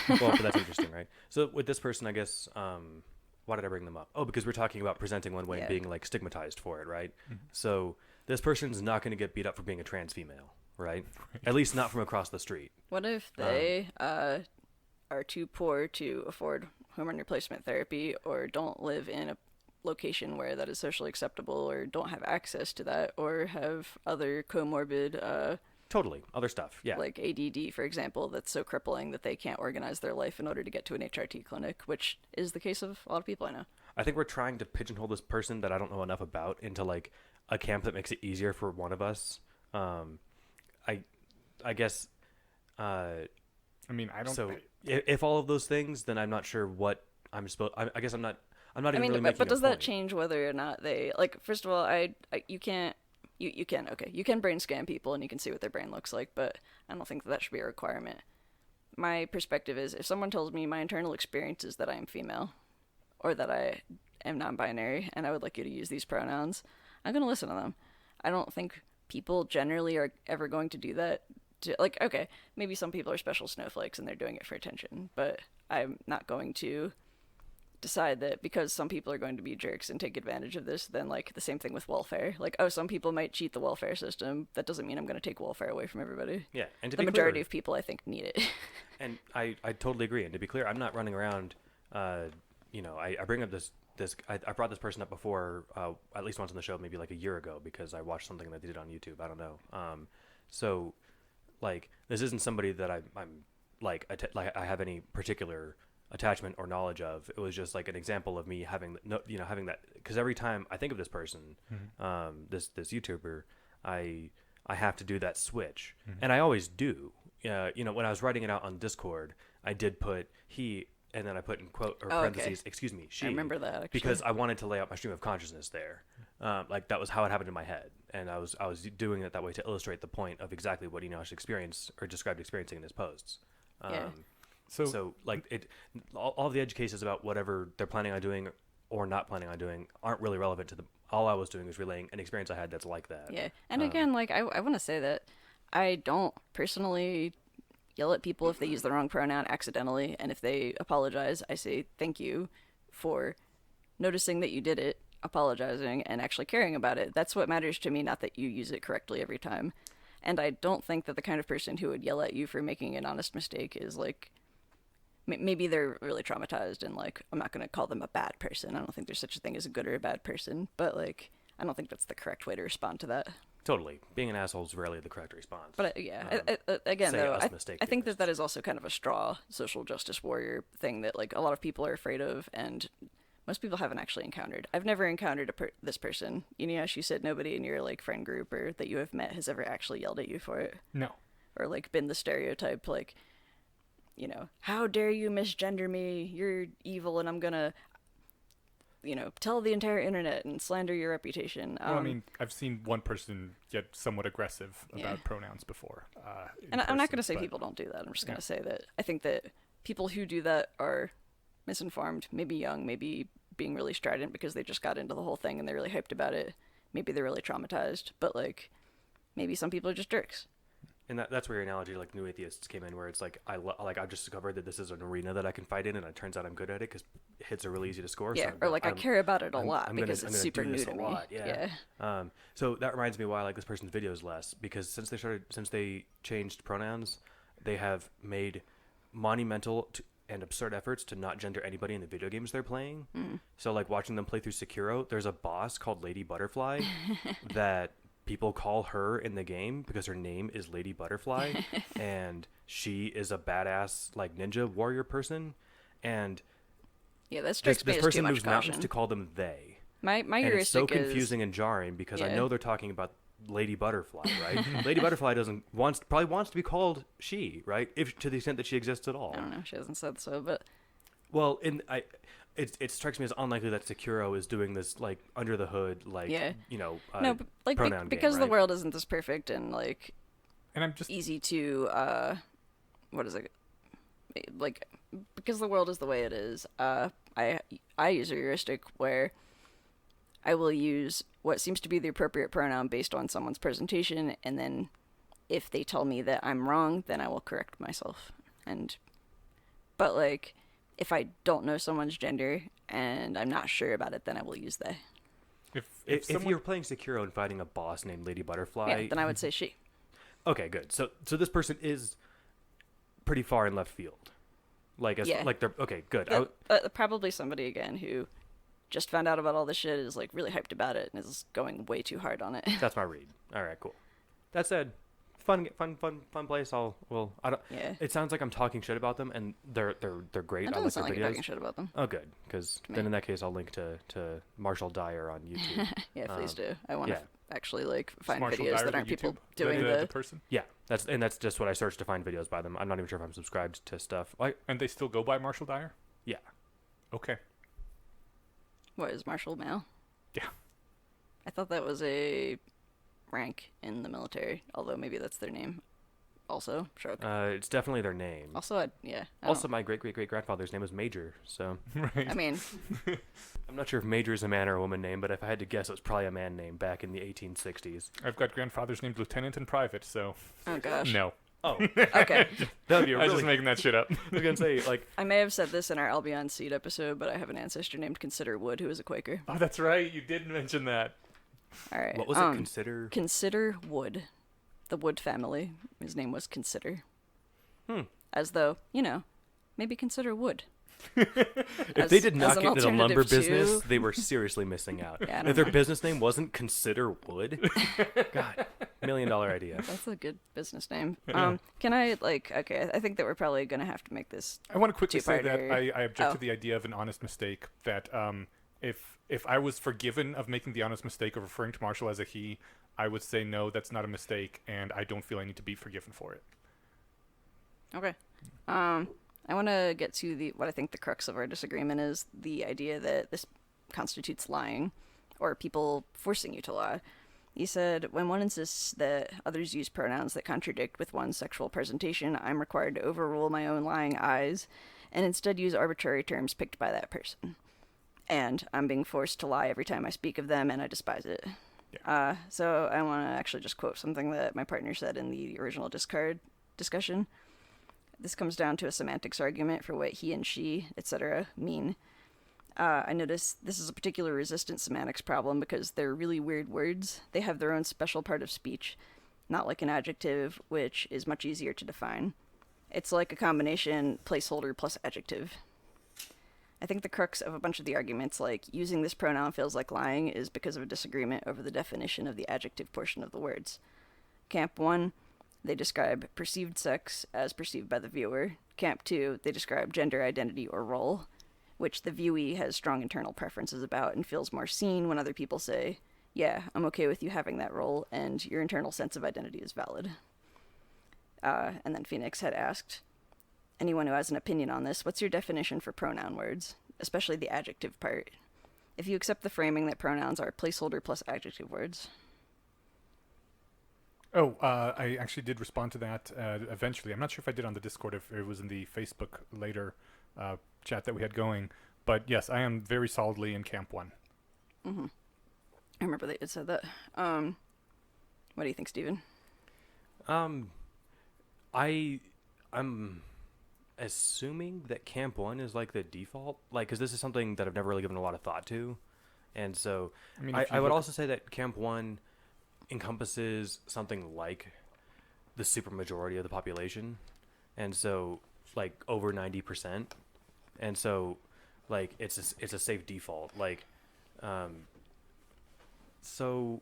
Well, but that's interesting, right? So with this person, I guess, why did I bring them up? Oh, because we're talking about presenting one way and Yeah. being like stigmatized for it, right? So this person's not going to get beat up for being a trans female, right? At least not from across the street. What if they are too poor to afford hormone replacement therapy, or don't live in a location where that is socially acceptable, or don't have access to that, or have other comorbid Totally. Other stuff, yeah. like ADD, for example, that's so crippling that they can't organize their life in order to get to an HRT clinic, which is the case of a lot of people I know. I think we're trying to pigeonhole this person that I don't know enough about into like a camp that makes it easier for one of us. I guess. I mean, I don't. So if all of those things, then I'm not sure what I'm supposed. I guess I'm not. I'm not I even mean, really making but does a that point. change whether or not they like? First of all, you can't. You can, okay, you can brain scan people and you can see what their brain looks like, but I don't think that should be a requirement. My perspective is, if someone tells me my internal experience is that I am female, or that I am non-binary, and I would like you to use these pronouns, I'm going to listen to them. I don't think people generally are ever going to do that. Like, okay, maybe some people are special snowflakes and they're doing it for attention, but I'm not going to decide that because some people are going to be jerks and take advantage of this, then like the same thing with welfare. Like, oh, some people might cheat the welfare system. That doesn't mean I'm going to take welfare away from everybody. Yeah, and to The be majority clear, of people, I think, need it. and I totally agree. And to be clear, I'm not running around. I bring up this. I brought this person up before, at least once on the show, maybe like a year ago, because I watched something that they did on YouTube. I don't know. So, like, this isn't somebody that I'm like I have any particular attachment or knowledge of. It was just like an example of me having having that, because every time I think of this person, this YouTuber, I have to do that switch, and I always do. When I was writing it out on Discord, I did put he, and then I put in quote or parentheses, excuse me, she. I remember that, actually. Because I wanted to lay out my stream of consciousness there. Like that was how it happened in my head, and I was doing it that way to illustrate the point of exactly what Enosh experienced or described experiencing in his posts. Yeah. So like all of the edge cases about whatever they're planning on doing or not planning on doing aren't really relevant to them. All I was doing was relaying an experience I had that's like that. Yeah. And again, like, I want to say that I don't personally yell at people if they use the wrong pronoun accidentally, and if they apologize, I say thank you for noticing that you did it, apologizing, and actually caring about it. That's what matters to me, not that you use it correctly every time. And I don't think that the kind of person who would yell at you for making an honest mistake is like, maybe they're really traumatized and like, I'm not going to call them a bad person. I don't think there's such a thing as a good or a bad person, but like, I don't think that's the correct way to respond to that. Totally. Being an asshole is rarely the correct response. But again, say though, us mistake I think givers. that is also kind of a straw social justice warrior thing that like a lot of people are afraid of, and most people haven't actually encountered. I've never encountered this person. You know, she said nobody in your like friend group or that you have met has ever actually yelled at you for it. No. Or like been the stereotype, like, you know, how dare you misgender me? You're evil, and I'm gonna, you know, tell the entire internet and slander your reputation. Well, I mean, I've seen one person get somewhat aggressive Yeah. about pronouns before. And I'm not going to say but- people don't do that. I'm just going Yeah. to say that I think that people who do that are misinformed, maybe young, maybe being really strident because they just got into the whole thing and they're really hyped about it. Maybe they're really traumatized, but like maybe some people are just jerks. And that's where your analogy, like New Atheists, came in, where it's like I've just discovered that this is an arena that I can fight in, and it turns out I'm good at it because hits are really easy to score. Yeah, so or like I I'm- care about it a I'm- lot I'm gonna- because I'm it's gonna super do new this to a me. lot, yeah. So that reminds me why I like this person's videos less, because since they changed pronouns, they have made monumental and absurd efforts to not gender anybody in the video games they're playing. So like watching them play through Sekiro, there's a boss called Lady Butterfly that people call her in the game because her name is Lady Butterfly and she is a badass like ninja warrior person, and Yeah, that this strikes me as too person much moves mountains caution. to call them they. My And it's heuristic so is confusing and jarring because I Yeah. know they're talking about Lady Butterfly, right? Lady Butterfly probably wants to be called she, right? If to the extent that she exists at all. I don't know. She hasn't said so, but Well, it strikes me as unlikely that Sekiro is doing this like under the hood, like Yeah. you know, no, but, like pronoun because game, the right? world isn't this perfect and like And I'm just easy to what is it? Like because the world is the way it is. I use a heuristic where I will use what seems to be the appropriate pronoun based on someone's presentation, and then if they tell me that I'm wrong, then I will correct myself. But like if I don't know someone's gender and I'm not sure about it, then I will use they. If someone, you're playing Sekiro and fighting a boss named Lady Butterfly, Yeah, then I would say she. okay, good. So this person is pretty far in left field, like Yeah. like they're okay, good. Probably somebody again who just found out about all this shit, is like really hyped about it, and is going way too hard on it. That's my read. All right, cool. That said, fun place. I don't. Yeah. It sounds like I'm talking shit about them, and they're great. It I doesn't like sound their like you're videos. talking shit about them. Oh, good, because me. then in that case, I'll link to Marshall Dyer on YouTube. Yeah, please do. I want to yeah. actually like find Marshall videos Dyer, that the aren't people YouTube- doing the the. person, Yeah, that's just what I searched to find videos by them. I'm not even sure if I'm subscribed to stuff. and they still go by Marshall Dyer. Yeah. Okay. What is Marshal Male? Yeah. I thought that was a rank in the military, although maybe that's their name. Also, sure. It's definitely their name. Also, I Also, my great grandfather's name was Major, so Right. I mean, I'm not sure if Major is a man or a woman name, but if I had to guess, it was probably a man name back in the 1860s. I've got grandfathers named Lieutenant and Private, so oh gosh. no. Oh, Okay. that'd be a I was really. just making that shit up. I was gonna say like I may have said this in our Albion Seed episode, but I have an ancestor named Consider Wood who is a Quaker. Oh, that's right. You did mention that. All right. what was it? Consider. Consider Wood. The Wood family. His name was Consider. As though, you know, maybe consider wood. If they did not an get into the lumber alternative to- business, they were seriously missing out. Yeah, I if don't their know. business name wasn't Consider Wood, God, $1 million idea. That's a good business name. Can I, like, okay, I think that we're probably going to have to make this. I want to quickly say that Two-parter. I object Oh. to the idea of an honest mistake. That if I was forgiven of making the honest mistake of referring to Marshall as a he, I would say no, that's not a mistake, and I don't feel I need to be forgiven for it. Okay. I want to get to what I think the crux of our disagreement is, the idea that this constitutes lying, or people forcing you to lie. He said, when one insists that others use pronouns that contradict with one's sexual presentation, I'm required to overrule my own lying eyes and instead use arbitrary terms picked by that person. And I'm being forced to lie every time I speak of them, and I despise it. Yeah. So I want to actually just quote something that my partner said in the original discard discussion. This comes down to a semantics argument for what he and she, etc., mean. I notice this is a particular resistant semantics problem because they're really weird words. They have their own special part of speech, not like an adjective, which is much easier to define. It's like a combination placeholder plus adjective. I think the crux of a bunch of the arguments, like using this pronoun feels like lying, is because of a disagreement over the definition of the adjective portion of the words. Camp 1, they describe perceived sex as perceived by the viewer. Camp 2, they describe gender identity or role. which the viewee has strong internal preferences about and feels more seen when other people say, yeah, I'm okay with you having that role, and your internal sense of identity is valid. And then Phoenix had asked, anyone who has an opinion on this, what's your definition for pronoun words, especially the adjective part? If you accept the framing that pronouns are placeholder plus adjective words. Oh, I actually did respond to that eventually. I'm not sure if I did on the Discord, if it was in the Facebook later chat that we had going. But yes, I am very solidly in Camp 1. Mm-hmm. I remember they had said that. What do you think, Steven? I'm assuming that Camp 1 is like the default, like, because this is something that I've never really given a lot of thought to. And so I would also say that Camp 1 encompasses something like the supermajority of the population. And so, like, over 90%. And so, like, it's a safe default. Like, so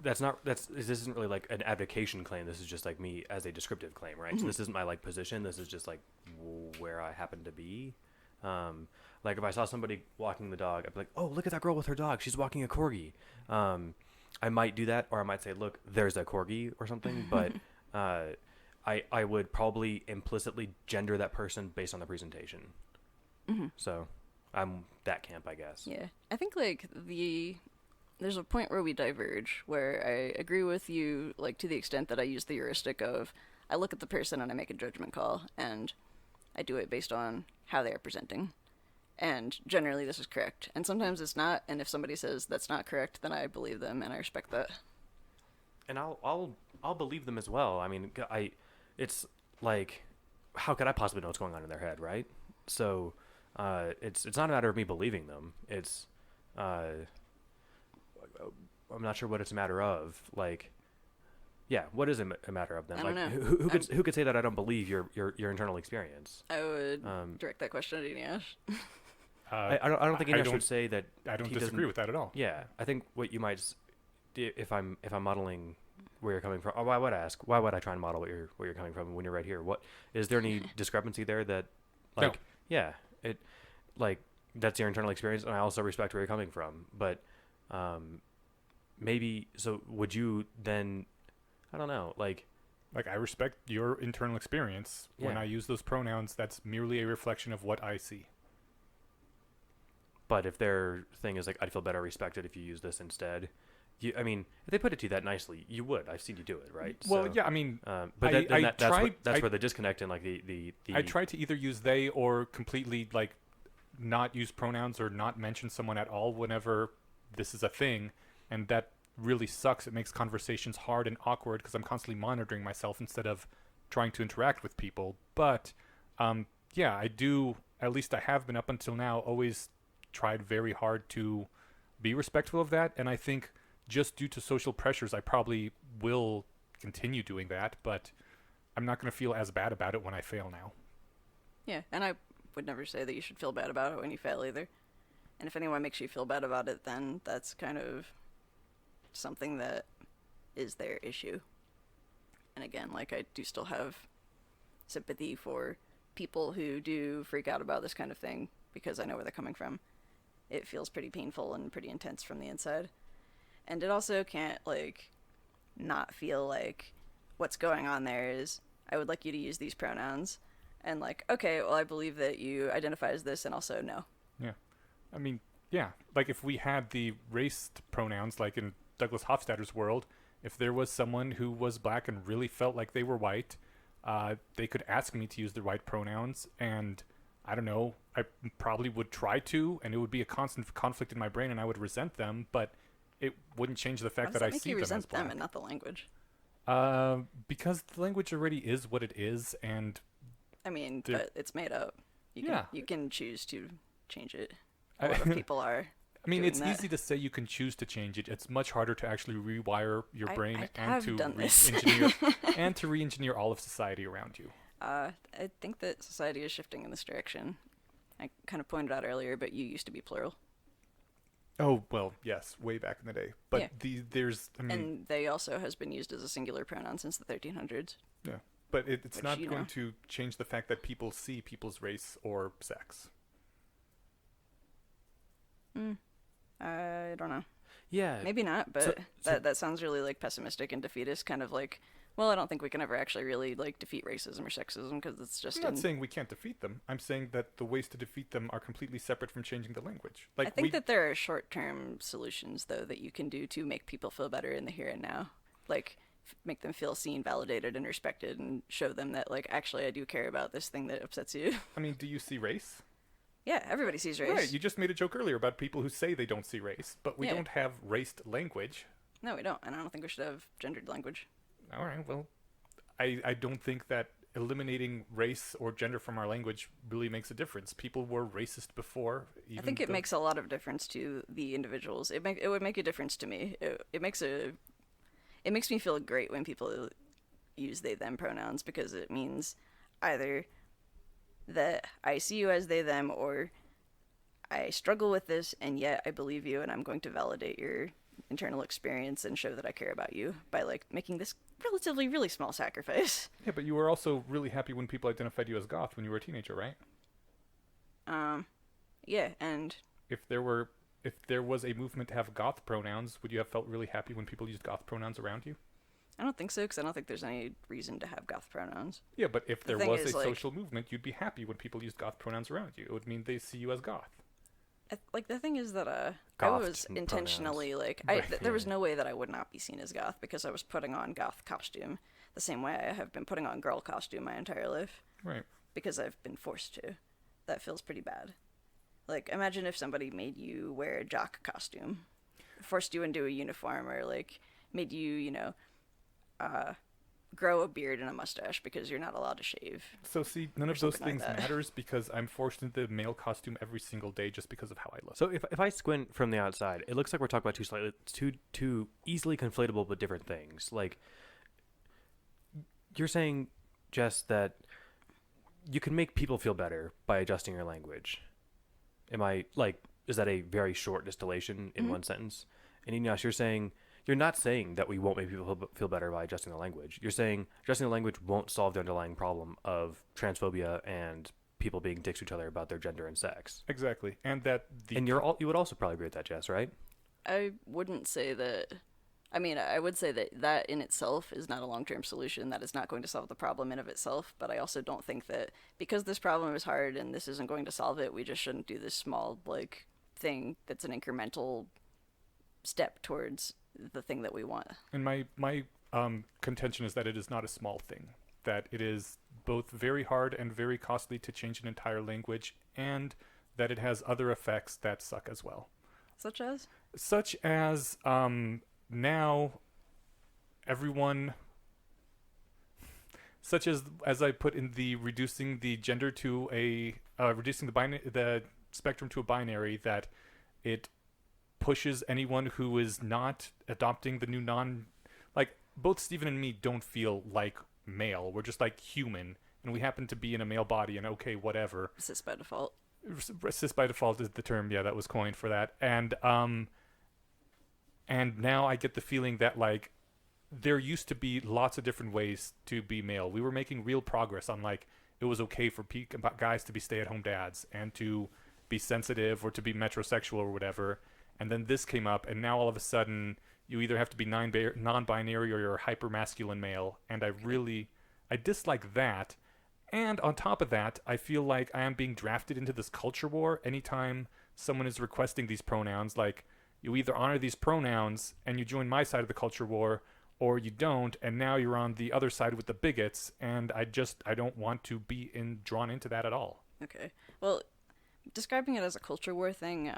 this isn't really like an advocation claim. This is just like me as a descriptive claim, right? Mm-hmm. So this isn't my like position. This is just like where I happen to be. Like if I saw somebody walking the dog, I'd be like, oh, look at that girl with her dog. She's walking a corgi. I might do that, or I might say, look, there's a corgi or something. But I would probably implicitly gender that person based on the presentation. Mm-hmm. So I'm that camp, I guess. Yeah, I think like there's a point where we diverge, where I agree with you, like, to the extent that I use the heuristic of, I look at the person and I make a judgment call, and I do it based on how they are presenting. And generally this is correct. And sometimes it's not, and if somebody says that's not correct, then I believe them, and I respect that. And I'll believe them as well. I mean, it's like, how could I possibly know what's going on in their head, right? So, it's not a matter of me believing them. It's, I'm not sure what it's a matter of. Like, yeah, what is a matter of them? I don't know. Who could say that I don't believe your internal experience? I would direct that question at Eneash. I don't think Eneash would say that. I don't disagree with that at all. Yeah, I think what you might, if I'm modeling where you're coming from, or why would I ask? Why would I try and model where you're coming from when you're right here? What is there any discrepancy there that, like, no. Yeah, it, like, that's your internal experience, and I also respect where you're coming from, but. Maybe, so would you then, I don't know, like I respect your internal experience. Yeah. When I use those pronouns, that's merely a reflection of what I see. But if their thing is like, I'd feel better respected if you use this instead, I mean, if they put it to you that nicely, you would. I've seen you do it, right? Well, so, yeah, I mean, but that's where the disconnect and like the I try to either use they or completely like not use pronouns or not mention someone at all whenever this is a thing, and that really sucks. It makes conversations hard and awkward because I'm constantly monitoring myself instead of trying to interact with people. But yeah, I do, at least I have been up until now, always tried very hard to be respectful of that, and I think just due to social pressures I probably will continue doing that, but I'm not going to feel as bad about it when I fail now. Yeah, and I would never say that you should feel bad about it when you fail either. And if anyone makes you feel bad about it, then that's kind of something that is their issue. And again, like, I do still have sympathy for people who do freak out about this kind of thing, because I know where they're coming from. It feels pretty painful and pretty intense from the inside. And it also can't, like, not feel like what's going on there is, I would like you to use these pronouns, and like, okay, well, I believe that you identify as this, and also no. Yeah. I mean, yeah, like if we had the race pronouns, like in Douglas Hofstadter's world, if there was someone who was black and really felt like they were white, they could ask me to use the right pronouns, and I don't know, I probably would try to, and it would be a constant conflict in my brain, and I would resent them, but it wouldn't change the fact that I see them as black. Why does that make you resent them and not the language? Because the language already is what it is, and I mean, but it's made up. You can choose to change it. A lot of people are. I mean, it's easy to say you can choose to change it. It's much harder to actually rewire your brain and to re-engineer and to re-engineer all of society around you. I think that society is shifting in this direction. I kind of pointed out earlier, but you used to be plural. Oh, well, yes, way back in the day. But and they also has been used as a singular pronoun since the 1300s. Yeah, but it's not going to change the fact that people see people's race or sex. I don't know. Yeah. Maybe not, but that sounds really like pessimistic and defeatist, kind of like, well, I don't think we can ever actually really like defeat racism or sexism because it's just. I'm not saying we can't defeat them. I'm saying that the ways to defeat them are completely separate from changing the language. Like I think that there are short-term solutions though that you can do to make people feel better in the here and now, like make them feel seen, validated, and respected, and show them that like actually I do care about this thing that upsets you. I mean, do you see race? Yeah, everybody sees race. Right, you just made a joke earlier about people who say they don't see race, but we Yeah. don't have raced language. No, we don't, and I don't think we should have gendered language. All right, well, I don't think that eliminating race or gender from our language really makes a difference. People were racist before. I think it makes a lot of difference to the individuals. It would make a difference to me. It makes me feel great when people use they them pronouns because it means either that I see you as they them or I struggle with this and yet I believe you and I'm going to validate your internal experience and show that I care about you by like making this relatively really small sacrifice. Yeah, but you were also really happy when people identified you as goth when you were a teenager, right? Yeah, and If there was a movement to have goth pronouns, would you have felt really happy when people used goth pronouns around you? I don't think so because I don't think there's any reason to have goth pronouns. Yeah, but if The there thing was is, a like- social movement, you'd be happy when people used goth pronouns around you. It would mean they see you as goth. Like the thing is that I Gothed was pronouns. intentionally like Right. there was no way that I would not be seen as goth because I was putting on goth costume the same way I have been putting on girl costume my entire life Right. because I've been forced to. That feels pretty bad. Like imagine if somebody made you wear a jock costume, forced you into a uniform, or like made you grow a beard and a mustache because you're not allowed to shave. So see, none Or of those something like things that. matters because I'm forced into the male costume every single day just because of how I look. So if I squint from the outside, it looks like we're talking about two easily conflatable but different things. Like you're saying, Jess, that you can make people feel better by adjusting your language. Am I like? Is that a very short distillation in one sentence? And Inyas, you're not saying that we won't make people feel better by adjusting the language. You're saying adjusting the language won't solve the underlying problem of transphobia and people being dicks to each other about their gender and sex. Exactly, and that And you would also probably agree with that, Jess, right? I wouldn't say that. I mean, I would say that in itself is not a long-term solution. That is not going to solve the problem in of itself. But I also don't think that because this problem is hard and this isn't going to solve it, we just shouldn't do this small like thing that's an incremental step towards the thing that we want. And my contention is that it is not a small thing. That it is both very hard and very costly to change an entire language, and that it has other effects that suck as well. Such as? Such as now everyone, such as I put in the reducing the gender to a reducing the spectrum to a binary, that it pushes anyone who is not adopting the new like both Steven and me don't feel like male. We're just like human, and we happen to be in a male body, and okay, whatever. Cis by default. Cis by default is the term, yeah, that was coined for that. And now I get the feeling that like there used to be lots of different ways to be male. We were making real progress on like it was okay for guys to be stay-at-home dads and to be sensitive or to be metrosexual or whatever. And then this came up, and now all of a sudden you either have to be non-binary or you're a hyper-masculine male. And I dislike that. And on top of that, I feel like I am being drafted into this culture war anytime someone is requesting these pronouns. Like, you either honor these pronouns and you join my side of the culture war, or you don't, and now you're on the other side with the bigots, and I don't want to be drawn into that at all. Okay. Well, describing it as a culture war thing,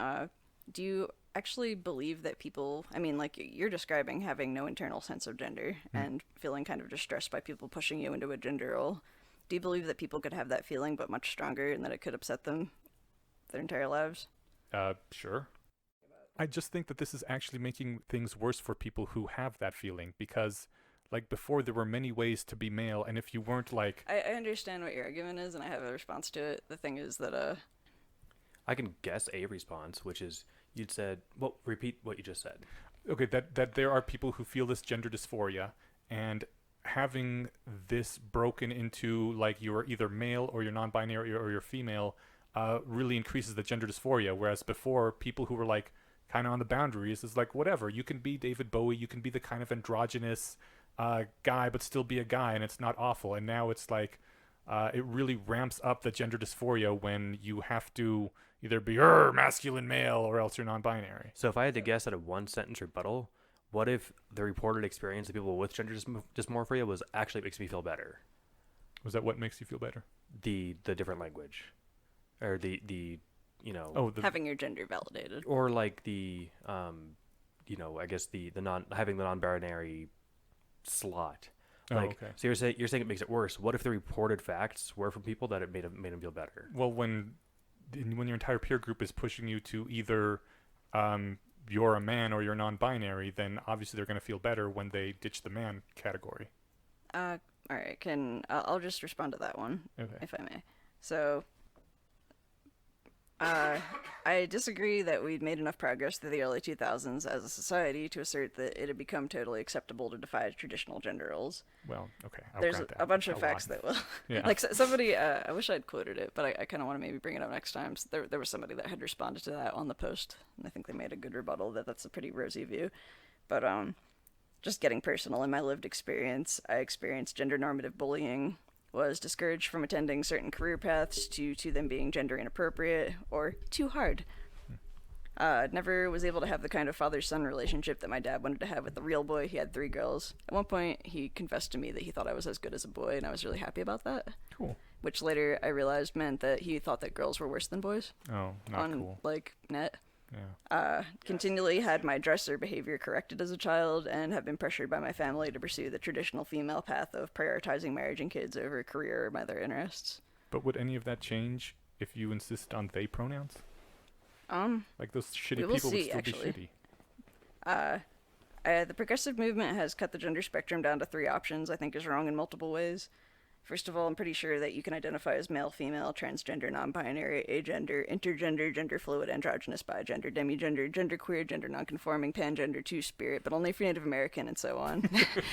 do you actually believe that people, I mean, like, you're describing having no internal sense of gender and feeling kind of distressed by people pushing you into a gender role. Do you believe that people could have that feeling but much stronger and that it could upset them their entire lives? Sure. I just think that this is actually making things worse for people who have that feeling, because like before there were many ways to be male, and if you weren't like... I understand what your argument is, and I have a response to it. The thing is that, I can guess a response, which is you'd said, well, repeat what you just said. Okay, that there are people who feel this gender dysphoria, and having this broken into like you're either male or you're non-binary or you're female really increases the gender dysphoria. Whereas before, people who were like kind of on the boundaries is like, whatever, you can be David Bowie, you can be the kind of androgynous guy, but still be a guy, and it's not awful. And now it's like, it really ramps up the gender dysphoria when you have to either be masculine male or else you're non-binary. So if I had to guess at a one sentence rebuttal, what if the reported experience of people with gender dysmorphia was actually makes me feel better? Was that what makes you feel better? The different language, or the Having your gender validated. or like the I guess the non having the non-binary slot. Like, okay. so you're saying it makes it worse. What if the reported facts were from people that it made them feel better? Well, when your entire peer group is pushing you to either you're a man or you're non-binary, then obviously they're going to feel better when they ditch the man category. All right, I'll just respond to that one, Okay. if I may. So, I disagree that we'd made enough progress through the early 2000s as a society to assert that it had become totally acceptable to defy traditional gender roles. Well, okay. I'll There's grant that. a bunch of A facts lot. that will... Yeah. Like, somebody... I wish I'd quoted it, but I kind of want to maybe bring it up next time. So there was somebody that had responded to that on the post, and I think they made a good rebuttal that that's a pretty rosy view. But, just getting personal, in my lived experience, I experienced gender-normative bullying, was discouraged from attending certain career paths due to them being gender inappropriate or too hard. Never was able to have the kind of father-son relationship that my dad wanted to have with the real boy. He had 3 girls. At one point, he confessed to me that he thought I was as good as a boy, and I was really happy about that. Cool. Which later I realized meant that he thought that girls were worse than boys. Oh, not on, cool. like, net. Yeah. Continually had my dresser behavior corrected as a child and have been pressured by my family to pursue the traditional female path of prioritizing marriage and kids over career or my other interests. But would any of that change if you insist on they pronouns? Like those shitty We will people would see, still actually. be shitty. The progressive movement has cut the gender spectrum down to 3 options, I think is wrong in multiple ways. First of all, I'm pretty sure that you can identify as male, female, transgender, non-binary, agender, intergender, gender fluid, androgynous, bigender, demigender, genderqueer, gender nonconforming, pangender, two-spirit, but only if you're Native American and so on,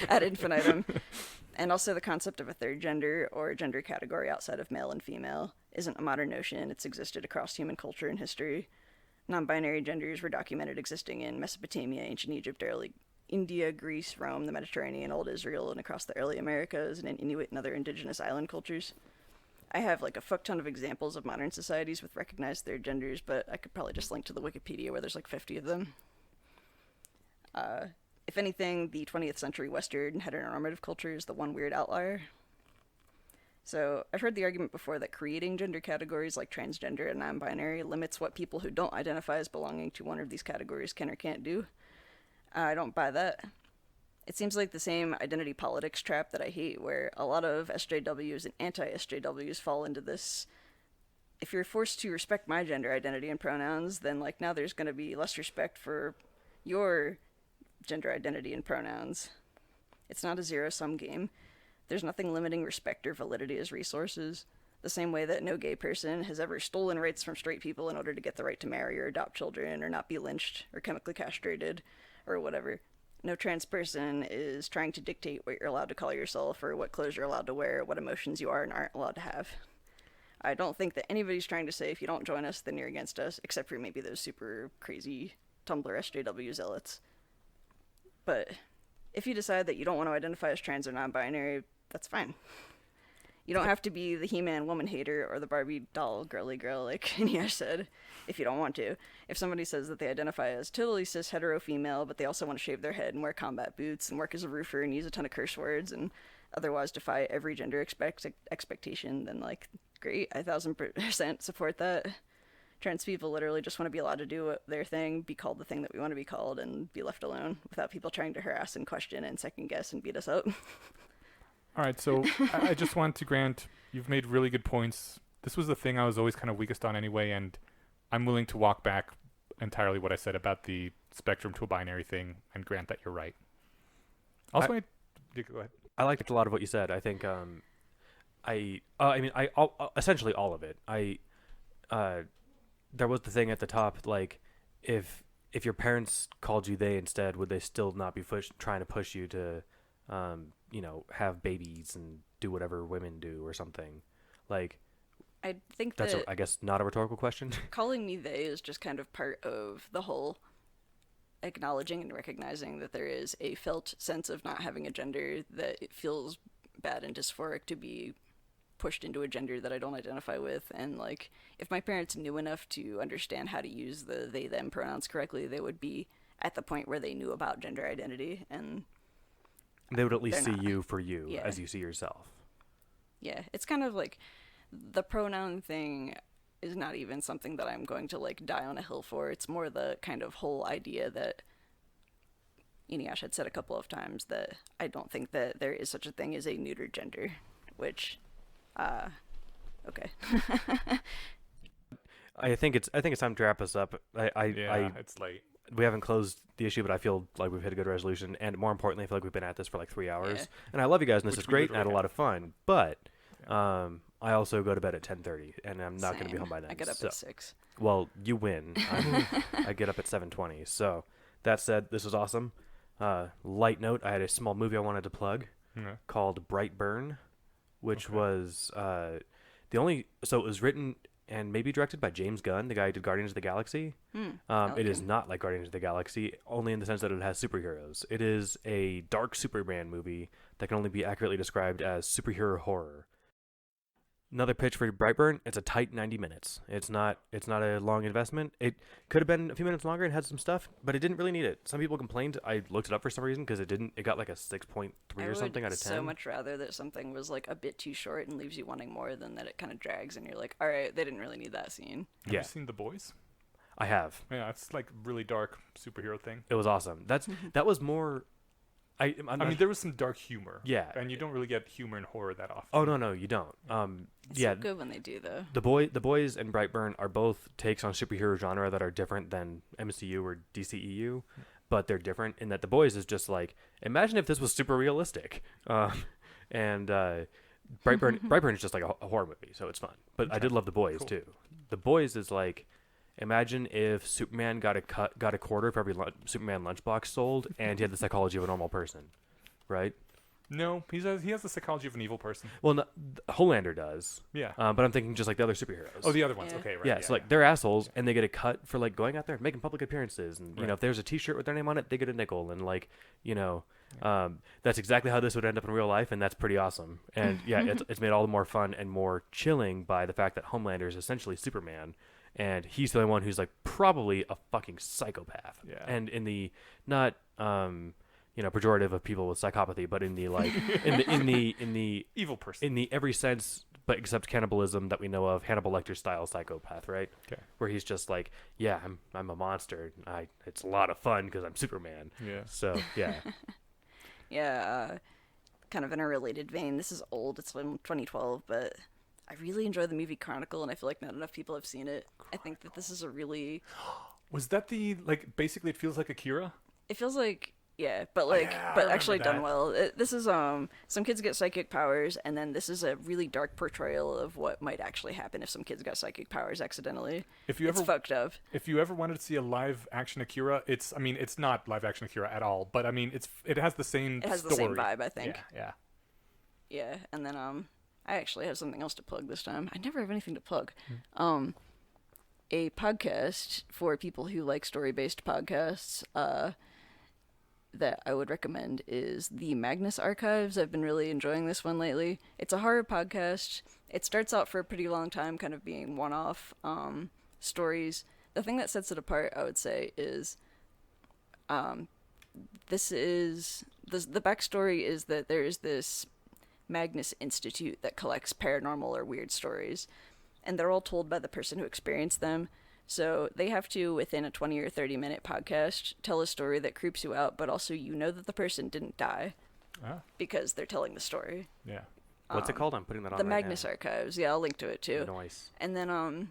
ad infinitum. And also the concept of a third gender or gender category outside of male and female isn't a modern notion. It's existed across human culture and history. Non-binary genders were documented existing in Mesopotamia, ancient Egypt, early India, Greece, Rome, the Mediterranean, Old Israel, and across the early Americas, and in Inuit and other indigenous island cultures. I have like a fuck ton of examples of modern societies with recognized third genders, but I could probably just link to the Wikipedia where there's like 50 of them. If anything, the 20th century Western heteronormative culture is the one weird outlier. So, I've heard the argument before that creating gender categories like transgender and non-binary limits what people who don't identify as belonging to one of these categories can or can't do. I don't buy that. It seems like the same identity politics trap that I hate, where a lot of SJWs and anti-SJWs fall into this. If you're forced to respect my gender identity and pronouns, then like now there's going to be less respect for your gender identity and pronouns. It's not a zero-sum game. There's nothing limiting respect or validity as resources, the same way that no gay person has ever stolen rights from straight people in order to get the right to marry or adopt children or not be lynched or chemically castrated or whatever. No trans person is trying to dictate what you're allowed to call yourself or what clothes you're allowed to wear or what emotions you are and aren't allowed to have. I don't think that anybody's trying to say if you don't join us, then you're against us, except for maybe those super crazy Tumblr SJW zealots. But if you decide that you don't want to identify as trans or non-binary, that's fine. You don't have to be the He-Man woman hater or the Barbie doll girly girl like Nia said, if you don't want to. If somebody says that they identify as totally cis hetero female, but they also want to shave their head and wear combat boots and work as a roofer and use a ton of curse words and otherwise defy every gender expectation, then like, great, I 1000% support that. Trans people literally just want to be allowed to do their thing, be called the thing that we want to be called, and be left alone without people trying to harass and question and second guess and beat us up. All right, so I just want to grant you've made really good points. This was the thing I was always kind of weakest on anyway, and I'm willing to walk back entirely what I said about the spectrum to a binary thing and grant that you're right. Also, go ahead. I liked a lot of what you said. I think essentially all of it. There was the thing at the top, like if your parents called you they instead, would they still not be trying to push you to have babies and do whatever women do or something? Like, I think That's, that I guess, not a rhetorical question. calling me they is just kind of part of the whole acknowledging and recognizing that there is a felt sense of not having a gender, that it feels bad and dysphoric to be pushed into a gender that I don't identify with. And like, if my parents knew enough to understand how to use the they them pronouns correctly, they would be at the point where they knew about gender identity, and They would at least They're see not. you for you Yeah. as you see yourself. yeah, it's kind of like the pronoun thing is not even something that I'm going to like die on a hill for. It's more the kind of whole idea that Inuyasha had said a couple of times, that I don't think that there is such a thing as a neuter gender, which, okay. I think it's time to wrap us up. It's late. We haven't closed the issue, but I feel like we've hit a good resolution, and more importantly, I feel like we've been at this for like 3 hours. Yeah. And I love you guys, and this Which is we great, and I had a literally lot of fun. But I also go to bed at 10:30, and I'm not going to be Same. home by then. I get up so- at 6. Well, you win. I get up at 7:20. So that said, this was awesome. Light note: I had a small movie I wanted to plug called Brightburn, which was the only. So it was written and maybe directed by James Gunn, the guy who did Guardians of the Galaxy. like It is him. not like Guardians of the Galaxy, only in the sense that it has superheroes. It is a dark Superman movie that can only be accurately described as superhero horror. Another pitch for Brightburn: it's a tight 90 minutes. It's not a long investment. It could have been a few minutes longer and had some stuff, but it didn't really need it. Some people complained. I looked it up for some reason because it didn't. It got like a 6.3 or something out of 10. I would so much rather that something was like a bit too short and leaves you wanting more than that it kind of drags and you're like, all right, they didn't really need that scene. Have Yeah. you seen The Boys? I have. Yeah, it's like really dark superhero thing. It was awesome. That was more. I mean, there was some dark humor. Yeah. And you don't really get humor in horror that often. Oh no, you don't. It's Yeah. so good when they do though. The Boys and Brightburn are both takes on superhero genre that are different than MCU or DCEU, but they're different in that The Boys is just like, imagine if this was super realistic, and Brightburn is just like a horror movie, so it's fun. But I did love The Boys Cool. too. The Boys is like, imagine if Superman got a quarter for every Superman lunchbox sold, and he had the psychology of a normal person, right? No, he has the psychology of an evil person. Well, no, Homelander does. Yeah. But I'm thinking just like the other superheroes. Oh, the other ones. Yeah. Okay, right. Yeah, so like they're assholes and they get a cut for like going out there and making public appearances, and you know, Right. if there's a T-shirt with their name on it, they get a nickel, and like, you know, that's exactly how this would end up in real life, and that's pretty awesome. And yeah, it's made all the more fun and more chilling by the fact that Homelander is essentially Superman, and he's the only one who's like probably a fucking psychopath. Yeah. And in the not you know, pejorative of people with psychopathy, but in the like in the evil person. in the every sense, but except cannibalism that we know of, Hannibal Lecter style psychopath, right? Okay. Where Where he's just like, yeah, I'm a monster. It's a lot of fun because I'm Superman. Yeah. So yeah, Yeah, kind of in a related vein. This is old. It's from 2012, but I really enjoy the movie Chronicle, and I feel like not enough people have seen it. I think that this is a really. Was that the like? Basically, it feels like Akira. It feels like. Yeah, but like, yeah, I but remember actually done that. well. This is some kids get psychic powers, and then this is a really dark portrayal of what might actually happen if some kids got psychic powers accidentally. If you It's ever fucked up. If you ever wanted to see a live action Akira, it's not live action Akira at all, but I mean it has the same It has story. the same vibe, I think. Yeah. Yeah, and then I actually have something else to plug this time. I never have anything to plug. A podcast for people who like story-based podcasts that I would recommend is the Magnus Archives. I've been really enjoying this one lately. It's a horror podcast. It starts out for a pretty long time kind of being one-off stories. The thing that sets it apart, I would say, is the backstory is that there is this Magnus Institute that collects paranormal or weird stories, and they're all told by the person who experienced them. So they have to, within a 20 or 30 minute podcast, tell a story that creeps you out, but also you know that the person didn't die Ah, because they're telling the story. yeah. what's it called? I'm putting that on The right Magnus now. Archives. Yeah, I'll link to it too. Nice. And then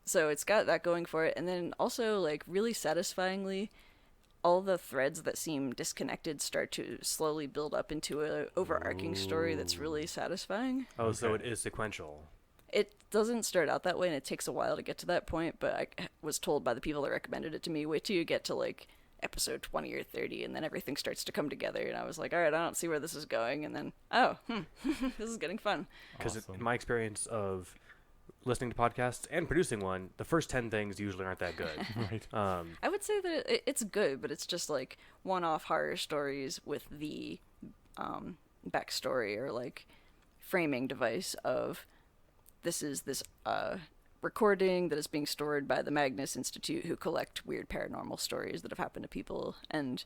so it's got that going for it, and then also like really satisfyingly, all the threads that seem disconnected start to slowly build up into a overarching story that's really satisfying. Oh, so it Okay. is sequential. It doesn't start out that way, and it takes a while to get to that point, but I was told by the people that recommended it to me, wait till you get to like episode 20 or 30, and then everything starts to come together, and I was like, all right, I don't see where this is going, and then this is getting fun. Because Awesome. in my experience of listening to podcasts and producing one, the first 10 things usually aren't that good. Right. I would say that it's good, but it's just like one-off horror stories with the backstory or like framing device of this is this recording that is being stored by the Magnus Institute, who collect weird paranormal stories that have happened to people, and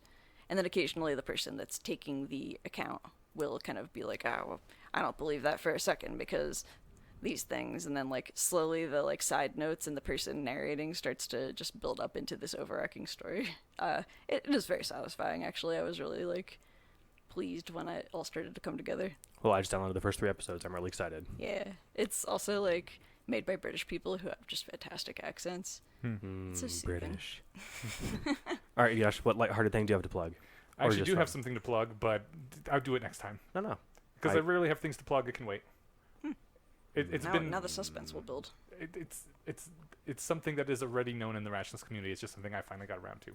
then occasionally the person that's taking the account will kind of be like, oh, well, I don't believe that for a second because these things, and then like slowly the like side notes and the person narrating starts to just build up into this overarching story. It is very satisfying, actually. I was really like pleased when it all started to come together. Well, I just downloaded the first 3 episodes. I'm really excited. Yeah, it's also like made by British people who have just fantastic accents. It's so soothing. British. All right, Yash, what lighthearted thing do you have to plug? I Or actually just do have fun? something to plug, but I'll do it next time. No. Because I rarely have things to plug. It can wait. It's been Now the suspense will build. It's something that is already known in the rationalist community. It's just something I finally got around to,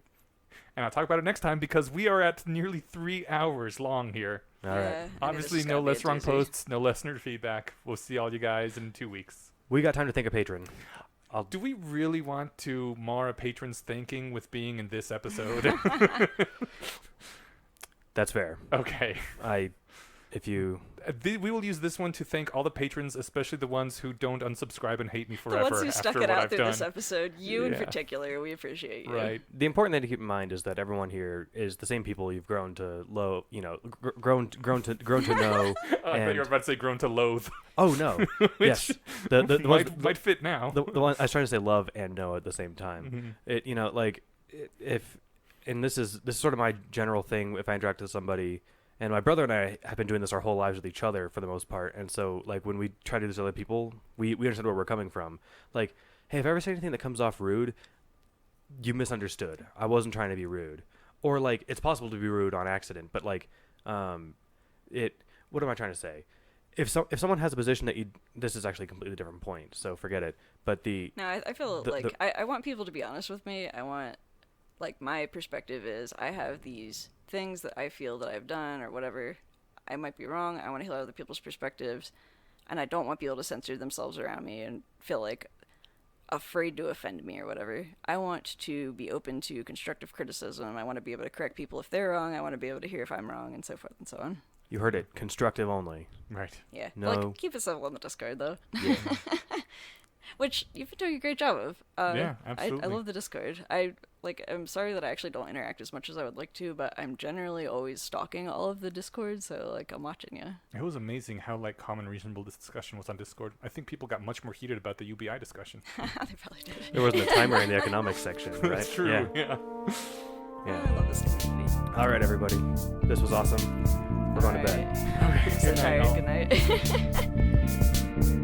and I'll talk about it next time because we are at nearly 3 hours long here. All right. Obviously, no less wrong posts, no less nerd feedback. We'll see all you guys in 2 weeks. We got time to thank a patron. Do we really want to mar a patron's thanking with being in this episode? That's fair. Okay. If you... We will use this one to thank all the patrons, especially the ones who don't unsubscribe and hate me The forever ones who after stuck what it out I've through done. this episode, you in Yeah. particular, we appreciate you. Right. The important thing to keep in mind is that everyone here is the same people you've grown to grown to know. Oh, I thought you were about to say grown to loathe. Oh no! Yes, the ones, might fit now. the one I was trying to say love and know at the same time. And this is sort of my general thing if I interact with somebody. And my brother and I have been doing this our whole lives with each other for the most part. And so, like, when we try to do this with other people, we understand where we're coming from. Like, hey, if I ever say anything that comes off rude, you misunderstood. I wasn't trying to be rude. Or, like, it's possible to be rude on accident. But, like, what am I trying to say? If someone has a position that this is actually a completely different point, so forget it. But No, I feel I want people to be honest with me. I want, like, my perspective is I have these things that I feel that I've done or whatever. I might be wrong. I want to hear other people's perspectives, and I don't want people to censor themselves around me and feel like afraid to offend me or whatever. I want to be open to constructive criticism. I want to be able to correct people if they're wrong. I want to be able to hear if I'm wrong, and so forth and so on. you heard it, constructive only. Right. Yeah. No. Like, keep it civil on the Discord, though. Yeah. Which you've been doing a great job of. Yeah, absolutely. I love the Discord. I'm sorry that I actually don't interact as much as I would like to, but I'm generally always stalking all of the Discord, so, like, I'm watching you. It was amazing how, like, calm and reasonable this discussion was on Discord. I think people got much more heated about the UBI discussion. They probably did. There wasn't a timer in the economics section, right? That's true. Yeah. I love this community. All right, everybody. This was awesome. We're going to bed. Okay. So Good night, tired. all. Good night.